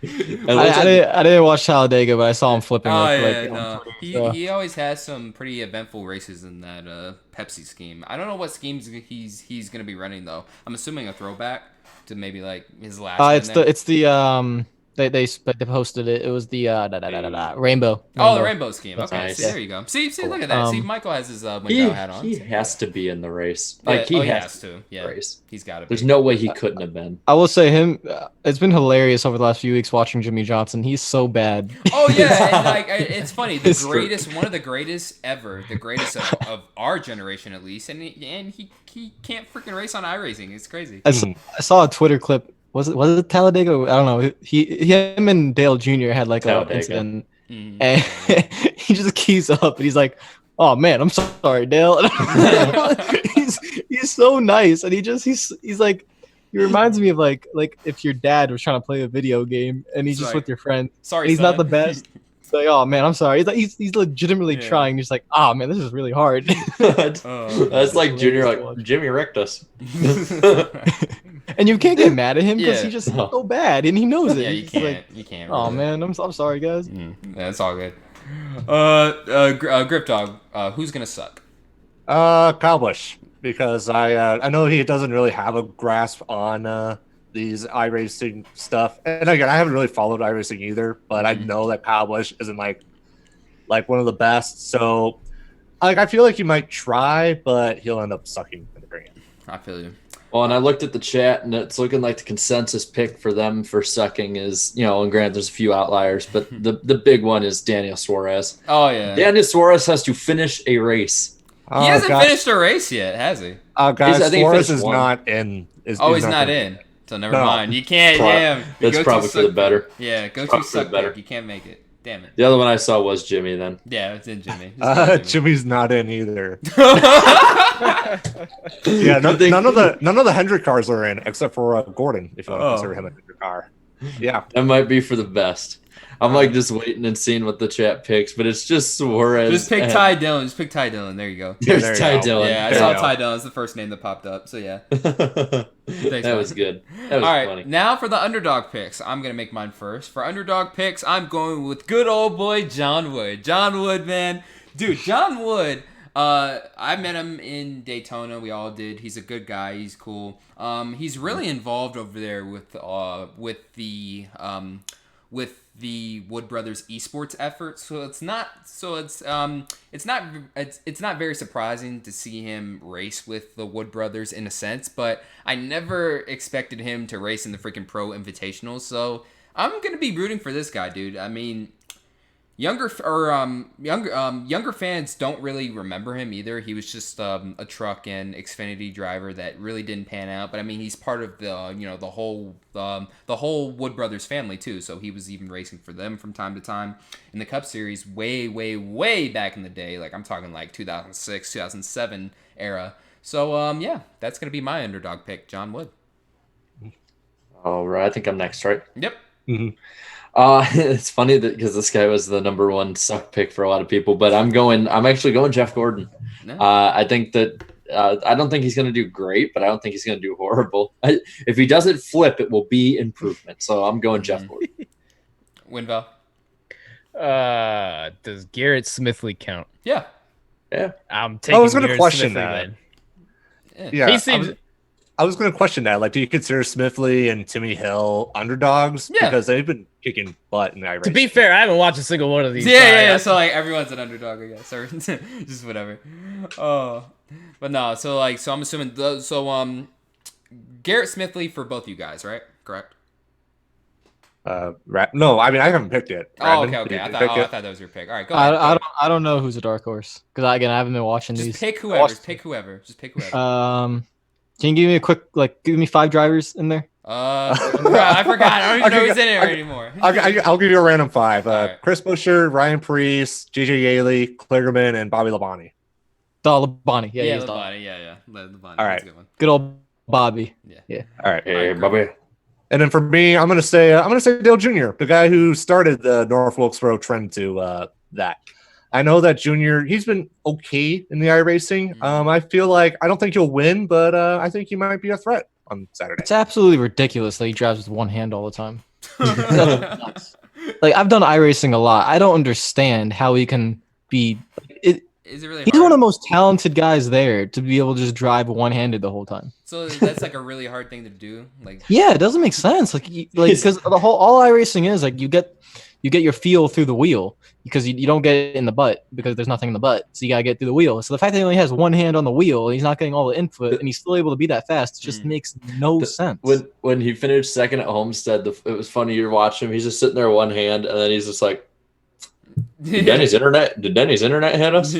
I didn't watch Talladega, but I saw him flipping. He always has some pretty eventful races in that Pepsi scheme. I don't know what schemes he's gonna be running though. I'm assuming a throwback to maybe like his last. It's the they posted it. It was the rainbow. Oh, the rainbow scheme. Okay, nice. See, there you go. See, look at that. See, Michael has his WindVOW hat on. He has to be in the race. He has to. Yeah, race. He's got to be. There's no way he couldn't have been. I will say it's been hilarious over the last few weeks watching Jimmy Johnson. He's so bad. Oh yeah, and it's funny. One of the greatest ever, the greatest of our generation at least, and he can't freaking race on iRacing. It's crazy. I saw a Twitter clip. Was it Talladega? I don't know. Him and Dale Jr. had like an incident, and he just keys up and he's like, "Oh man, I'm sorry, Dale." he's so nice, and he's like, he reminds me of like if your dad was trying to play a video game and he's just with your friend. Sorry, he's son. not the best. It's like, oh man, I'm sorry. He's legitimately trying. He's like, oh man, this is really hard. That's like Junior, like Jimmy wrecked us. And you can't get mad at him because he's just so bad, and he knows it. Yeah, you can't. You can't. Oh man, I'm sorry, guys. Yeah, it's all good. Griffdawg, who's gonna suck? Kyle Busch, because I know he doesn't really have a grasp on these iRacing stuff, and again, I haven't really followed iRacing either, but I know that Kyle Busch isn't like one of the best. So, I feel like he might try, but he'll end up sucking in the very end. I feel you. Well, and I looked at the chat, and it's looking like the consensus pick for them for sucking is, and granted, there's a few outliers, but the big one is Daniel Suarez. Oh, yeah. Daniel Suarez has to finish a race. He hasn't finished a race yet, has he? Guys, Suarez is not in. He's not in. So never mind. You can't. Damn. That's probably for the better. Yeah, go to suck better. You can't make it. Damn it. The other one I saw was Jimmy then. Yeah, it's in Jimmy. Jimmy's not in either. Yeah, none of the Hendrick cars are in except for Gordon, if you want to consider him a Hendrick car. Yeah, that might be for the best. I'm just waiting and seeing what the chat picks, but it's just Suarez. Just pick Ty Dillon. Just pick Ty Dillon. There you go. There's Ty Dillon. Yeah, I saw Ty Dillon. It's the first name that popped up. So yeah. Thanks, that was good. That was funny. Now for the underdog picks. I'm gonna make mine first. For underdog picks, I'm going with good old boy John Wood. John Wood, man, dude. John Wood. I met him in Daytona. We all did. He's a good guy. He's cool. He's really involved over there with the with the Wood Brothers esports effort. So it's not very surprising to see him race with the Wood Brothers in a sense, but I never expected him to race in the freaking Pro Invitational. So I'm going to be rooting for this guy, dude. I mean, younger fans don't really remember him either. He was just a truck and Xfinity driver that really didn't pan out. But I mean, he's part of the the whole Wood Brothers family too. So he was even racing for them from time to time in the Cup Series, way back in the day. Like I'm talking like 2006, 2007 era. So yeah, that's gonna be my underdog pick, John Wood. All right, I think I'm next, right? Yep. Mm-hmm. It's funny that because this guy was the number one suck pick for a lot of people, but I'm actually going Jeff Gordon. No. I think that I don't think he's going to do great, but I don't think he's going to do horrible. If he doesn't flip, it will be improvement. So I'm going Jeff Gordon. WindVOW. Does Garrett Smithley count? Yeah. I'm taking. I was going to Garrett question Smithley, that. man. Yeah, He seems. I was going to question that. Like, do you consider Smithley and Timmy Hill underdogs? Yeah. Because they've been kicking butt in the iRacing. To be fair, I haven't watched a single one of these. Yeah. So like everyone's an underdog, I guess, or just whatever. Oh, but no. So I'm assuming Garrett Smithley for both you guys, right? Correct. No, I mean I haven't picked it. Oh, Radman, okay. you I pick it? thought that was your pick. All right, go ahead. I don't know who's a dark horse because I haven't been watching Just these. pick whoever. Just pick whoever. Can you give me a quick give me 5 drivers in there? I forgot. I don't even know who's in it anymore. I'll give you a random 5. right. Chris Buescher, Ryan Preece, JJ Yaley, Kligerman, and Bobby Labonte. Labonte. Yeah, Yeah, Labonte. Yeah. Labonte. All That's right. a good one. Good old Bobby. Yeah. All right. Hey, Bobby. And then for me, I'm gonna say Dale Jr., the guy who started the North Wilkesboro trend to that. I know that Junior, he's been okay in the iRacing. I feel like I don't think he'll win, but I think he might be a threat on Saturday. It's absolutely ridiculous that he drives with one hand all the time. Like I've done iRacing a lot. I don't understand how he can be. Is it really He's hard? one of the most talented guys there to be able to just drive one-handed the whole time. So that's like a really hard thing to do. Like Yeah, it doesn't make sense. Like because all iRacing is like you get your feel through the wheel because you don't get it in the butt because there's nothing in the butt. So you gotta get through the wheel. So the fact that he only has one hand on the wheel, and he's not getting all the input, and he's still able to be that fast, just makes no sense. When he finished second at Homestead, it was funny to watch him. He's just sitting there one hand, and then he's just like, Did Denny's internet hit us?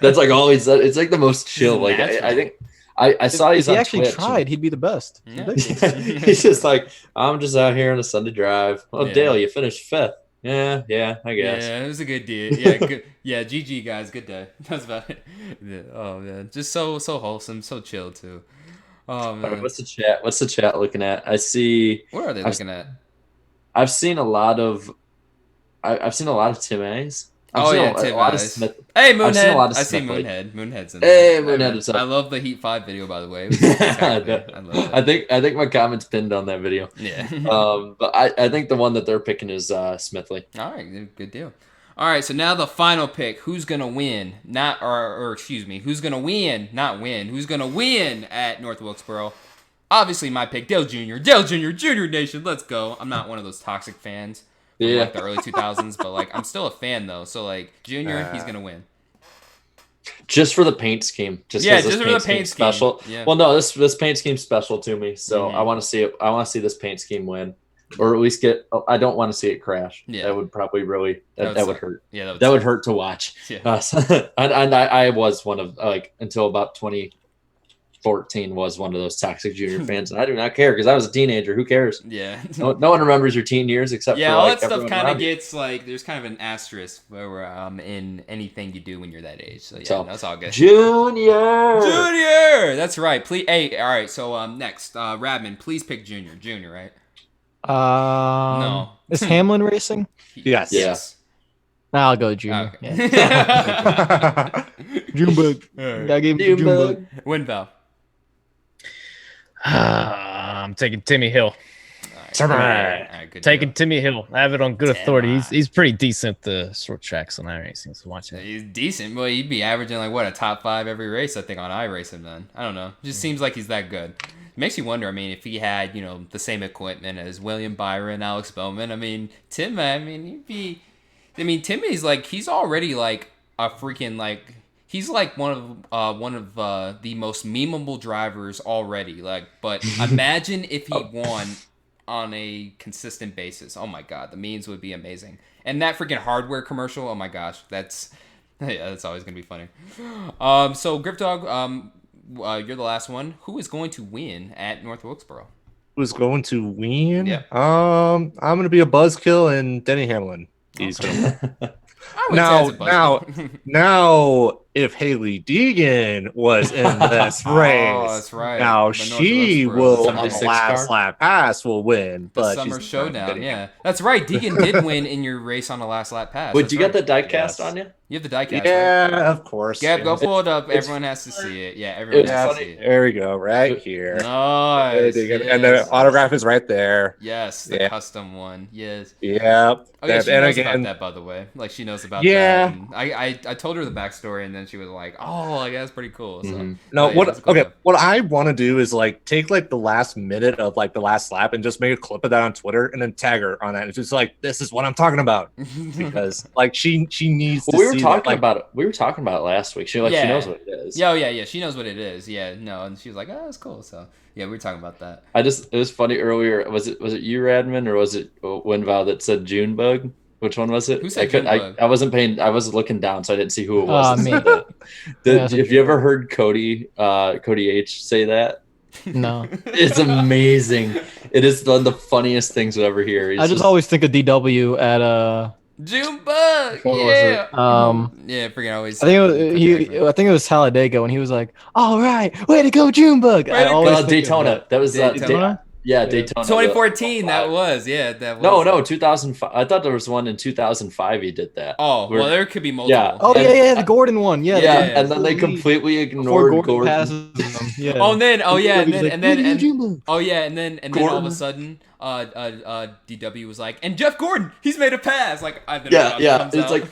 That's like all he said. It's like the most chill. Like I think I saw if he on actually Twitch tried, he'd be the best. Yeah. He's just like, I'm just out here on a Sunday drive. Oh, Yeah. Dale, you finished 5th. Yeah, I guess. Yeah, it was a good deal. Yeah, good. Yeah, GG guys, good day. That's about it. Yeah, oh man, just so wholesome, so chill too. Oh All man, right, what's the chat looking at? I see. what are they looking at? I've seen a lot of. I've seen a lot of Tim A's. Oh yeah, Tim Eyes. Hey I've seen a lot Moonhead, of I see Smith lately. Moonhead. Moonhead's in Hey, there. Moonhead is up. I love the Heat 5 video, by the way. It was spectacular. I love that. I think my comment's pinned on that video. Yeah. But I think the one that they're picking is Smithley. All right, good deal. All right, so now the final pick. Who's gonna win? Who's gonna win? Not win. Who's gonna win at North Wilkesboro? Obviously, my pick, Dale Jr. Junior Nation. Let's go. I'm not one of those toxic fans from like the early 2000s, but like I'm still a fan though. So like Junior, he's gonna win. Just for the paint scheme. Just for the paint scheme special. Yeah. Well, no, this paint scheme's special to me, so I want to see it. I want to see this paint scheme win, or at least get. I don't want to see it crash. Yeah, that would probably really that would hurt. Yeah, that would hurt to watch. Yeah, and I was one of like until about 2014 was one of those toxic Junior fans, and I do not care because I was a teenager. Who cares? Yeah, no one remembers your teen years except for all like, that stuff kind of gets like there's kind of an asterisk where we're in anything you do when you're that age. So yeah, that's all good. Junior, that's right. Please, hey, all right. So next, Radman, please pick Junior, right? No, is Hamlin racing? Yes. Yes. I'll go Junior. Okay. Junebug. I gave him Junebug. WindVOW. I'm taking Timmy Hill. All right, Taking Timmy Hill. I have it on good authority. He's pretty decent at the short tracks on iRacing. So watch it. He's decent. Well, he'd be averaging like what a top 5 every race I think on iRacing. Then I don't know. Just seems like he's that good. makes you wonder. I mean, if he had, you know, the same equipment as William Byron, Alex Bowman. I mean, Tim. I mean, he'd be. I mean, Timmy's like he's already like a freaking like he's like one of the most memeable drivers already. Like, but imagine if he won on a consistent basis. Oh my God, the memes would be amazing. And that freaking hardware commercial. Oh my gosh, that's always gonna be funny. So Griffdawg, you're the last one. Who is going to win at North Wilkesboro? Who's going to win? Yeah. I'm gonna be a buzzkill and Denny Hamlin. He's gonna win. Now, if Haley Deegan was in this race, that's right. Now she will on the 76 last car? lap pass will win. The But summer she's showdown, yeah, that's right. Deegan did win in your race on the last lap pass. Wait, That's you got right. the diecast Yes. on you? You have the diecast. yeah, right? of course. Gab, go Yes. pull it up. Everyone has to see it. Yeah, everyone it's has to funny. see it. There we go, right here. Nice. And the autograph is right there. Yes, the Yeah. custom one. Yes. Yep. Oh yeah, she and knows again, about that, by the way. Like she knows about Yeah. that. And I told her the backstory, and then she was like, "Oh, like that's pretty cool." So Mhm. no, oh, yeah, what that's a cool okay, guy. what I want to do is like take like the last minute of like the last lap and just make a clip of that on Twitter and then tag her on that. It's just like this is what I'm talking about because like she needs to Well, we were see talking that, like, about it. We were talking about it last week. She Yeah. she knows what it is. Yeah. She knows what it is. Yeah, no, and she was like, "Oh, that's cool." So yeah, we were talking about that. It was funny earlier. Was it you, Radman, or was it WindVOW that said Junebug? Which one was it? Who said I couldn't. Junebug? I wasn't paying. I was looking down, so I didn't see who it was. that Me. said that. Yeah, Have you ever heard Cody H say that? No. It's amazing. It is one of the funniest things you'll ever hear. He's I just always think of DW at Junebug. what was Yeah. it? Yeah, freaking always. I think it was Talladega when he was like, "All right, way to go, Junebug." Way to go. always think of Daytona. That was Daytona? yeah, Yeah. Daytona. 2014. That was that was. No, 2005. I thought there was one in 2005. He did that. Oh Where- well, there could be multiple. Yeah. Oh And- yeah, the Gordon one. Yeah, Yeah, Yeah. and then they completely before ignored Gordon Gordon. passes them. Yeah. Oh, and then He's like, and then "Way to go, Junebug." oh yeah, and then all of Gordon. a sudden, DW was like, and Jeff Gordon, he's made a pass. Like Yeah. It's like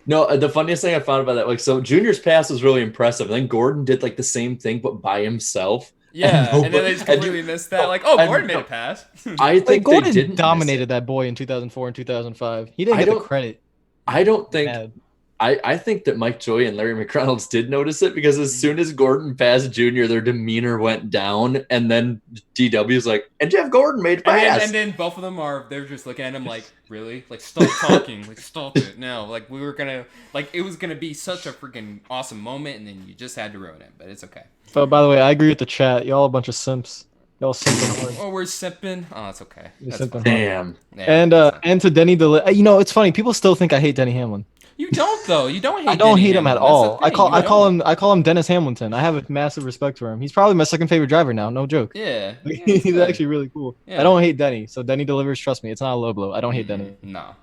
no. The funniest thing I found about that, like, so Junior's pass was really impressive, and then Gordon did like the same thing but by himself. yeah, and then they nobody- just completely missed that. Like, oh, and- Gordon made a pass. I Like, think they Gordon didn't miss dominated that boy in 2004 and 2005. He didn't I get the don't- credit. I don't think. Bad. I think that Mike Joy and Larry McReynolds did notice it because as soon as Gordon passed Junior, their demeanor went down, and then DW's like, and Jeff Gordon made a pass. And then both of them they're just looking at him like, really? Like, stop talking. Like, stop it now. Like, we were gonna, like, it was gonna be such a freaking awesome moment, and then you just had to ruin it. But it's okay. But by the way, I agree with the chat. Y'all a bunch of simps. Y'all simping hard. Oh, we're sipping. Oh, it's okay. You're That's simping fine. hard. Damn. Yeah, And to Denny you know, it's funny. People still think I hate Denny Hamlin. you don't though. You don't hate. I don't Denny hate him at Hamlin. That's all. the I thing. call him Dennis Hamilton. I have a massive respect for him. He's probably my second favorite driver now. No joke. Yeah. He's actually really cool. Yeah. I don't hate Denny. So Denny delivers. Trust me, it's not a low blow. I don't hate Denny. No.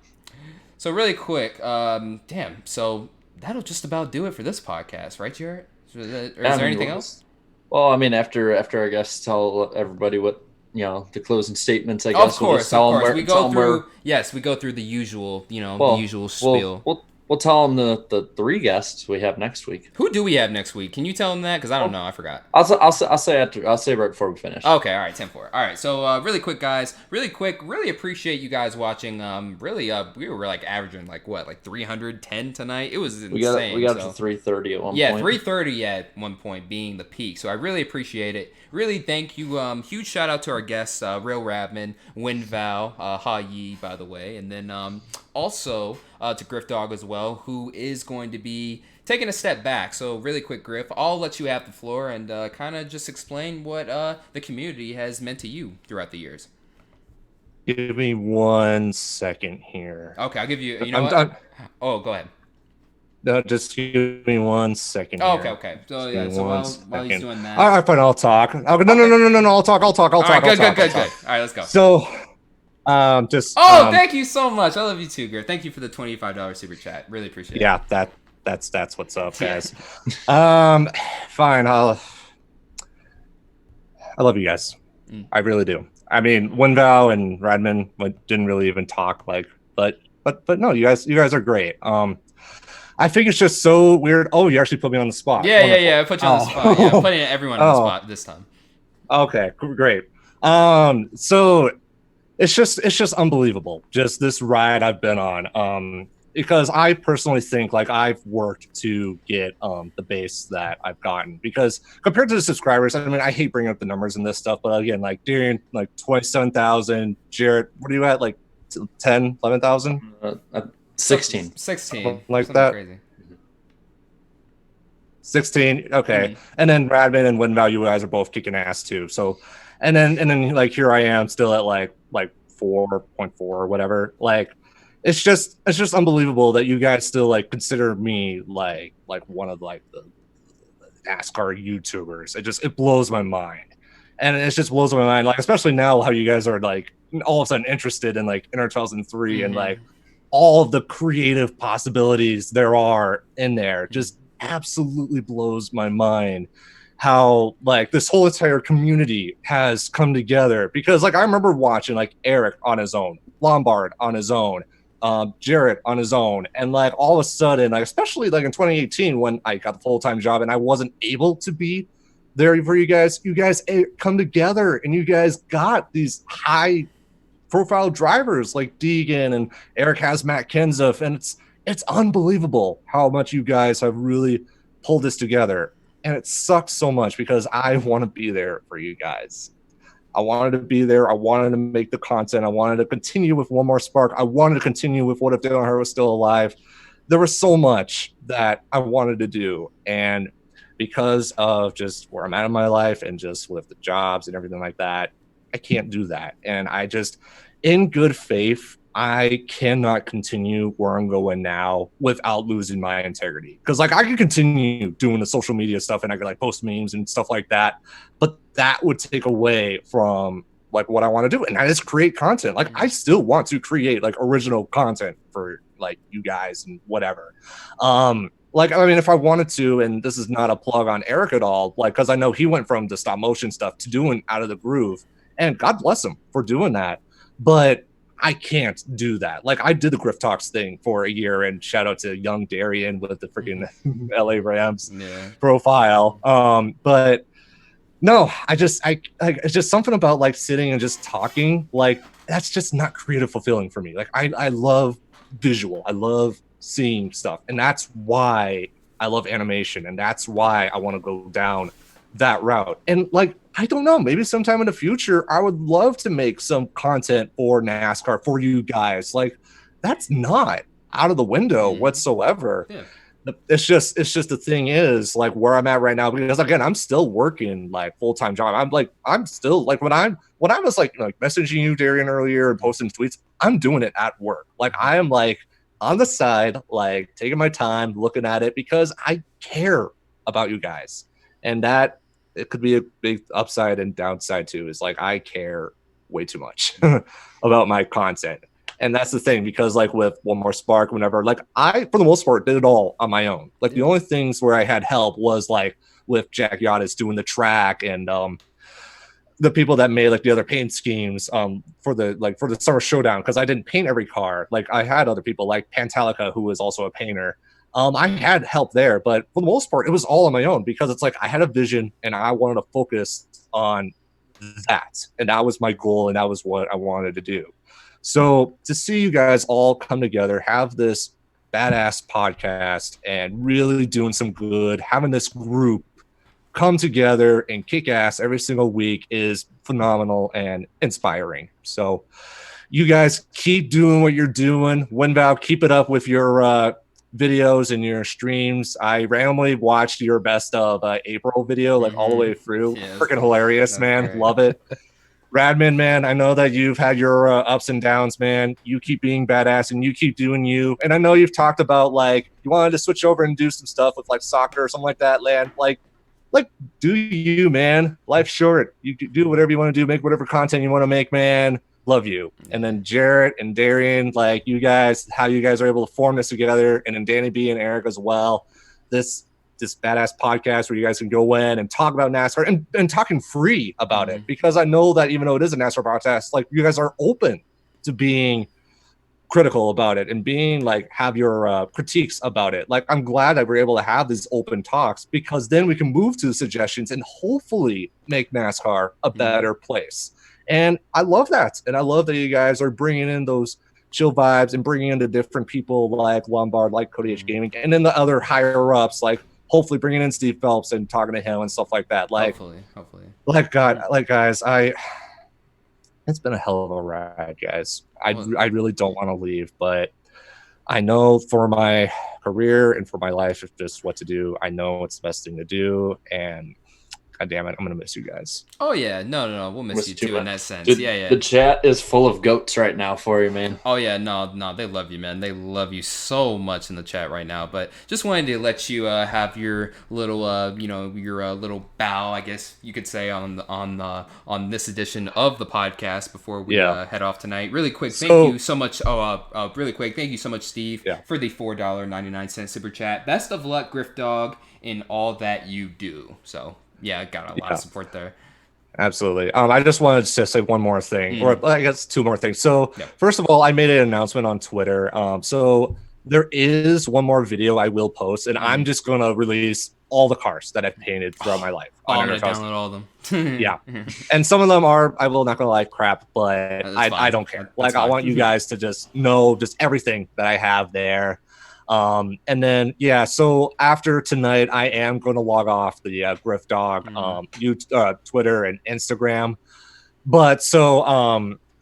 So really quick, damn. So that'll just about do it for this podcast, right, Jarrett? Is there anything else? Well, I mean, after our guests tell everybody what the closing statements. I guess Of course. We go through. Yes, we go through the usual. The usual spiel. We'll tell them the three guests we have next week. Who do we have next week? Can you tell them that? Because I don't know. I forgot. I'll say right before we finish. Okay, all right, 10-4. All right, so really quick, guys. Really quick. Really appreciate you guys watching. We were like averaging like 310 tonight. It was insane. We got up to 330 at one point. Yeah, 330 at one point being the peak. So I really appreciate it. Really thank you. Huge shout out to our guests, RealRadman, WindVOW, Ha Yi, by the way, and then also to Griffdawg as well, who is going to be taking a step back. So really quick, Griff, I'll let you have the floor and kind of just explain what the community has meant to you throughout the years. Give me 1 second here. Okay, I'll give you. You know what? Oh, go ahead. No, just give me 1 second. Oh, here. okay. So Just yeah, give me so one while he's second. doing that. All right, fine. I'll talk. No. I'll talk. All right, good. All right, let's go. So, Oh, thank you so much. I love you too, Griff. Thank you for the $25 super chat. Really appreciate it. Yeah, that's what's up, guys. Fine. I love you guys. I really do. I mean, WindVOW and Radman didn't really even talk, but no, you guys are great. I think it's just so weird. Oh, you actually put me on the spot. Yeah. I put you on the spot. Yeah, I'm putting everyone on the spot this time. Okay, great. So it's just unbelievable, just this ride I've been on. Because I personally think like I've worked to get the base that I've gotten, because compared to the subscribers, I mean, I hate bringing up the numbers and this stuff, but again, like Darian, like 27,000, Jarrett, what are you at, like 10, 11,000? 16. 16. Like Something that. crazy. 16. Okay. And then Radman and WindVOW, you guys are both kicking ass too. So, and then like here I am still at like 4.4 or whatever. Like, it's just unbelievable that you guys still like consider me like one of like the NASCAR YouTubers. It blows my mind. And it just blows my mind, like, especially now how you guys are like all of a sudden interested in like Inner 2003 and like all of the creative possibilities there are in there. Just absolutely blows my mind how like this whole entire community has come together, because like I remember watching like Eric on his own, Lombard on his own, Jarrett on his own, and like all of a sudden, like especially like in 2018 when I got the full-time job and I wasn't able to be there for you guys come together and you guys got these high profile drivers like Deegan, and Eric has Matt Kenseth, and it's unbelievable how much you guys have really pulled this together. And it sucks so much because I want to be there for you guys. I wanted to be there. I wanted to make the content. I wanted to continue with One More Spark. I wanted to continue with What If Dale Earnhardt Was Still Alive. There was so much that I wanted to do. And because of just where I'm at in my life and just with the jobs and everything like that, I can't do that. And I just, in good faith, I cannot continue where I'm going now without losing my integrity. Because like I could continue doing the social media stuff and I could like post memes and stuff like that, but that would take away from like what I want to do, and that is create content. Like I still want to create like original content for like you guys and whatever. Like, I mean, if I wanted to, and this is not a plug on Eric at all, like, because I know he went from the stop motion stuff to doing Out of the Groove, and God bless him for doing that. But I can't do that. Like, I did the Griffdawg thing for a year, and shout out to young Darian with the freaking LA Rams profile. But no, it's just something about like sitting and just talking. Like, that's just not creative fulfilling for me. Like, I love visual. I love seeing stuff, and that's why I love animation, and that's why I want to go down that route. And like, I don't know, maybe sometime in the future I would love to make some content for NASCAR for you guys. Like, that's not out of the window whatsoever. It's just the thing is like where I'm at right now, because again, I'm still working like full-time job. I'm still like when I was like messaging you, Darian, earlier and posting tweets, I'm doing it at work. Like I am like on the side, like taking my time looking at it because I care about you guys. And that it could be a big upside and downside too, is like I care way too much about my content. And that's the thing, because like with One More Spark, whenever like I for the most part did it all on my own. Like the only things where I had help was like with Jack Yadis doing the track and the people that made like the other paint schemes for the Summer Showdown, because I didn't paint every car. Like I had other people like Pantalica, who was also a painter. I had help there, but for the most part, it was all on my own, because it's like I had a vision and I wanted to focus on that. And that was my goal, and that was what I wanted to do. So to see you guys all come together, have this badass podcast and really doing some good, having this group come together and kick ass every single week is phenomenal and inspiring. So you guys keep doing what you're doing. WindVOW, keep it up with your videos and your streams. I randomly watched your best of April video like all the way through. Freaking hilarious, man. Great. Love it. Radman, man, I know that you've had your ups and downs, man. You keep being badass and you keep doing you. And I know you've talked about like you wanted to switch over and do some stuff with like soccer or something like that, Land. Like do you, man. Life's short. You do whatever you want to do, make whatever content you want to make, man. Love you. And then Jarrett and Darian, like you guys, how you guys are able to form this together, and then Danny B and Eric as well. This badass podcast where you guys can go in and talk about NASCAR and talking free about it, because I know that even though it is a NASCAR podcast, like you guys are open to being critical about it and being like have your critiques about it. Like I'm glad that we're able to have these open talks, because then we can move to the suggestions and hopefully make NASCAR a better place. And I love that, and I love that you guys are bringing in those chill vibes and bringing in the different people like Lombard, like Cody H Gaming, and then the other higher ups, like hopefully bringing in Steve Phelps and talking to him and stuff like that. Like hopefully like guys, it's been a hell of a ride, guys. I really don't want to leave, but I know for my career and for my life, it's just what to do. I know it's the best thing to do, and God damn it, I'm gonna miss you guys. Oh yeah, no, we'll miss you too in that sense. Dude, yeah. The chat is full of goats right now for you, man. Oh yeah, no, they love you, man. They love you so much in the chat right now. But just wanted to let you have your little, your little bow, I guess you could say, on this edition of the podcast before we head off tonight. Really quick, thank you so much. Really quick, thank you so much, Steve, for the $4.99 super chat. Best of luck, Griffdawg, in all that you do. So. Yeah, I got a lot of support there. Absolutely. I just wanted to say one more thing, or I guess two more things. So first of all, I made an announcement on Twitter. So there is one more video I will post, and I'm just going to release all the cars that I've painted throughout my life. I'm going to download all of them. Yeah. And some of them are, I will not going to lie, crap, but I don't care. I want you guys to just know just everything that I have there. And then so after tonight I am going to log off the Griffdawg Twitter and Instagram, but so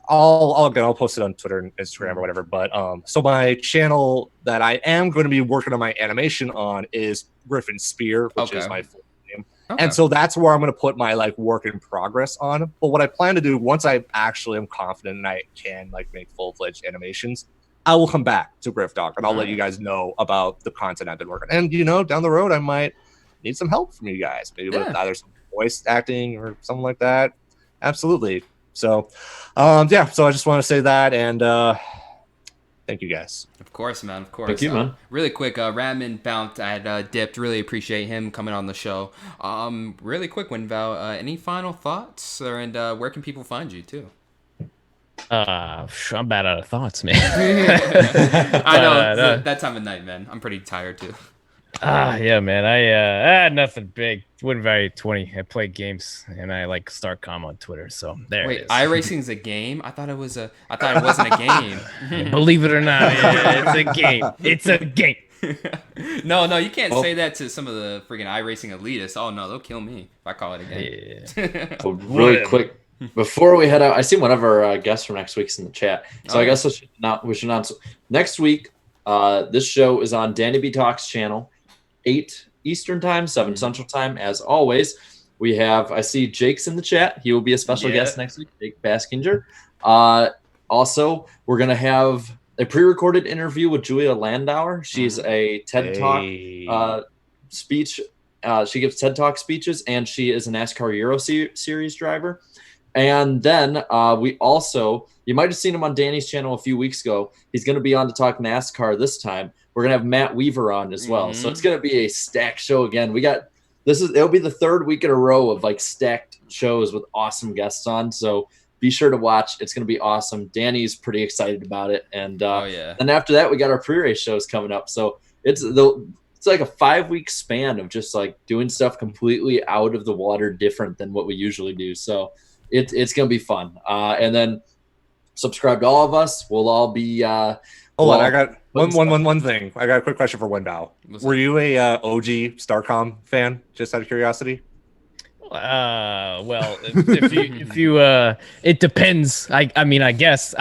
I'll post it on Twitter and Instagram or whatever, but so my channel that I am going to be working on my animation on is Griffin Spear, which is my full name. And so that's where I'm going to put my like work in progress on. But what I plan to do once I actually am confident and I can like make full-fledged animations, I will come back to Griffdawg and I'll let you guys know about the content I've been working. And down the road, I might need some help from you guys, maybe with either some voice acting or something like that. Absolutely. So, so I just want to say that, and thank you guys. Of course, man. Of course. Thank you, man. Really quick, Radman bounced. I had dipped. Really appreciate him coming on the show. Really quick, WindVOW, any final thoughts, and where can people find you too? I'm bad out of thoughts, man. I know that time of night, man. I'm pretty tired too. Yeah, man. I nothing big. WindVOW8820. I play games and I like StarCom on Twitter. So there. Wait, iRacing's a game? I thought it wasn't a game. Believe it or not, it's a game. It's a game. No, you can't say that to some of the freaking iRacing elitists. Oh no, they'll kill me if I call it a game. Yeah. Really quick. Before we head out, I see one of our guests for next week's in the chat. So I guess we should announce next week. This show is on Danny B Talks channel, 8 Eastern time, 7 Central time. As always, I see Jake's in the chat. He will be a special guest next week, Jake Baskinger. Also, we're going to have a pre-recorded interview with Julia Landauer. She's a TED Talk speech. She gives TED Talk speeches, and she is a NASCAR Euro Series driver. And then you might have seen him on Danny's channel a few weeks ago. He's going to be on to talk NASCAR this time. We're going to have Matt Weaver on as well. So it's going to be a stacked show again. It'll be the 3rd week in a row of like stacked shows with awesome guests on. So be sure to watch. It's going to be awesome. Danny's pretty excited about it. And then after that, we got our pre-race shows coming up. So it's like a 5-week span of just like doing stuff completely out of the water, different than what we usually do. So it's going to be fun. And then subscribe to all of us. We'll all be hold on, I got one thing. I got a quick question for WindVOW. Were you a OG StarCom fan, just out of curiosity? Well, if you it depends. I mean, I guess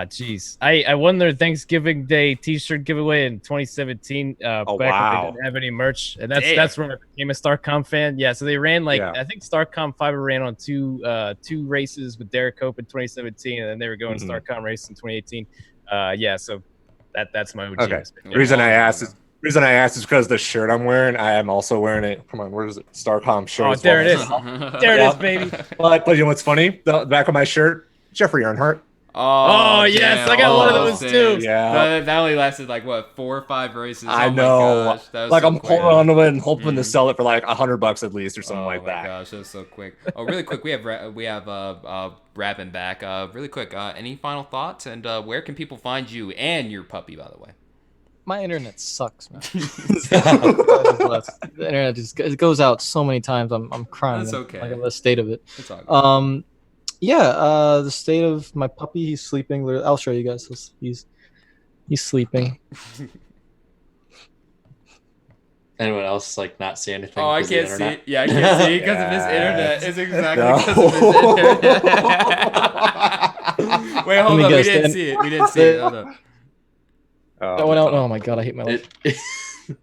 geez. I won their Thanksgiving Day T-shirt giveaway in 2017. Back when they didn't have any merch, and that's when I became a StarCom fan. Yeah, so they ran I think StarCom Fiber ran on two races with Derek Cope in 2017, and then they were going StarCom race in 2018. So that's my OG. Okay. The reason I asked is because the shirt I'm wearing, I am also wearing it. Come on, where is it? StarCom shirt. Oh, there it is. There it is, baby. But you know what's funny? The back of my shirt, Jeffrey Earnhardt. Oh, yes, damn. I got one of those too. Yeah. That only lasted like what, 4 or 5 races. I Oh my know. gosh, that was Like so I'm quick. holding on to it and hoping to sell it for like $100 at least or something like that. Oh my gosh, that was so quick. Oh, really quick, we have Radman back. Really quick, any final thoughts? And where can people find you and your puppy, by the way? My internet sucks, man. The internet just it goes out so many times. I'm crying. That's okay. Like the state of it. It's all good. Yeah. The state of my puppy. He's sleeping. I'll show you guys. He's sleeping. Anyone else like not see anything? Oh, I 'cause of the can't see internet? it. Yeah, I can't see it because of his internet. It's exactly because of his internet. Wait, hold on. We didn't see it. We didn't see it. Hold on. That went out. Oh my god, I hate my life.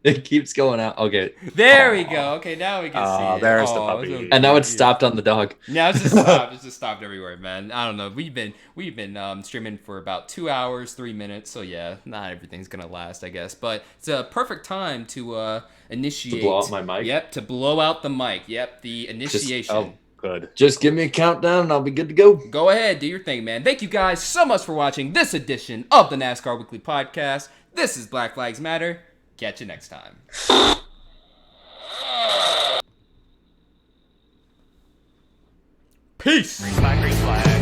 It keeps going out. Okay. There we go. Okay, now we can see it. There's the Oh, puppy. so And now it's cute. stopped on the dog. Yeah, it's just stopped. It's just stopped everywhere, man. I don't know. We've been streaming for about 2 hours, 3 minutes. So yeah, not everything's gonna last, I guess. But it's a perfect time to initiate. To blow out my mic? Yep, to blow out the mic. Yep, the initiation. Good. Just give me a countdown and I'll be good to go. Go ahead, do your thing, man. Thank you guys so much for watching this edition of the NASCAR Weekly Podcast. This is Black Flags Matter. Catch you next time. Peace. Green flag, green flag.